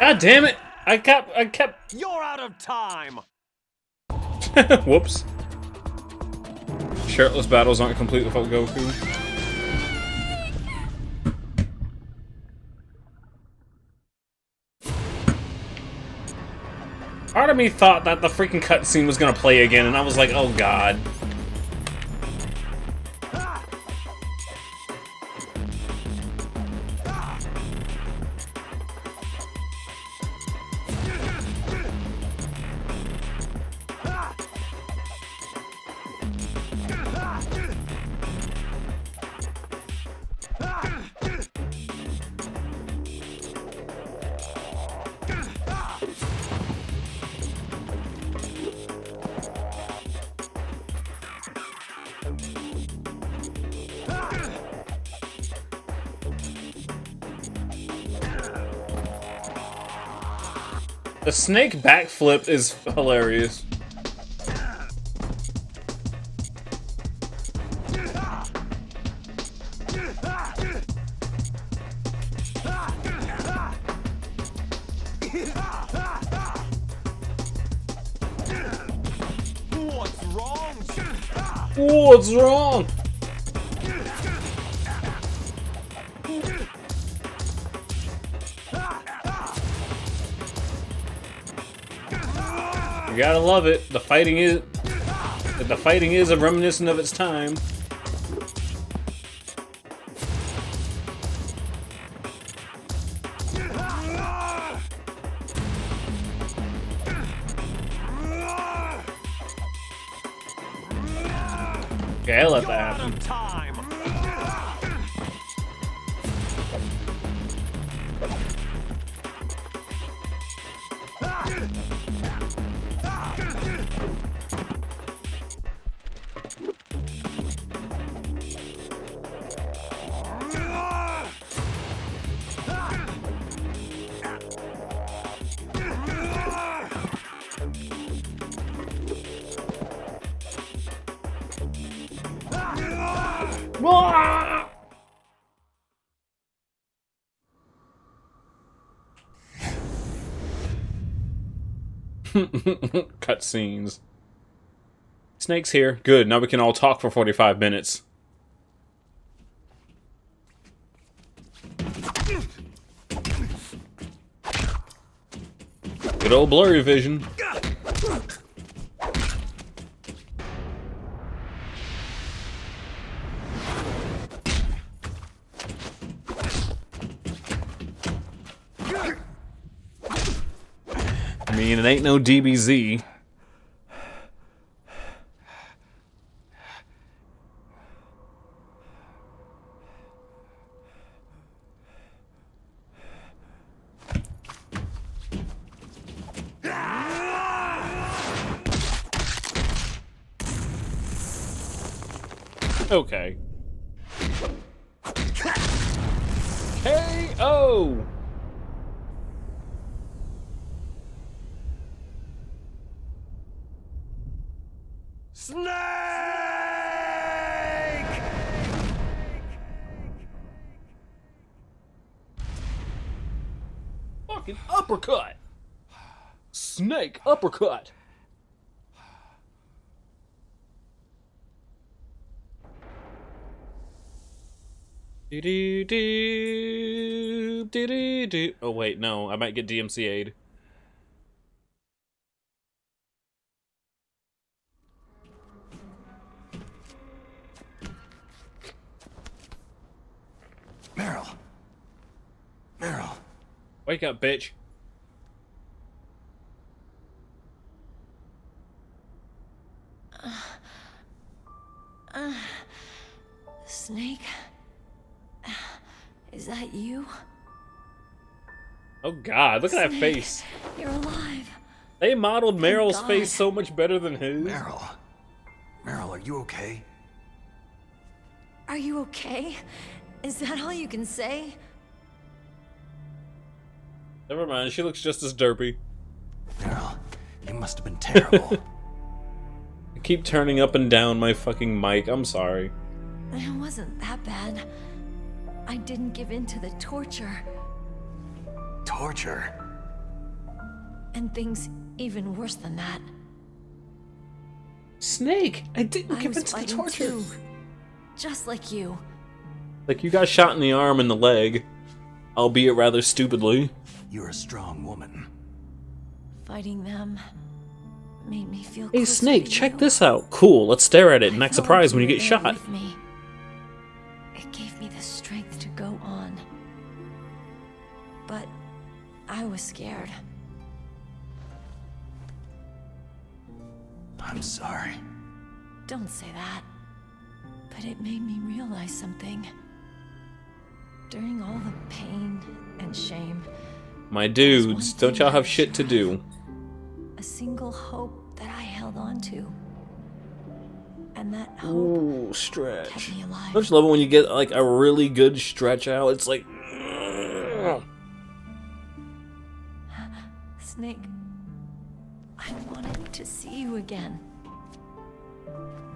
God damn it! I kept. You're out of time! Whoops. Shirtless battles aren't complete without Goku. Part of me thought that the freaking cutscene was gonna play again, and I was like, oh god. The snake backflip is hilarious. What's wrong? You gotta love it. The fighting is a reminiscent of its time. Okay, I'll let that happen. Cutscenes. Snake's here. Good. Now we can all talk for 45 minutes. Good old blurry vision. I mean, it ain't no DBZ. Okay. KO! Snake! Fucking uppercut! Snake uppercut! Oh wait, no, I might get DMCA'd. Meryl. Meryl. Wake up, bitch. Snake? Is that you? Oh god, look at that face. You're alive. They modeled Thank Meryl's God. face so much better than his. Meryl. Meryl, are you okay? Are you okay? Is that all you can say? Never mind, she looks just as derpy. Meryl, you must have been terrible. I keep turning up and down my fucking mic, I'm sorry. It wasn't that bad. I didn't give in to the torture. Torture? And things even worse than that. Snake, I didn't I give was in to the fighting torture. too. Just like you. Like, you got shot in the arm and the leg, albeit rather stupidly. You're a strong woman. Fighting them made me feel Hey closer Snake, to check you. this out. Cool, let's stare at it and I act felt surprised like when you were get there shot. with me. It gave me the strength to go on. But I was scared. I'm sorry. Don't say that. But it made me realize something. During all the pain and shame, My dudes, don't y'all have shit to do? a single hope that I held on to. And that hope Ooh, stretch. kept me alive. Don't you love it when you get like a really good stretch out? It's like... Snake, I wanted to see you again.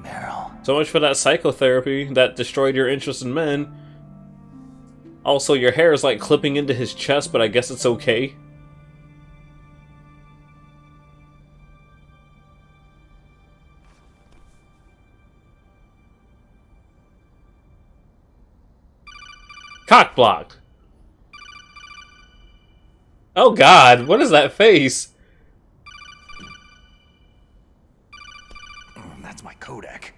Meryl. So much for that psychotherapy that destroyed your interest in men. Also, your hair is like clipping into his chest, but I guess it's okay. Cock blocked. Oh god, what is that face? That's my codec.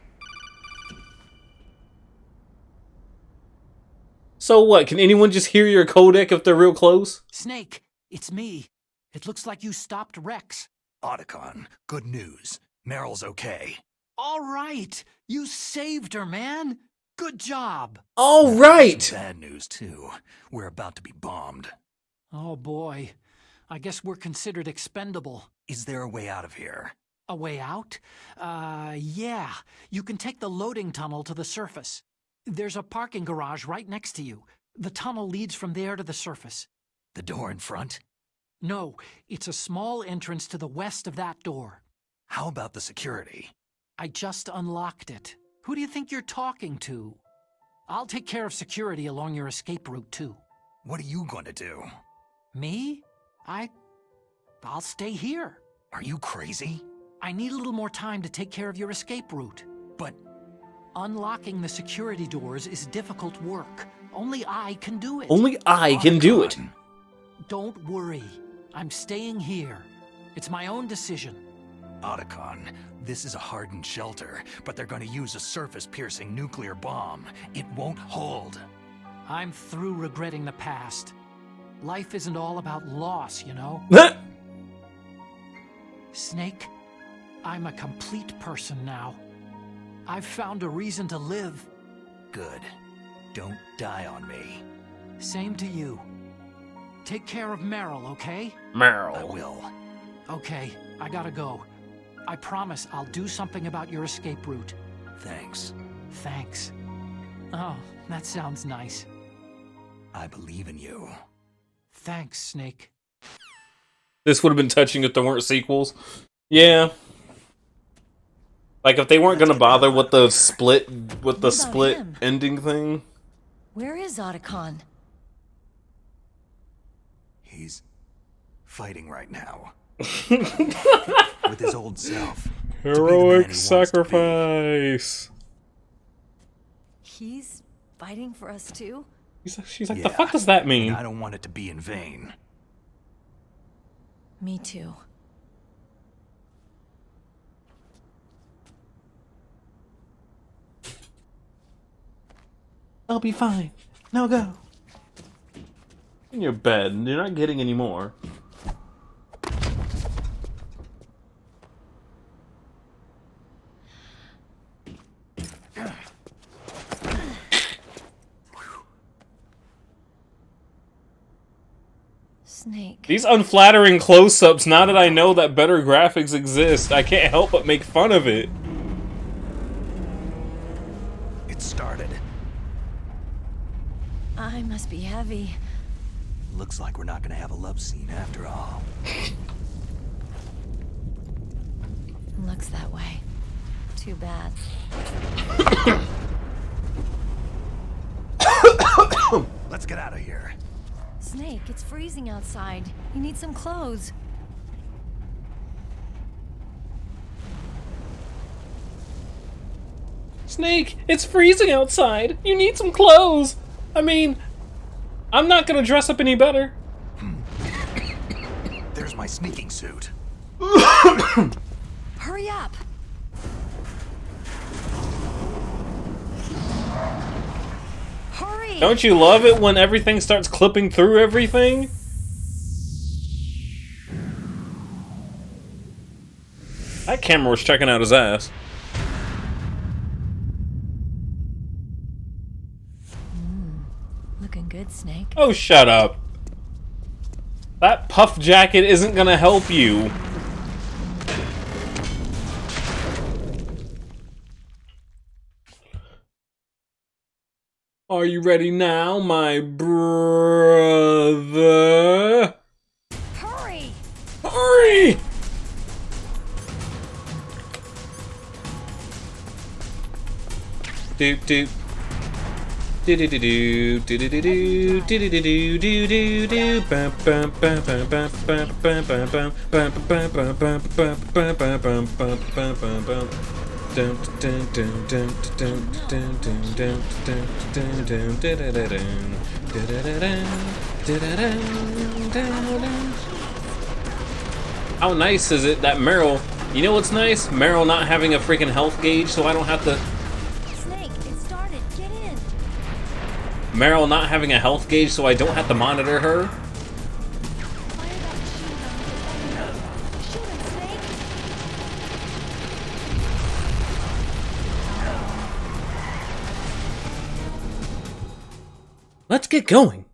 So what, can anyone just hear your codec if they're real close? Snake, it's me. It looks like you stopped Rex. Otacon, good news. Meryl's okay. All right, you saved her, man. Good job. All right. Some bad news, too. We're about to be bombed. Oh boy, I guess we're considered expendable. Is there a way out of here? A way out? Yeah. You can take the loading tunnel to the surface. There's a parking garage right next to you. The tunnel leads from there to the surface. The door in front? No, it's a small entrance to the west of that door. How about the security? I just unlocked it. Who do you think you're talking to? I'll take care of security along your escape route, too. What are you going to do? Me? I'll stay here. Are you crazy? I need a little more time to take care of your escape route. But unlocking the security doors is difficult work. Only I can do it. Only I can do it. Don't worry. I'm staying here. It's my own decision. Otacon, this is a hardened shelter, but they're going to use a surface-piercing nuclear bomb. It won't hold. I'm through regretting the past. Life isn't all about loss, you know? Snake, I'm a complete person now. I've found a reason to live. Good. Don't die on me. Same to you. Take care of Meryl, okay? Meryl. I will. Okay, I gotta go. I promise I'll do something about your escape route. Thanks. Thanks. Oh, that sounds nice. I believe in you. Thanks, Snake. This would have been touching if there weren't sequels. Yeah. Like if they weren't gonna bother with the split ending thing. Where is Otacon? He's fighting right now. With his old self. Heroic sacrifice. He's fighting for us too? She's like, the fuck does that mean? I don't want it to be in vain. Me too. I'll be fine. Now go. In your bed. You're not getting any more. Snake. These unflattering close-ups, now that I know that better graphics exist, I can't help but make fun of it. It started. I must be heavy. Looks like we're not gonna have a love scene after all. Looks that way. Too bad. Let's get out of here. Snake, it's freezing outside. You need some clothes. Snake, it's freezing outside. You need some clothes. I mean, I'm not gonna dress up any better. There's my sneaking suit. Hurry up! Hurry! Don't you love it when everything starts clipping through everything? That camera was checking out his ass. Looking good, Snake. Oh, shut up. That puff jacket isn't gonna help you. Are you ready now, my brother? Hurry! Hurry! Doop doop. Do do do do do do do do do do do do do do bum bum bum bum bum bum bum bum bum bum bum bum bum bum bum bum bum bum bum. Dun dun dun dun dun dun dun dun dun dun dun dun. How nice is it that Meryl? You know what's nice? Meryl not having a freaking health gauge, so I don't have to. Snake, it started. Get in. Meryl not having a health gauge, so I don't have to monitor her. Fire that machine gun with the thunder. Shoot him, Snake. Let's get going.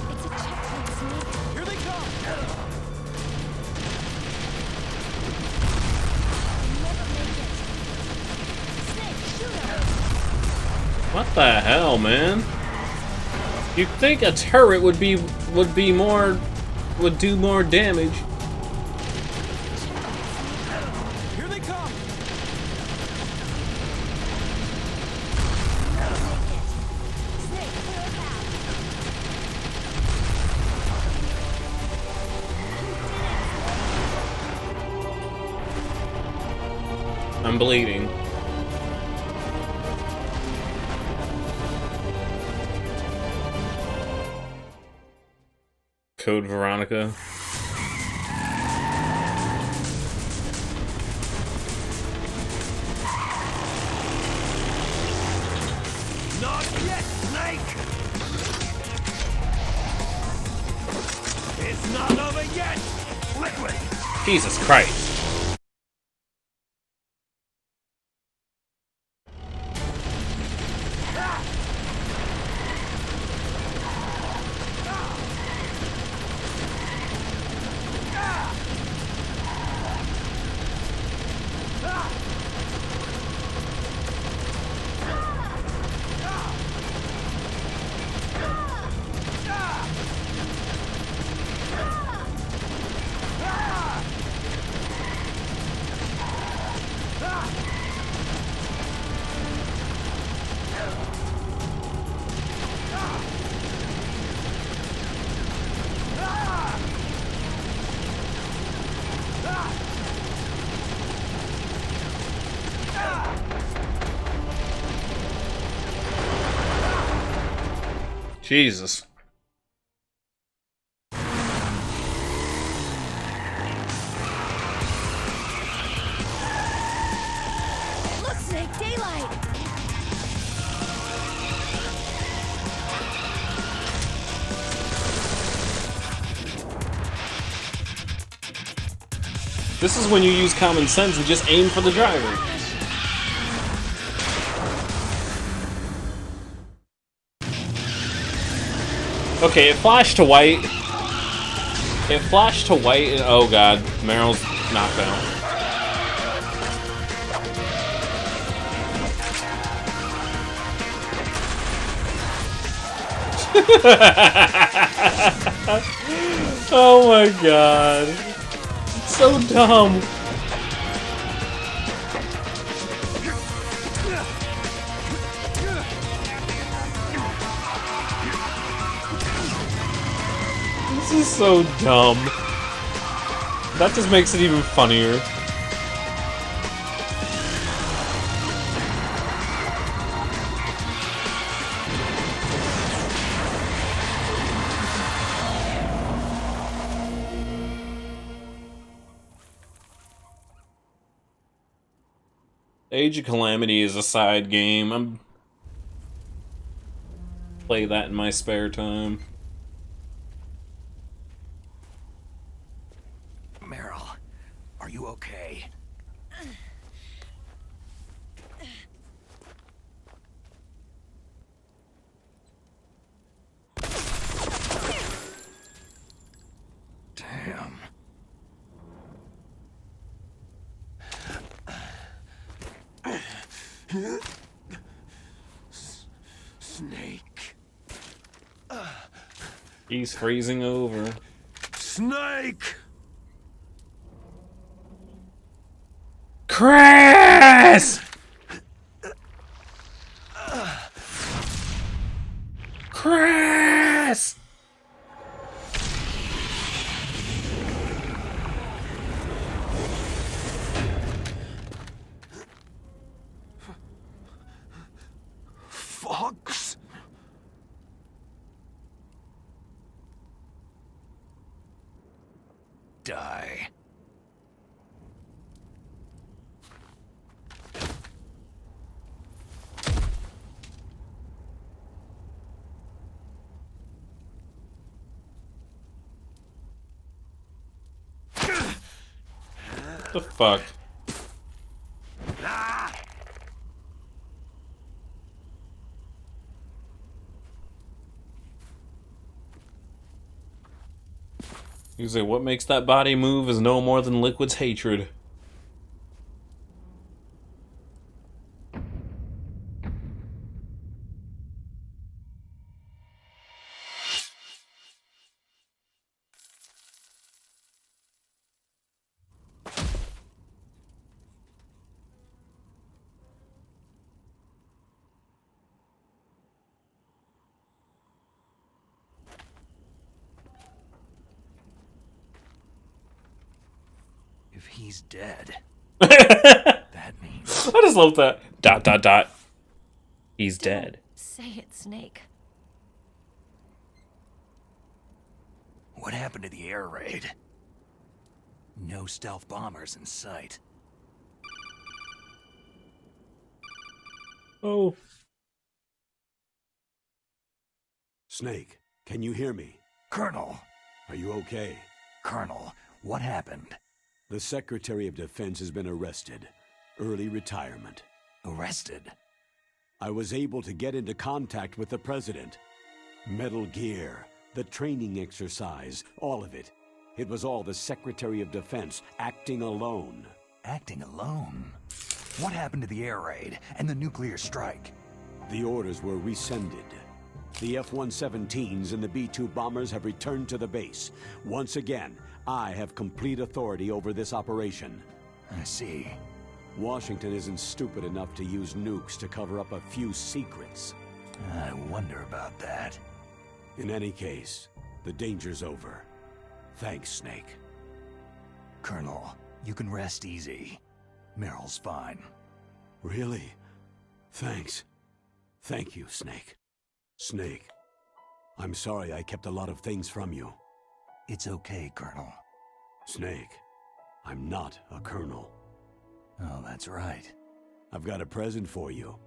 It's a checkpoint, Snake. Here they come! You'll never make it. Snake, shoot him. What the hell, man? You'd think a turret would do more damage. Here they come! Snake, clear a path. I'm bleeding. Code Veronica. Not yet, Snake! It's not over yet! Liquid! Jesus Christ. Jesus. Look, Snake, daylight. This is when you use common sense and just aim for the driver. Okay, it flashed to white. It flashed to white and oh god, Meryl's knocked out. Oh my god. It's so dumb. This is so dumb. That just makes it even funnier. Age of Calamity is a side game. I'm play that in my spare time. Meryl, are you okay? Damn. Snake. He's freezing over. Snake! Chris! Chris! Fox? Die. The fuck? You say what makes that body move is no more than Liquid's hatred. If he's dead, that means... I just love that. ... He's dead. Say it, Snake. What happened to the air raid? No stealth bombers in sight. Oh. Snake, can you hear me? Colonel! Are you okay? Colonel, what happened? The Secretary of Defense has been arrested. Early retirement. Arrested? I was able to get into contact with the President. Metal Gear, the training exercise, all of it. It was all the Secretary of Defense acting alone. Acting alone? What happened to the air raid and the nuclear strike? The orders were rescinded. The F-117s and the B-2 bombers have returned to the base. Once again, I have complete authority over this operation. I see. Washington isn't stupid enough to use nukes to cover up a few secrets. I wonder about that. In any case, the danger's over. Thanks, Snake. Colonel, you can rest easy. Meryl's fine. Really? Thanks. Thank you, Snake. Snake, I'm sorry I kept a lot of things from you. It's okay, Colonel. Snake, I'm not a colonel. Oh, that's right. I've got a present for you.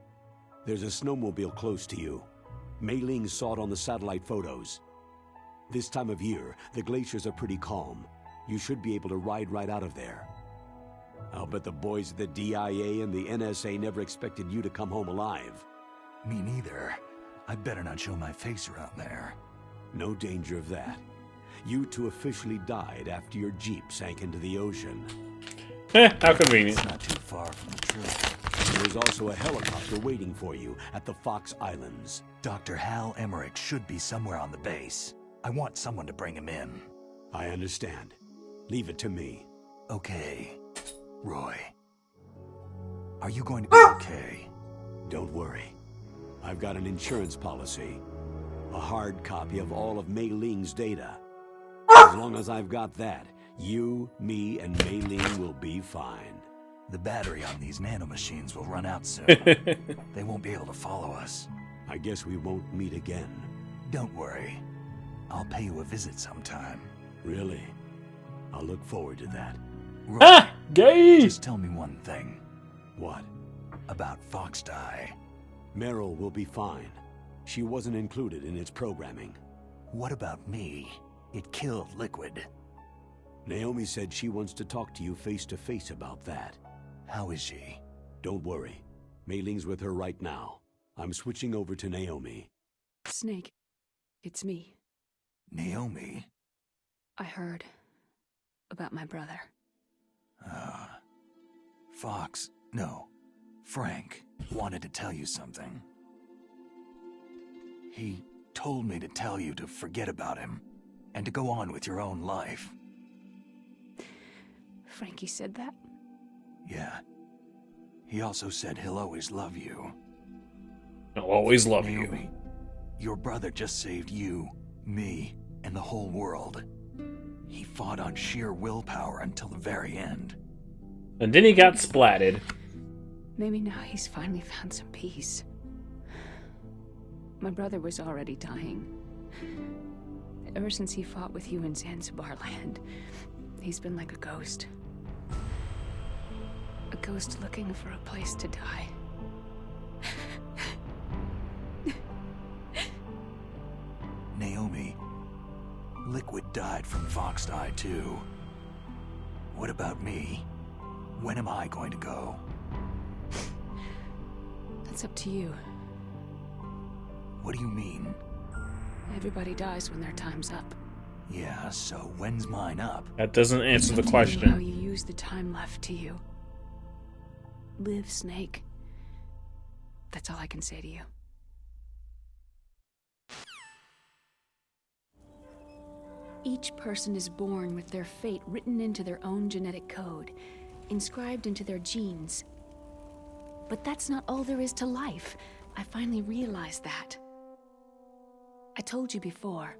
There's a snowmobile close to you. Mei Ling saw it on the satellite photos. This time of year, the glaciers are pretty calm. You should be able to ride right out of there. I'll bet the boys at the DIA and the NSA never expected you to come home alive. Me neither. I'd better not show my face around there. No danger of that. You two officially died after your Jeep sank into the ocean. How convenient. It's not too far from the truth. There's also a helicopter waiting for you at the Fox Islands. Dr. Hal Emmerich should be somewhere on the base. I want someone to bring him in. I understand. Leave it to me. Okay. Roy. Are you going to be okay? Don't worry. I've got an insurance policy. A hard copy of all of Mei Ling's data. As long as I've got that, you, me, and Mei Ling will be fine. The battery on these nanomachines will run out soon. They won't be able to follow us. I guess we won't meet again. Don't worry. I'll pay you a visit sometime. Really? I'll look forward to that. Roy, Ah! Gay! just tell me one thing. What? About Fox Die. Meryl will be fine. She wasn't included in its programming. What about me? It killed Liquid. Naomi said she wants to talk to you face to face about that. How is she? Don't worry. Mei Ling's with her right now. I'm switching over to Naomi. Snake, it's me. Naomi? I heard about my brother. Fox. No. Frank wanted to tell you something. He told me to tell you to forget about him and to go on with your own life. Frankie said that? Yeah. He also said he'll always love you. I'll always love Naomi, you. Your brother just saved you, me, and the whole world. He fought on sheer willpower until the very end. And then he got splatted. Maybe now he's finally found some peace. My brother was already dying. Ever since he fought with you in Zanzibar land, he's been like a ghost. A ghost looking for a place to die. Naomi, Liquid died from Foxed Eye too. What about me? When am I going to go? That's up to you. What do you mean? Everybody dies when their time's up. Yeah, so when's mine up? That doesn't answer the How question. you use the time left to you. Live, Snake. That's all I can say to you. Each person is born with their fate written into their own genetic code, inscribed into their genes. But that's not all there is to life. I finally realized that. I told you before,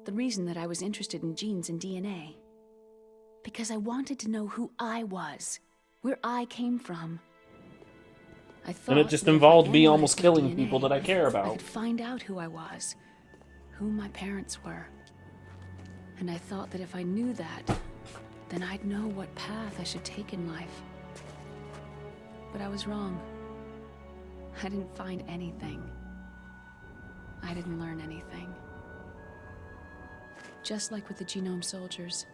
the reason that I was interested in genes and DNA. Because I wanted to know who I was, where I came from. I thought And it just that if I involved me analyzed almost my killing DNA, people that I care I about. could find out who I was, who my parents were. And I thought that if I knew that, then I'd know what path I should take in life. But I was wrong. I didn't find anything. I didn't learn anything. Just like with the Genome Soldiers,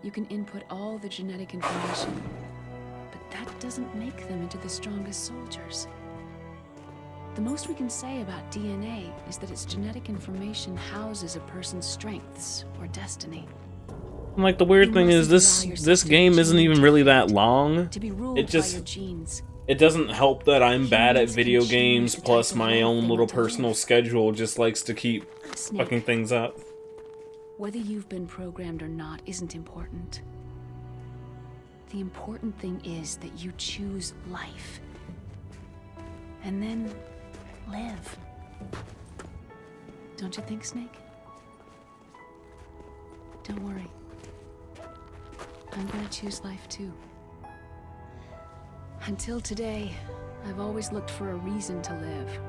you can input all the genetic information, but that doesn't make them into the strongest soldiers. The most we can say about DNA is that its genetic information houses a person's strengths or destiny. And like the weird thing is this game isn't even really that long. To be ruled It just by your genes. it doesn't help that I'm bad at video games, plus my own little personal schedule just likes to keep fucking things up. Whether you've been programmed or not isn't important. The important thing is that you choose life. And then live. Don't you think, Snake? Don't worry. I'm gonna choose life too. Until today, I've always looked for a reason to live.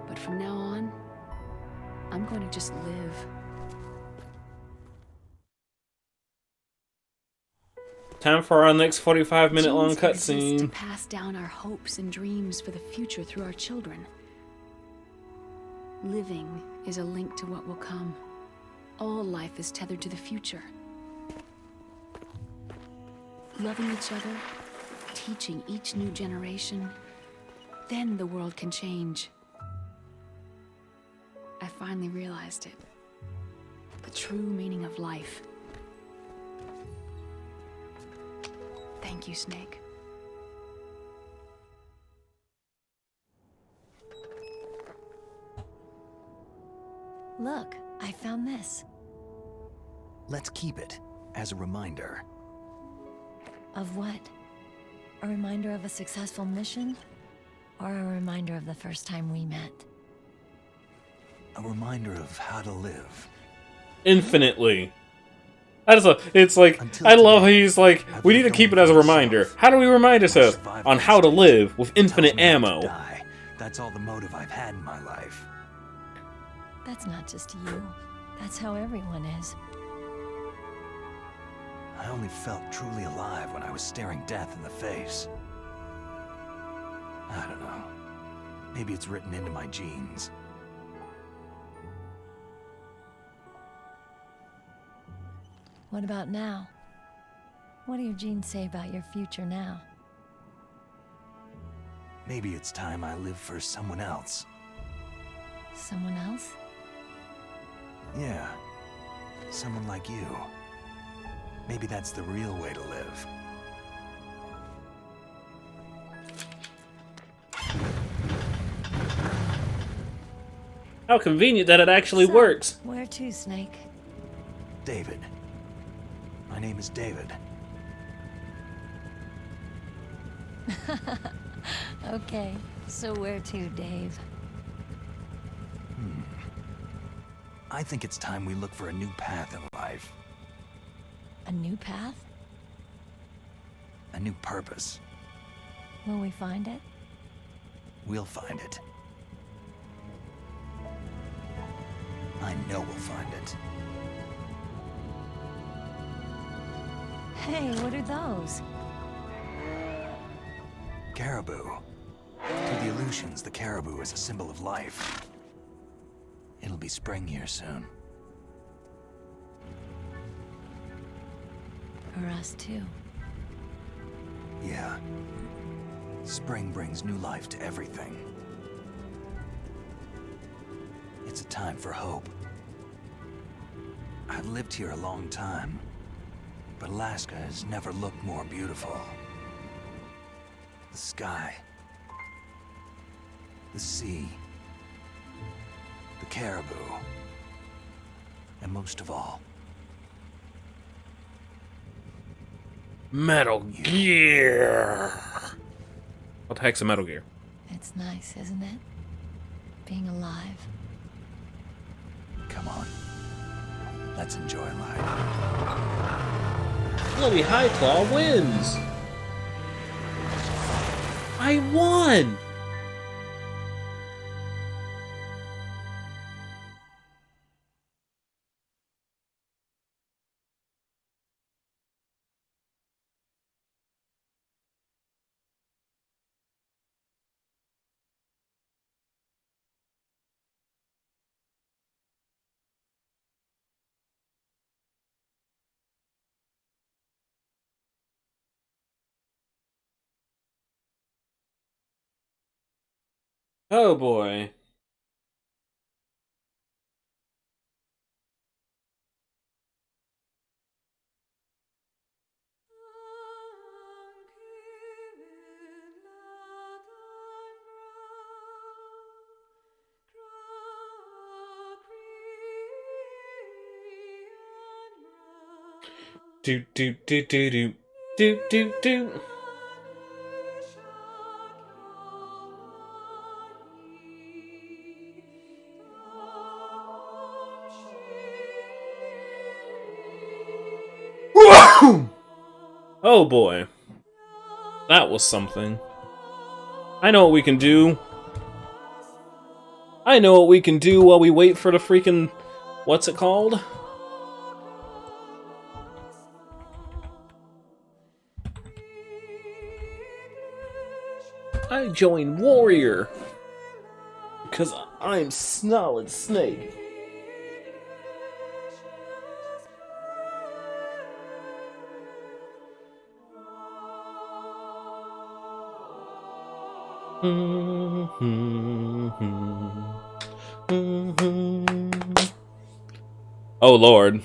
But from now on, I'm going to just live. Time for our next 45-minute long Genes exist to cutscene. pass down our hopes and dreams for the future through our children. Living is a link to what will come. All life is tethered to the future. Loving each other, teaching each new generation, then the world can change. I finally realized it. The true meaning of life. Thank you, Snake. Look, I found this. Let's keep it as a reminder. Of what? A reminder of a successful mission? Or a reminder of the first time we met? A reminder of how to live. Infinitely. It's like, I love how he's like, we need to keep it as a reminder. How do we remind ourselves? On how to live with infinite ammo. That's all the motive I've had in my life. That's not just you. That's how everyone is. I only felt truly alive when I was staring death in the face. I don't know. Maybe it's written into my genes. What about now? What do your genes say about your future now? Maybe it's time I live for someone else. Someone else? Yeah. Someone like you. Maybe that's the real way to live. How convenient that it actually works. Where to, Snake? David. My name is David. Okay, so where to, Dave? I think it's time we look for a new path in life. A new path? A new purpose. Will we find it? We'll find it. I know we'll find it. Hey, what are those? Caribou. To the Aleutians, the caribou is a symbol of life. It'll be spring here soon. For us, too. Yeah. Spring brings new life to everything. It's a time for hope. I've lived here a long time, but Alaska has never looked more beautiful. The sky, the sea, the caribou, and most of all, Metal Gear. What the heck's a Metal Gear? It's nice, isn't it? Being alive. Come on. Let's enjoy life. Bloody High Claw wins! I won! Oh boy. Do do do do do do do do. Oh boy. That was something. I know what we can do. I know what we can do while we wait for the freaking... What's it called? I join Warrior. Because I'm Solid Snake. Oh Lord.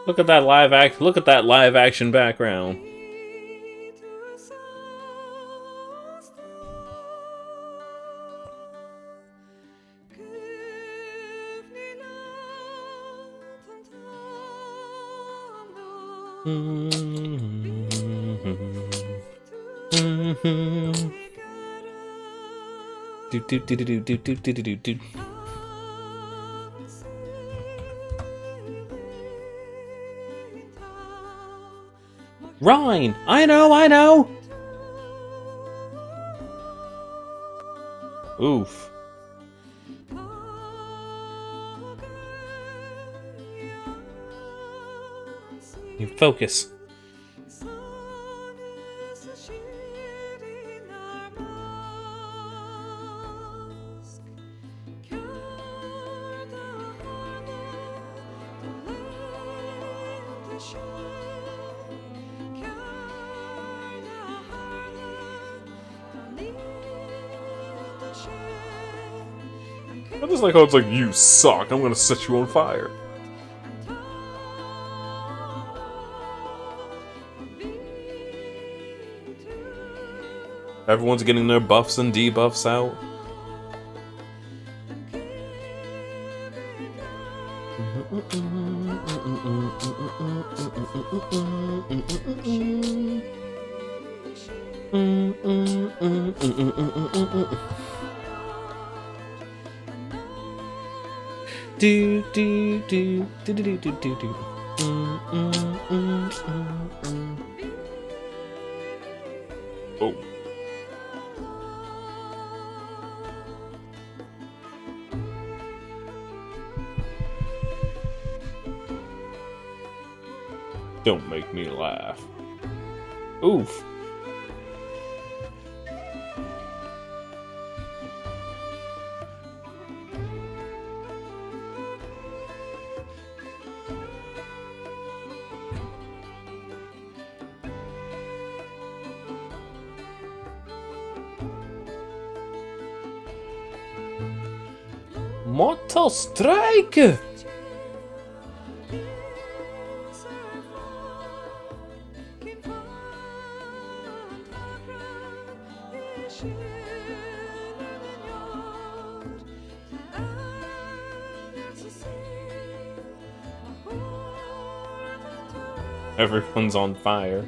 Look at that live action background. Do do do do do do do do do. Rhine! I know! Oof. You focus. I just like how it's like, you suck, I'm gonna set you on fire. Everyone's getting their buffs and debuffs out. Do do do do do do do do. Oh. Don't make me laugh. Oof. Mortal Strike! Everyone's on fire.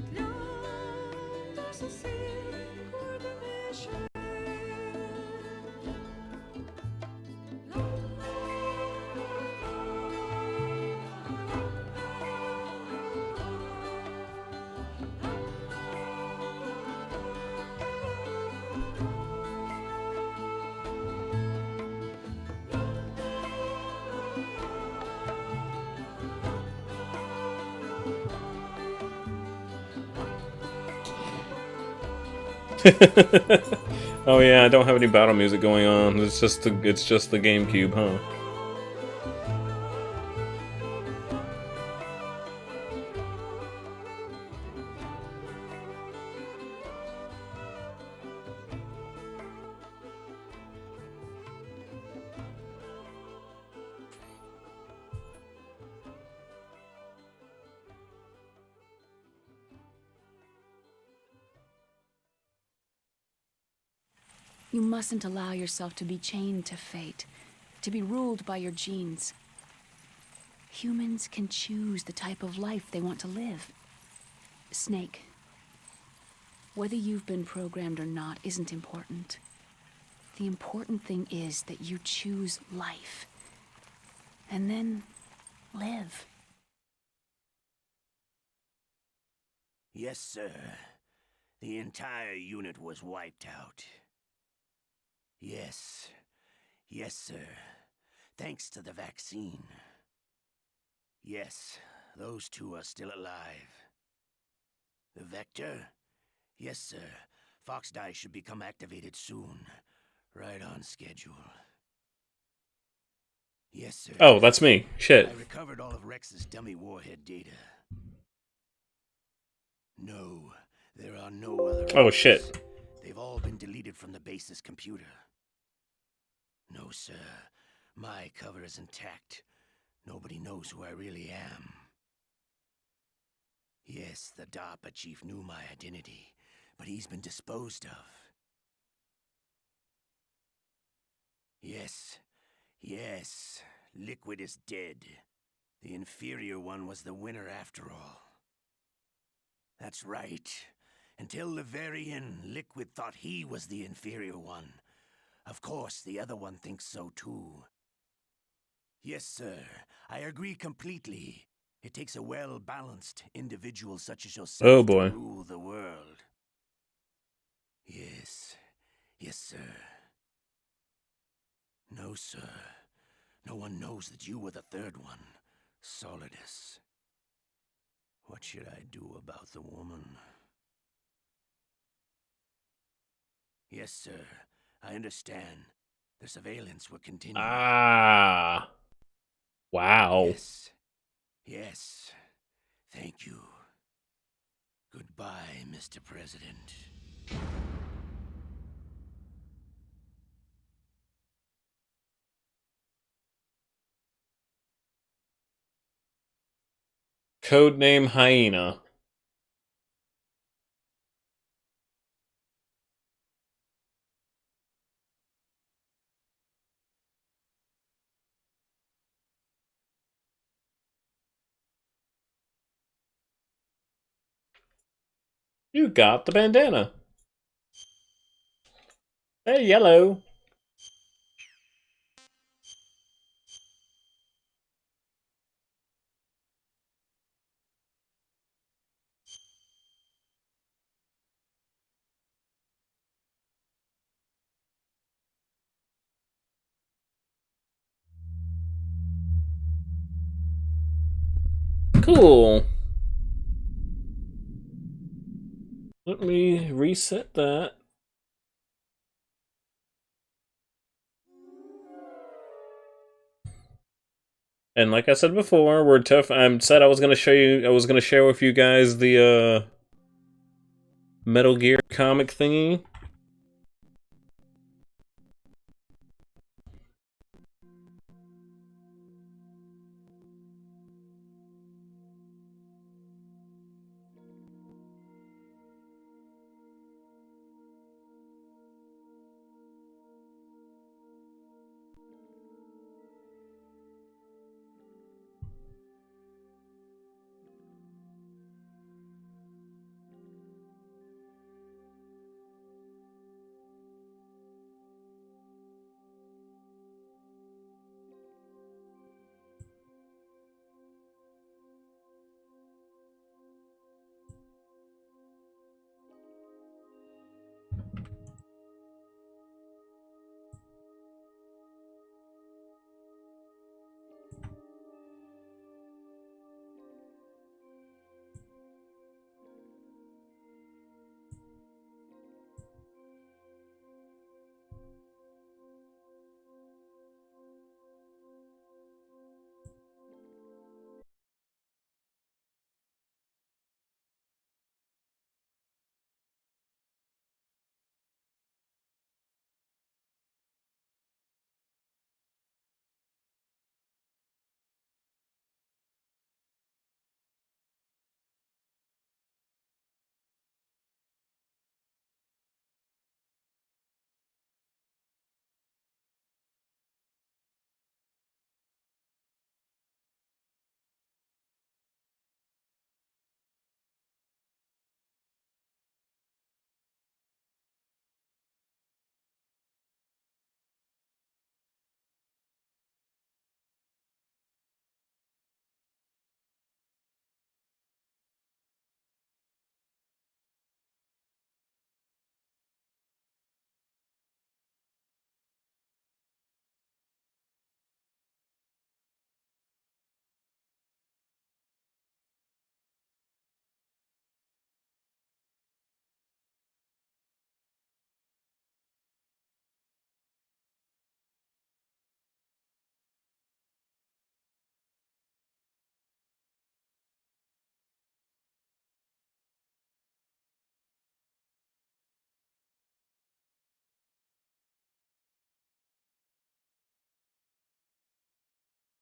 Oh yeah, I don't have any battle music going on. It's just the GameCube, huh? You mustn't allow yourself to be chained to fate, to be ruled by your genes. Humans can choose the type of life they want to live. Snake, whether you've been programmed or not isn't important. The important thing is that you choose life. And then live. Yes, sir. The entire unit was wiped out. Yes. Yes, sir. Thanks to the vaccine. Yes, those two are still alive. The Vector? Yes, sir. Foxdie should become activated soon. Right on schedule. Yes, sir. Oh, that's me. Shit. I recovered all of Rex's dummy warhead data. No, there are no other. Oh, shit. They've all been deleted from the base's computer. No, sir. My cover is intact. Nobody knows who I really am. Yes, the DARPA chief knew my identity, but he's been disposed of. Yes. Yes. Liquid is dead. The inferior one was the winner after all. That's right. Until the very end, Liquid thought he was the inferior one. Of course, the other one thinks so too. Yes, sir. I agree completely. It takes a well-balanced individual such as yourself Oh, boy. to rule the world. Yes. Yes, sir. No, sir. No one knows that you were the third one, Solidus. What should I do about the woman? Yes, sir. I understand. The surveillance will continue. Ah. Wow. Yes. Yes. Thank you. Goodbye, Mr. President. Codename Hyena. You got the bandana. Hey, yellow. Cool. Let me reset that. And like I said before, we're tough. I said I was gonna show you. I was gonna share with you guys the Metal Gear comic thingy.